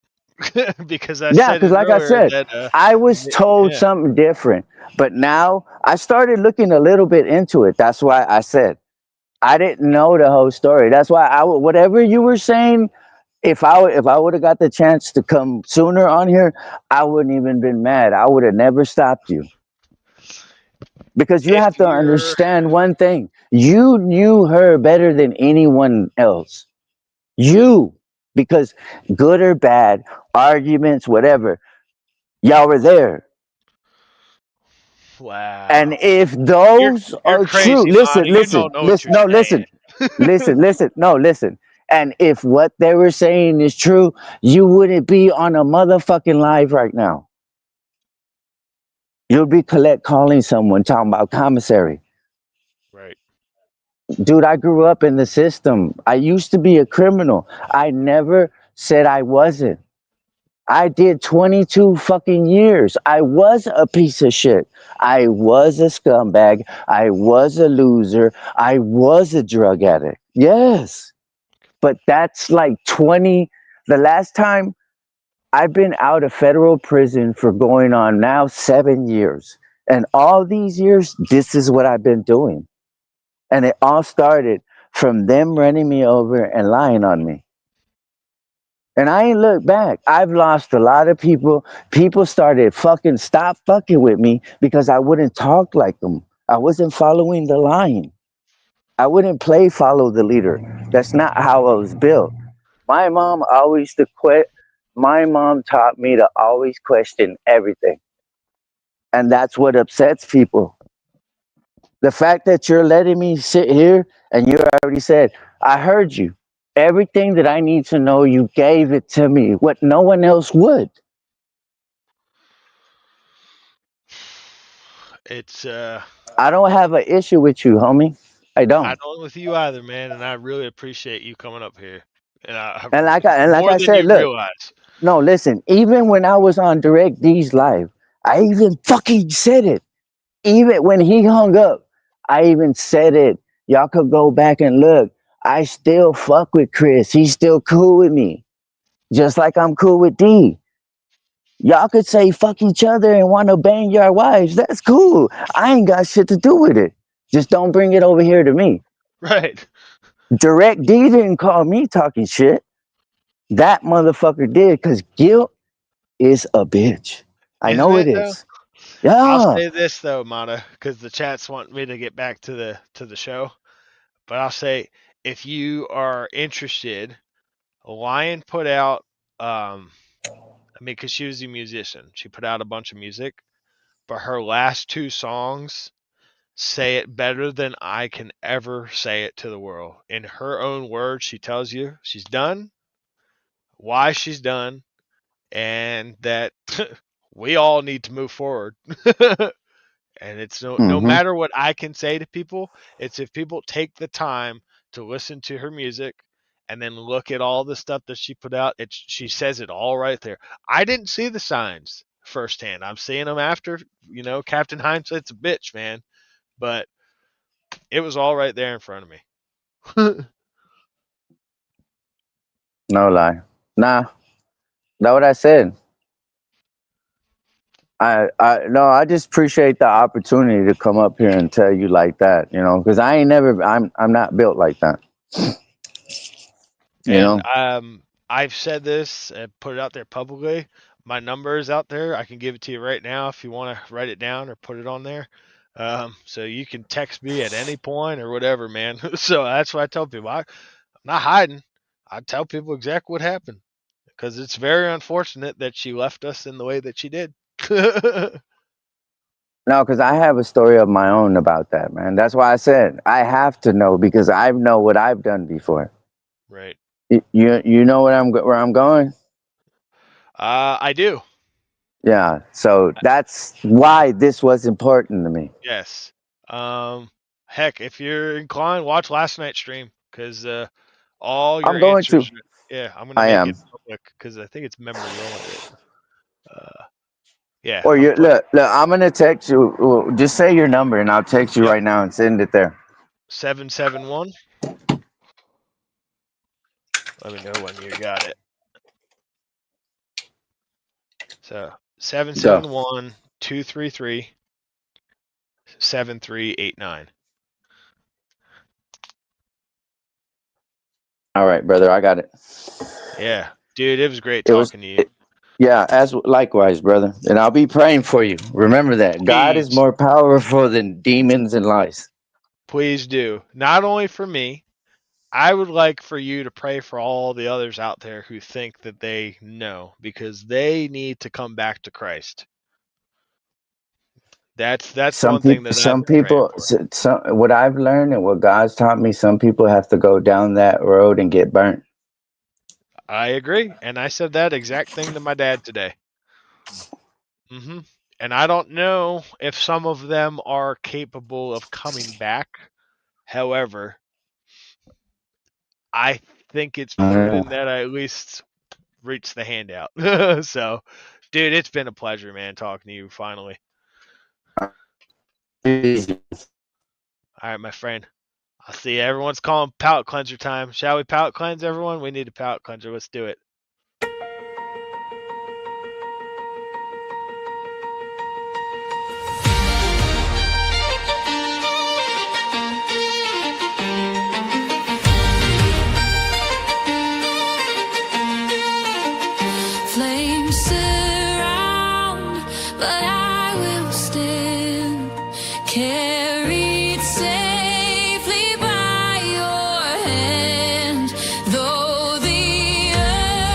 Because I Yeah, said because it like I earlier said, that I was told yeah. something different, but now I started looking a little bit into it. That's why I said I didn't know the whole story. That's why whatever you were saying, if I would have got the chance to come sooner on here, I wouldn't even been mad. I would have never stopped you. Because you If have to you're understand one thing. You knew her better than anyone else. You, because good or bad, arguments, whatever, y'all were there. wow. And if You're those are true, crazy, listen, Lonnie. You don't know what you're no, saying. listen. And if what they were saying is true, you wouldn't be on a motherfucking live right now. You'll be calling someone talking about commissary. Right. Dude, I grew up in the system. I used to be a criminal. I never said I wasn't. I did 22 fucking years. I was a piece of shit. I was a scumbag. I was a loser. I was a drug addict. Yes. But that's like 20. The last time I've been out of federal prison for going on now 7 years. And all these years, this is what I've been doing. And it all started from them running me over and lying on me. And I ain't looked back. I've lost a lot of people. People started stop fucking with me because I wouldn't talk like them. I wasn't following the line. I wouldn't follow the leader. That's not how I was built. My mom always to quit. My mom taught me to always question everything. And that's what upsets people. The fact that you're letting me sit here and you already said, I heard you. Everything that I need to know, you gave it to me, what no one else would. It's I don't have an issue with you, homie. I I don't. don't with you either, man, and I really appreciate you coming up here. And And like more I than said, you look, realize. no, listen, even when I was on Direct D's live, I even fucking said it. Even when he hung up, I even said it. Y'all could go back and look. I still fuck with Chris. He's still cool with me. Just like I'm cool with D. Y'all could say fuck each other and want to bang your wives. That's cool. I ain't got shit to do with it. Just don't bring it over here to me. Right. Direct D didn't call me talking shit. That motherfucker did, because guilt is a bitch. I Isn't know it it though? is. I'll Yeah. say this though, Mata, because the chats want me to get back to the show. But I'll say, if you are interested, Lion put out I mean, because she was a musician, she put out a bunch of music, but her last 2 songs say it better than I can ever say it to the world. In her own words, she tells you she's done, why she's done, and that we all need to move forward. And it's no Mm-hmm. matter what I can say to people, it's if people take the time to listen to her music and then look at all the stuff that she put out, she says it all right there. I didn't see the signs firsthand. I'm seeing them after, Captain Hindsight's a bitch, man. But it was all right there in front of me. No lie. Nah. That's what I said. I just appreciate the opportunity to come up here and tell you like that, because I'm not built like that. And I've said this and put it out there publicly. My number is out there. I can give it to you right now if you want to write it down or put it on there. So you can text me at any point or whatever, man. So that's what I tell people. I'm not hiding. I tell people exactly what happened, because it's very unfortunate that she left us in the way that she did. No, because I have a story of my own about that, man. That's why I said I have to know, because I know what I've done before. Right. You know where I'm going? I do. Yeah. So that's why this was important to me. Yes. Heck, if you're inclined, watch last night's stream, because all your I'm going to. answers. Yeah, I'm gonna I make am. it public because I think it's members only right now. Yeah, Or I'm you putting look. I'm gonna text you. Well, just say your number and I'll text you right now and send it there. 771. Let me know when you got it. So Go. 771-233-7389. All right, brother. I got it. Yeah, dude, it was great It was. talking to you. Yeah, as likewise, brother. And I'll be praying for you. Remember that God is Please, more powerful than demons and lies. please do. Not only for me, I would like for you to pray for all the others out there who think that they know, because they need to come back to Christ. That's Some one thing people, that I've been praying for. what I've learned and what God's taught me, some people have to go down that road and get burnt. I agree, and I said that exact thing to my dad today. And I don't know if some of them are capable of coming back. However, I think it's prudent that I at least reach the hand out. So, dude, it's been a pleasure, man, talking to you finally. All right, my friend. I'll see you. Everyone's calling palate cleanser time. Shall we palate cleanse, everyone? We need a palate cleanser. Let's do it. Flames surround, but I will stand, carried safely by your hand. Though the earth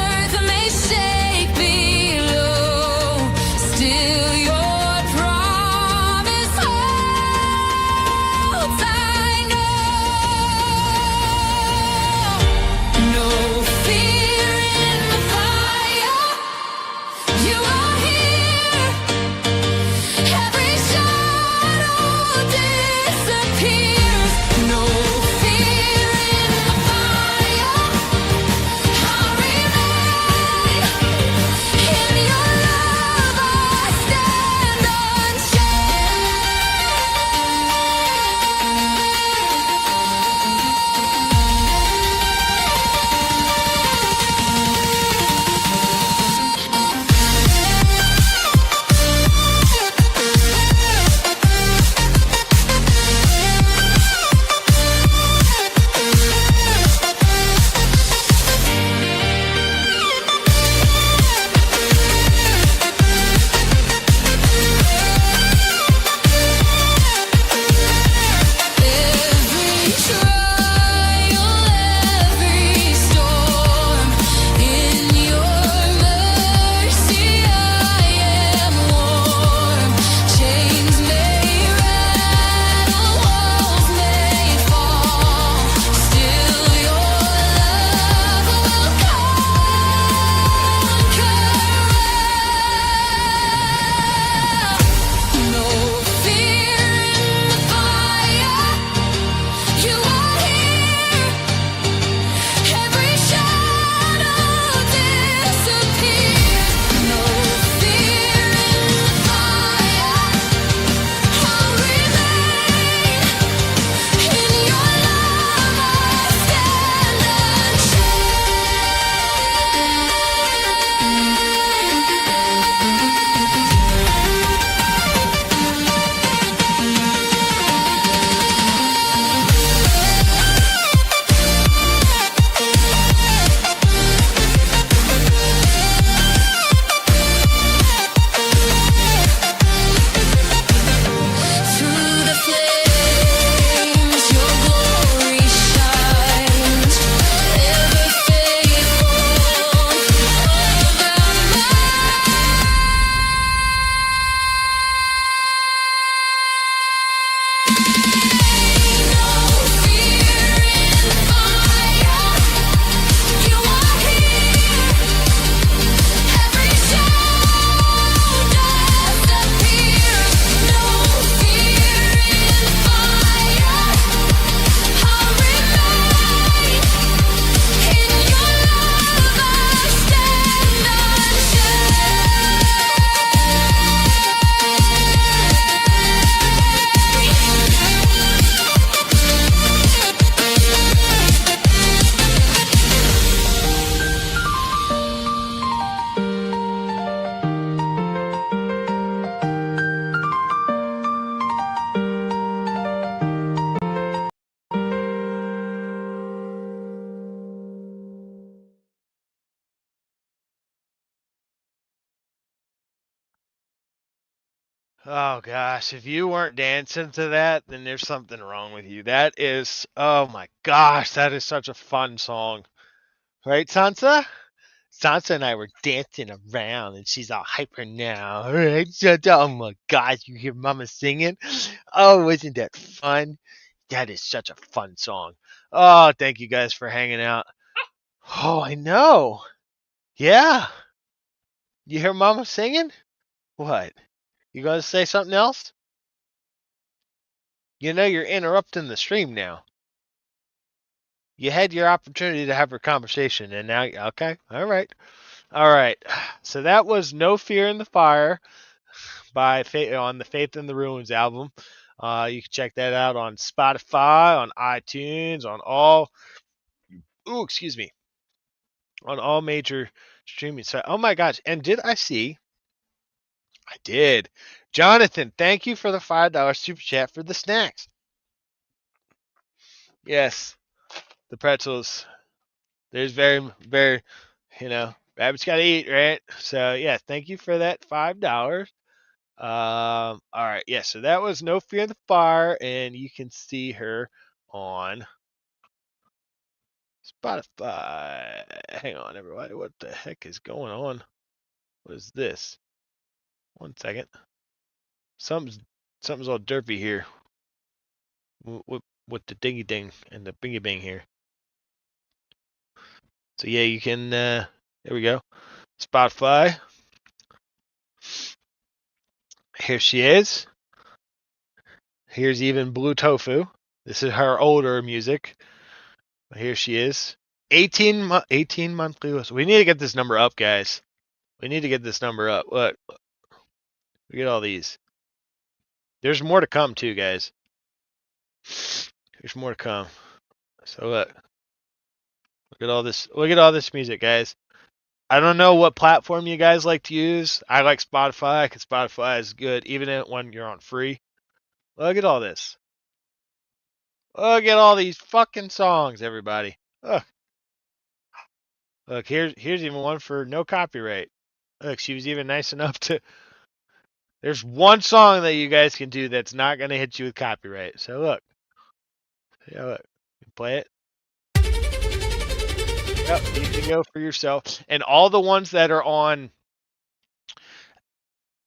Oh gosh, if you weren't dancing to that, then there's something wrong with you. That is, oh my gosh, that is such a fun song. Right, Sansa? Sansa and I were dancing around, and she's all hyper now. All right, oh my gosh, you hear Mama singing? Oh, isn't that fun? That is such a fun song. Oh, thank you guys for hanging out. Oh, I know. Yeah. You hear Mama singing? What? You gonna say something else? You know you're interrupting the stream now. You had your opportunity to have a conversation, and now, okay, all right. All right. So that was No Fear in the Fire by on the Faith in the Ruins album. You can check that out on Spotify, on iTunes, on all, excuse me, on all major streaming sites. Oh my gosh. And did I see? I did. Jonathan, thank you for the $5 super chat for the snacks. Yes, the pretzels. There's very, rabbits gotta eat, right? So yeah, thank you for that $5. All right, yeah. So that was No Fear in the Fire, and you can see her on Spotify. Hang on, everybody. What the heck is going on? What is this? 1 second. Something's all derpy here. With the dingy ding and the bingy bing here. So yeah, you can. There we go. Spotify. Here she is. Here's even Blue Tofu. This is her older music. But here she is. 18 monthly list. We need to get this number up, guys. We need to get this number up. Look. We get all these. There's more to come too, guys. There's more to come. So look. Look at all this. Look at all this music, guys. I don't know what platform you guys like to use. I like Spotify because Spotify is good even when you're on free. Look at all this. Look at all these fucking songs, everybody. Ugh. Look, here's even one for no copyright. Look, she was even nice enough to. There's one song that you guys can do that's not going to hit you with copyright. So look. Yeah, look. Play it. Yep, you can go for yourself. And all the ones that are on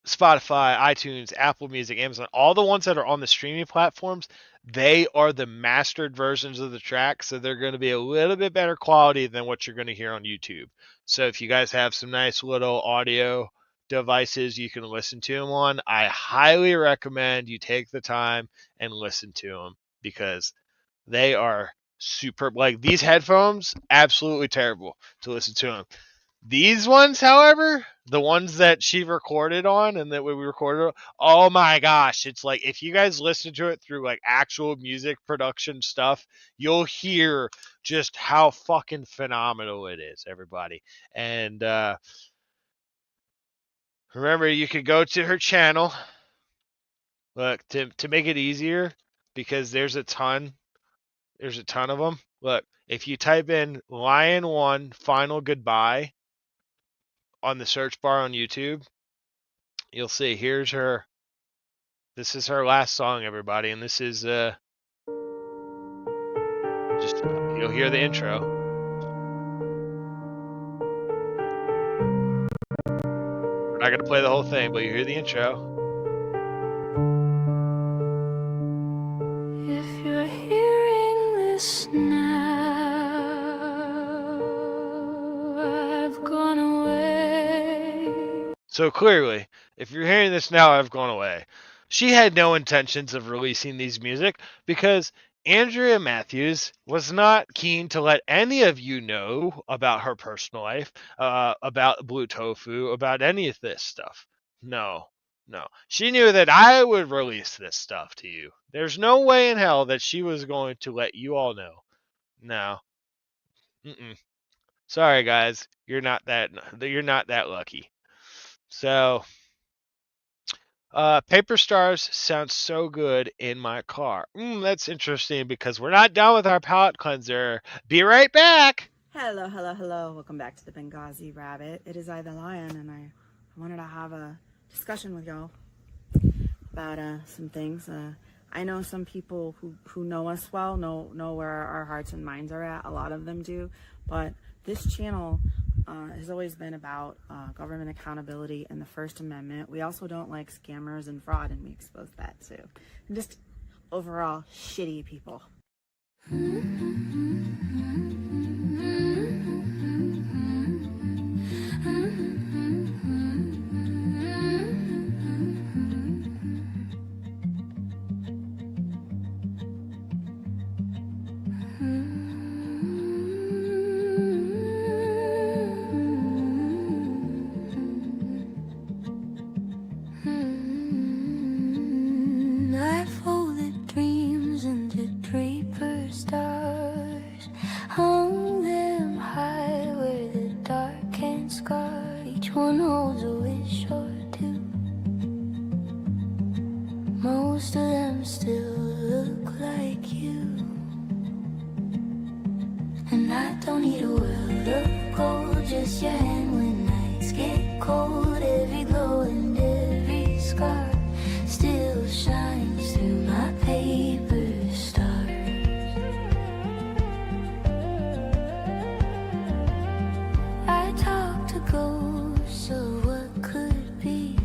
Spotify, iTunes, Apple Music, Amazon, all the ones that are on the streaming platforms, they are the mastered versions of the track, so they're going to be a little bit better quality than what you're going to hear on YouTube. So if you guys have some nice little audio devices you can listen to them on, I highly recommend you take the time and listen to them because they are superb. Like these headphones, absolutely terrible to listen to them. These ones, however, the ones that she recorded on and that we recorded, oh my gosh, it's like if you guys listen to it through like actual music production stuff, you'll hear just how fucking phenomenal it is, everybody. And remember, you could go to her channel. Look, to make it easier, because there's a ton of them. Look, if you type in Lion-1 Final Goodbye on the search bar on YouTube, you'll see here's her. This is her last song, everybody, and this is just you'll hear the intro. We're not gonna play the whole thing, but you hear the intro. If you're hearing this now, I've gone away. So clearly, if you're hearing this now, I've gone away. She had no intentions of releasing these music because Andrea Matthews was not keen to let any of you know about her personal life, about Blue Tofu, about any of this stuff. No. She knew that I would release this stuff to you. There's no way in hell that she was going to let you all know. No. Sorry, guys. You're not that lucky. So, Paper Stars sounds so good in my car. That's interesting because we're not done with our palate cleanser. Be right back. Hello. Welcome back to the Benghazi Rabbit. It is I, the Lion, and I wanted to have a discussion with y'all. about some things. I know some people who know us well know where our hearts and minds are at. A lot of them do, but this channel has always been about government accountability and the First Amendment. We also don't like scammers and fraud, and we expose that too. And just overall shitty people. I folded dreams into draper stars, hung them high where the dark can't scar. Each one holds a wish or two. Most of them still look like you. And I don't need a world of gold, just your hand when nights get cold. Every glow and every scar still shines through my paper stars. I talk to ghosts of what could be.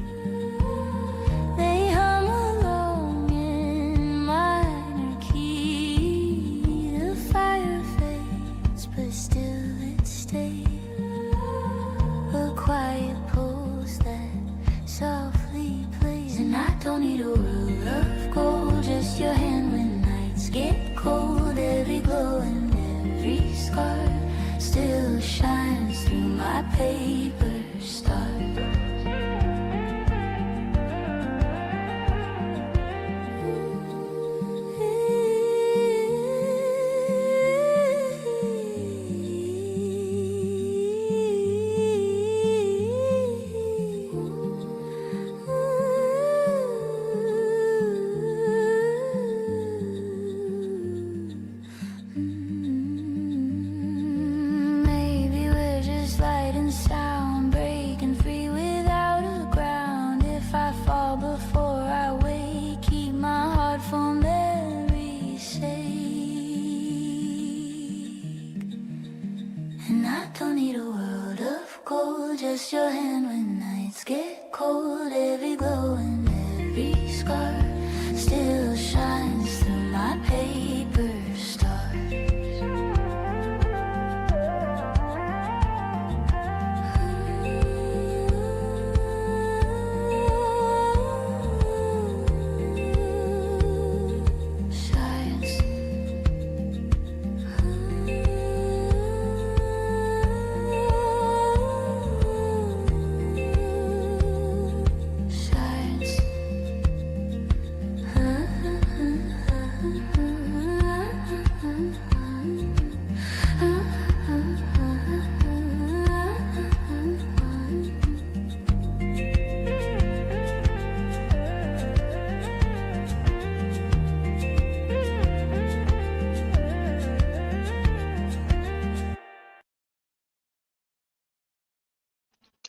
They hum along in minor key. The fire fades, but still it stays. A quiet pulse that softly plays. And I don't need a world of gold, just your hand when nights get cold. Every glow and every scar still shines through my paper stars. Maybe we're just light and sound, breaking free without a ground. If I fall before I wake, keep my heart for memory's sake. And I don't need a world of gold, just your hand when nights get cold. Every glow and every scar still shines through my paper stars. Science. Science.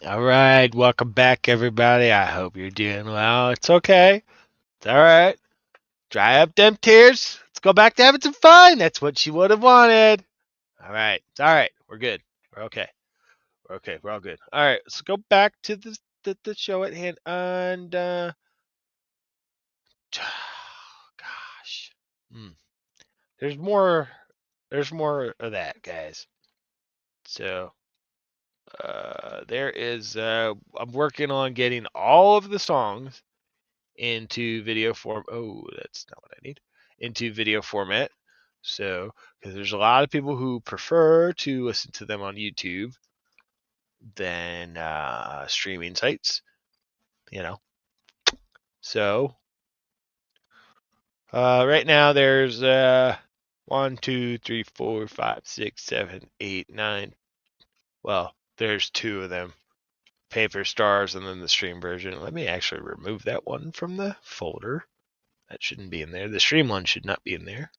All right, welcome back, everybody. I hope you're doing well. It's okay. It's all right. Dry up them tears. Let's go back to having some fun. That's what she would have wanted. All right. It's all right. We're good. We're okay. We're okay. We're all good. All right. Let's go back to the show at hand. And gosh, there's more. There's more of that, guys. So there is. I'm working on getting all of the songs into video form. Oh, that's not what I need. Into video format. So, because there's a lot of people who prefer to listen to them on YouTube than streaming sites, you know. So, right now there's 1, 2, 3, 4, 5, 6, 7, 8, 9. Well, there's 2 of them. Paper Stars and then the stream version. Let me actually remove that one from the folder. That shouldn't be in there. The stream one should not be in there.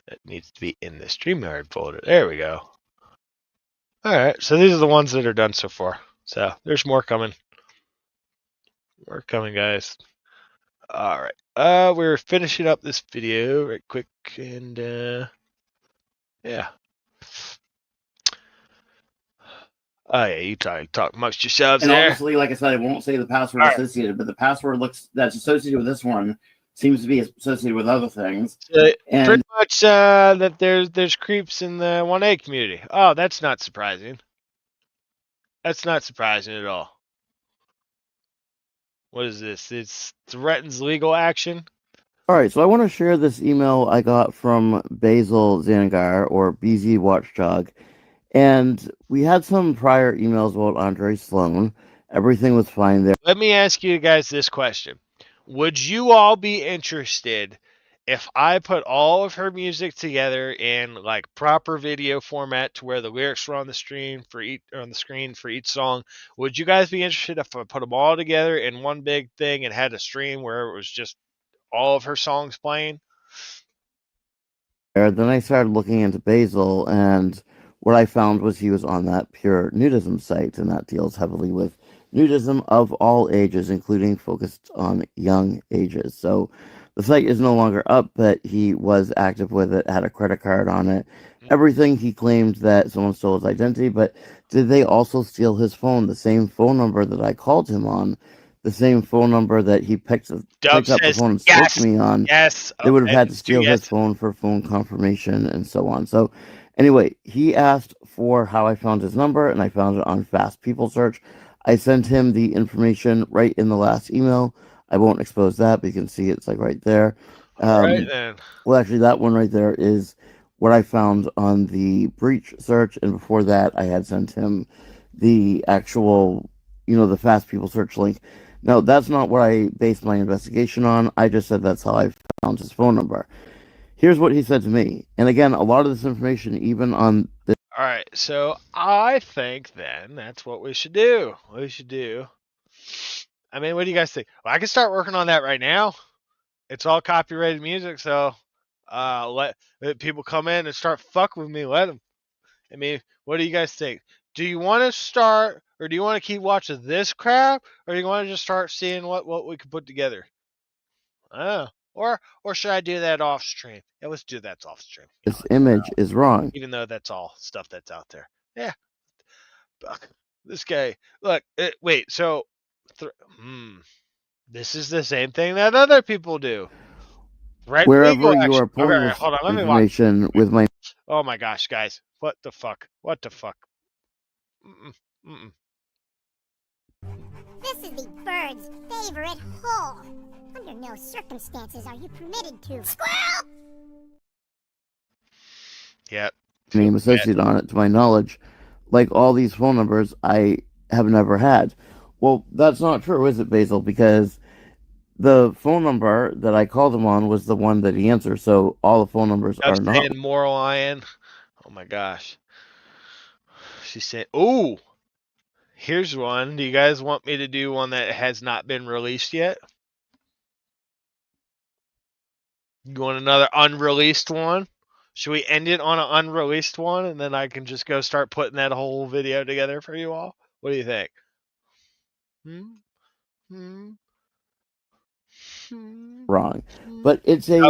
That needs to be in the StreamYard folder. There we go. All right, so these are the ones that are done so far. So there's more coming. More coming, guys. All right. We're finishing up this video right quick, and yeah. Oh yeah, you talk amongst yourselves And there. obviously, like I said, I won't say the password associated, but the password that's associated with this one seems to be associated with other things. And Pretty much that there's creeps in the 1A community. Oh, that's not surprising. That's not surprising at all. What is this? It threatens legal action. All right, so I want to share this email I got from Basil Zangar, or BZ Watchdog, and we had some prior emails about Andre Sloan. Everything was fine there. Let me ask you guys this question. Would you all be interested if I put all of her music together in like proper video format to where the lyrics were on the screen for each song? Would you guys be interested if I put them all together in one big thing and had a stream where it was just all of her songs playing? Then I started looking into Basil, and what I found was he was on that pure nudism site, and that deals heavily with nudism of all ages, including focused on young ages. So the site is no longer up, but he was active with it, had a credit card on it, everything. He claimed that someone stole his identity, but did they also steal his phone? The same phone number that I called him on, the same phone number that he picked up the phone and spoke to me on. Yes. They would have had to It's steal his yes. phone for phone confirmation and so on. So anyway, he asked for how I found his number, and I found it on Fast People Search. I sent him the information right in the last email. I won't expose that, but you can see it's like right there. All right then. Well, actually, that one right there is what I found on the breach search, and before that, I had sent him the actual, the Fast People Search link. No, that's not what I based my investigation on. I just said that's how I found his phone number. Here's what he said to me. And again, a lot of this information, even on the. All right, so I think then that's what we should do. I mean, what do you guys think? Well, I can start working on that right now. It's all copyrighted music, so let people come in and start fucking with me. Let them. I mean, what do you guys think? Do you want to start, or do you want to keep watching this crap, or do you want to just start seeing what we can put together? Oh, or should I do that off stream? Yeah, let's do that off stream. This image is wrong. Even though that's all stuff that's out there. Yeah. Fuck. This guy. Look. Wait. So, this is the same thing that other people do. Right? Legal Wherever you action. are pulling Okay, this hold on. Let me watch. information with my. Oh my gosh, guys! What the fuck? What the fuck? This is the bird's favorite hole. Under no circumstances are you permitted to. Squirrel! Yeah. Name associated on it, to my knowledge, like all these phone numbers I have never had. Well, that's not true, is it, Basil? Because the phone number that I called him on was the one that he answered, so all the phone numbers are not. Saying moral lion. Oh my gosh. She's saying, "Ooh, here's one. Do you guys want me to do one that has not been released yet? You want another unreleased one? Should we end it on an unreleased one, and then I can just go start putting that whole video together for you all? What do you think? Wrong, but it's a.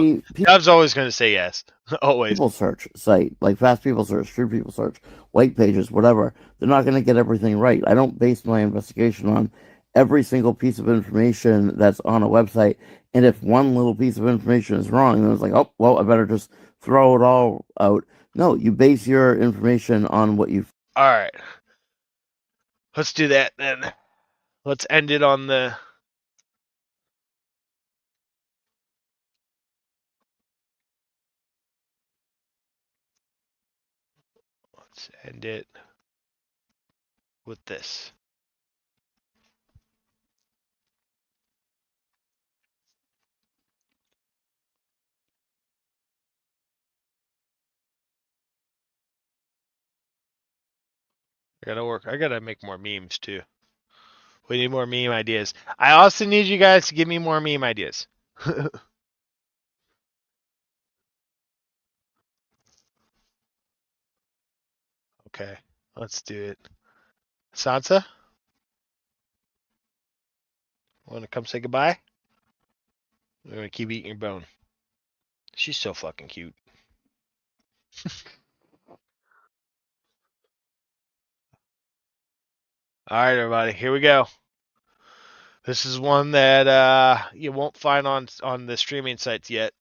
I was always going to say yes. Always. People search site, like Fast People Search, True People Search, White Pages, whatever. They're not going to get everything right. I don't base my investigation on every single piece of information that's on a website. And if one little piece of information is wrong, then it's like, oh, well, I better just throw it all out. No, you base your information on what you. All right. Let's do that then. Let's end it on the. Let's end it with this. I gotta make more memes too. We need more meme ideas. I also need you guys to give me more meme ideas. Okay, let's do it. Sansa? Want to come say goodbye? I'm gonna keep eating your bone. She's so fucking cute. All right, everybody, here we go. This is one that you won't find on the streaming sites yet.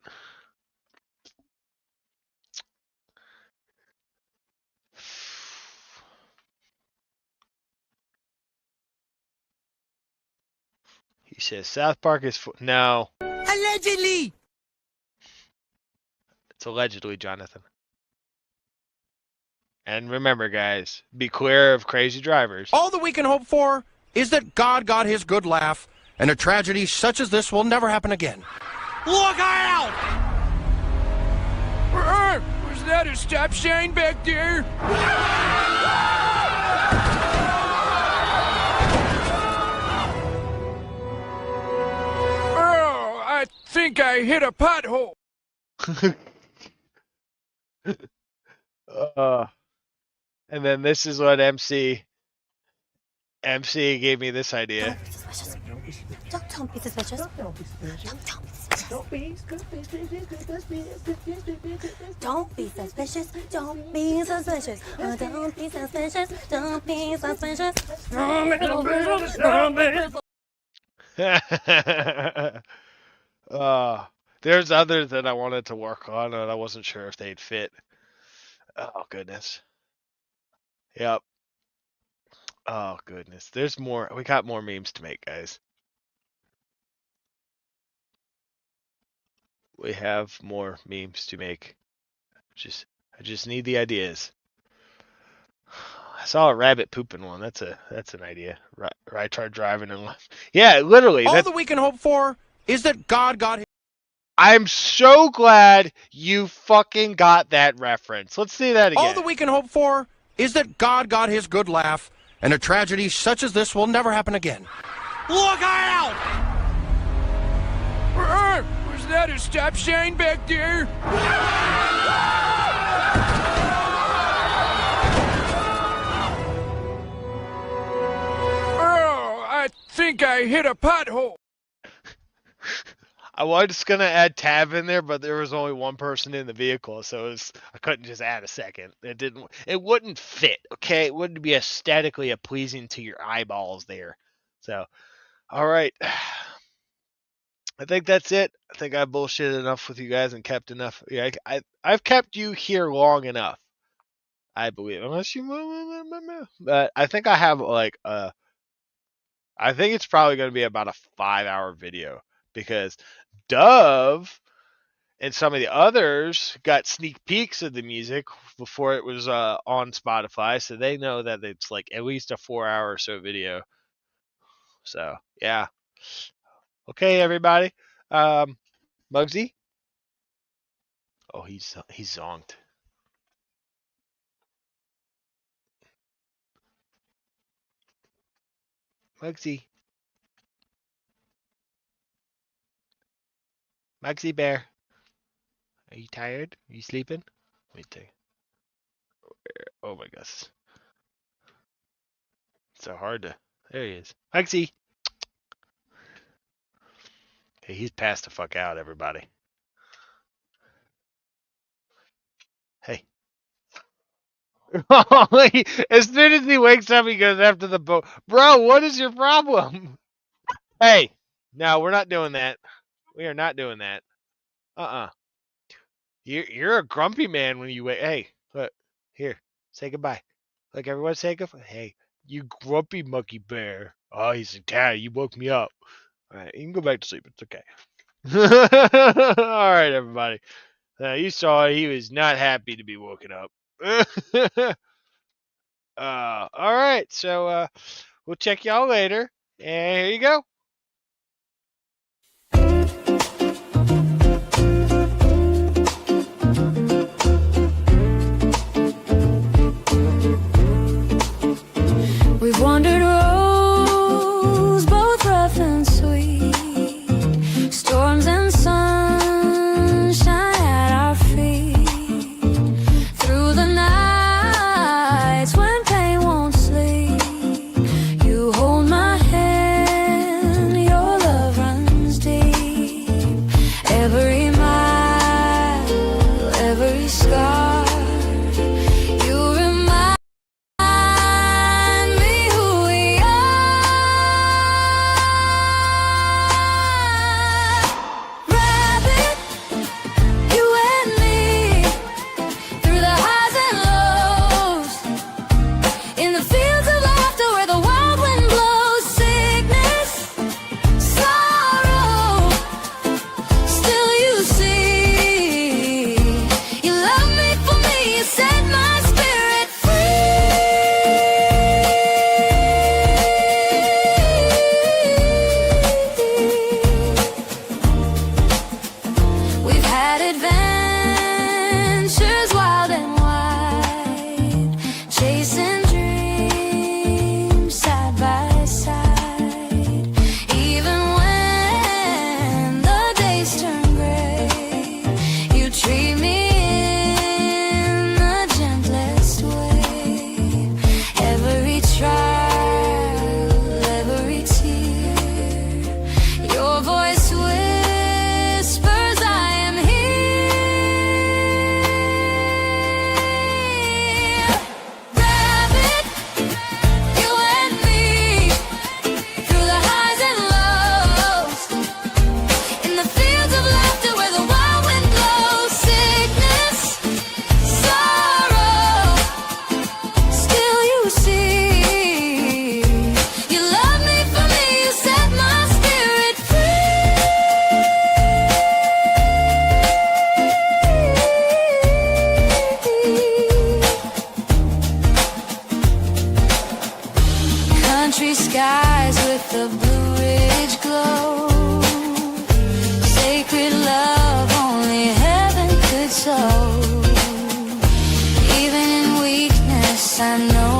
He says South Park is no. Allegedly. It's allegedly, Jonathan. And remember, guys, be clear of crazy drivers. All that we can hope for is that God got his good laugh, and a tragedy such as this will never happen again. Look out! Was that a stop sign back there? Oh, I think I hit a pothole. And then this is what MC gave me this idea. Don't be suspicious. Don't be suspicious. Don't be suspicious. Don't be suspicious. Don't be suspicious. Don't be suspicious. Don't be suspicious. There's others that I wanted to work on, and I wasn't sure if they'd fit. Oh, goodness. Yep. Oh, goodness. There's more. We got more memes to make, guys. We have more memes to make. I just need the ideas. I saw a rabbit pooping one. That's an idea. Right, tried driving and left. Yeah, literally. All that we can hope for is that God got his... I'm so glad you fucking got that reference. Let's see that again. All that we can hope for is that God got his good laugh, and a tragedy such as this will never happen again. Look out! Was that a stop sign back there? Oh, I think I hit a pothole. I was gonna add tab in there, but there was only one person in the vehicle, so I couldn't just add a second. It wouldn't fit. Okay, it wouldn't be aesthetically pleasing to your eyeballs there. So, all right, I think that's it. I think I bullshitted enough with you guys and kept enough. Yeah, I've kept you here long enough, I believe. Unless you, but I think I have like I think it's probably going to be about a 5-hour video because Dove and some of the others got sneak peeks of the music before it was on Spotify, so they know that it's like at least a 4-hour or so video. So yeah. Okay, everybody. Muggsy. Oh, he's zonked. Muggsy. Muggsy Bear. Are you tired? Are you sleeping? Let me take. Oh my gosh. It's so hard to. There he is. Muggsy. Okay, he's passed the fuck out, everybody. Hey. As soon as he wakes up, he goes after the boat. Bro, what is your problem? Hey, no, we're not doing that. We are not doing that. You're a grumpy man when you wait. Hey, look, here, say goodbye. Look, everyone say goodbye. Hey, you grumpy monkey bear. Oh, he's like, Dad, you woke me up. All right, you can go back to sleep. It's okay. All right, everybody. You saw he was not happy to be woken up. All right, so we'll check y'all later. And here you go. We've wandered roads, both rough and sweet. Storms and sunshine at our feet. Through the nights when pain won't sleep, you hold my hand skies with the Blue Ridge glow. Sacred love only heaven could sow. Even in weakness, I know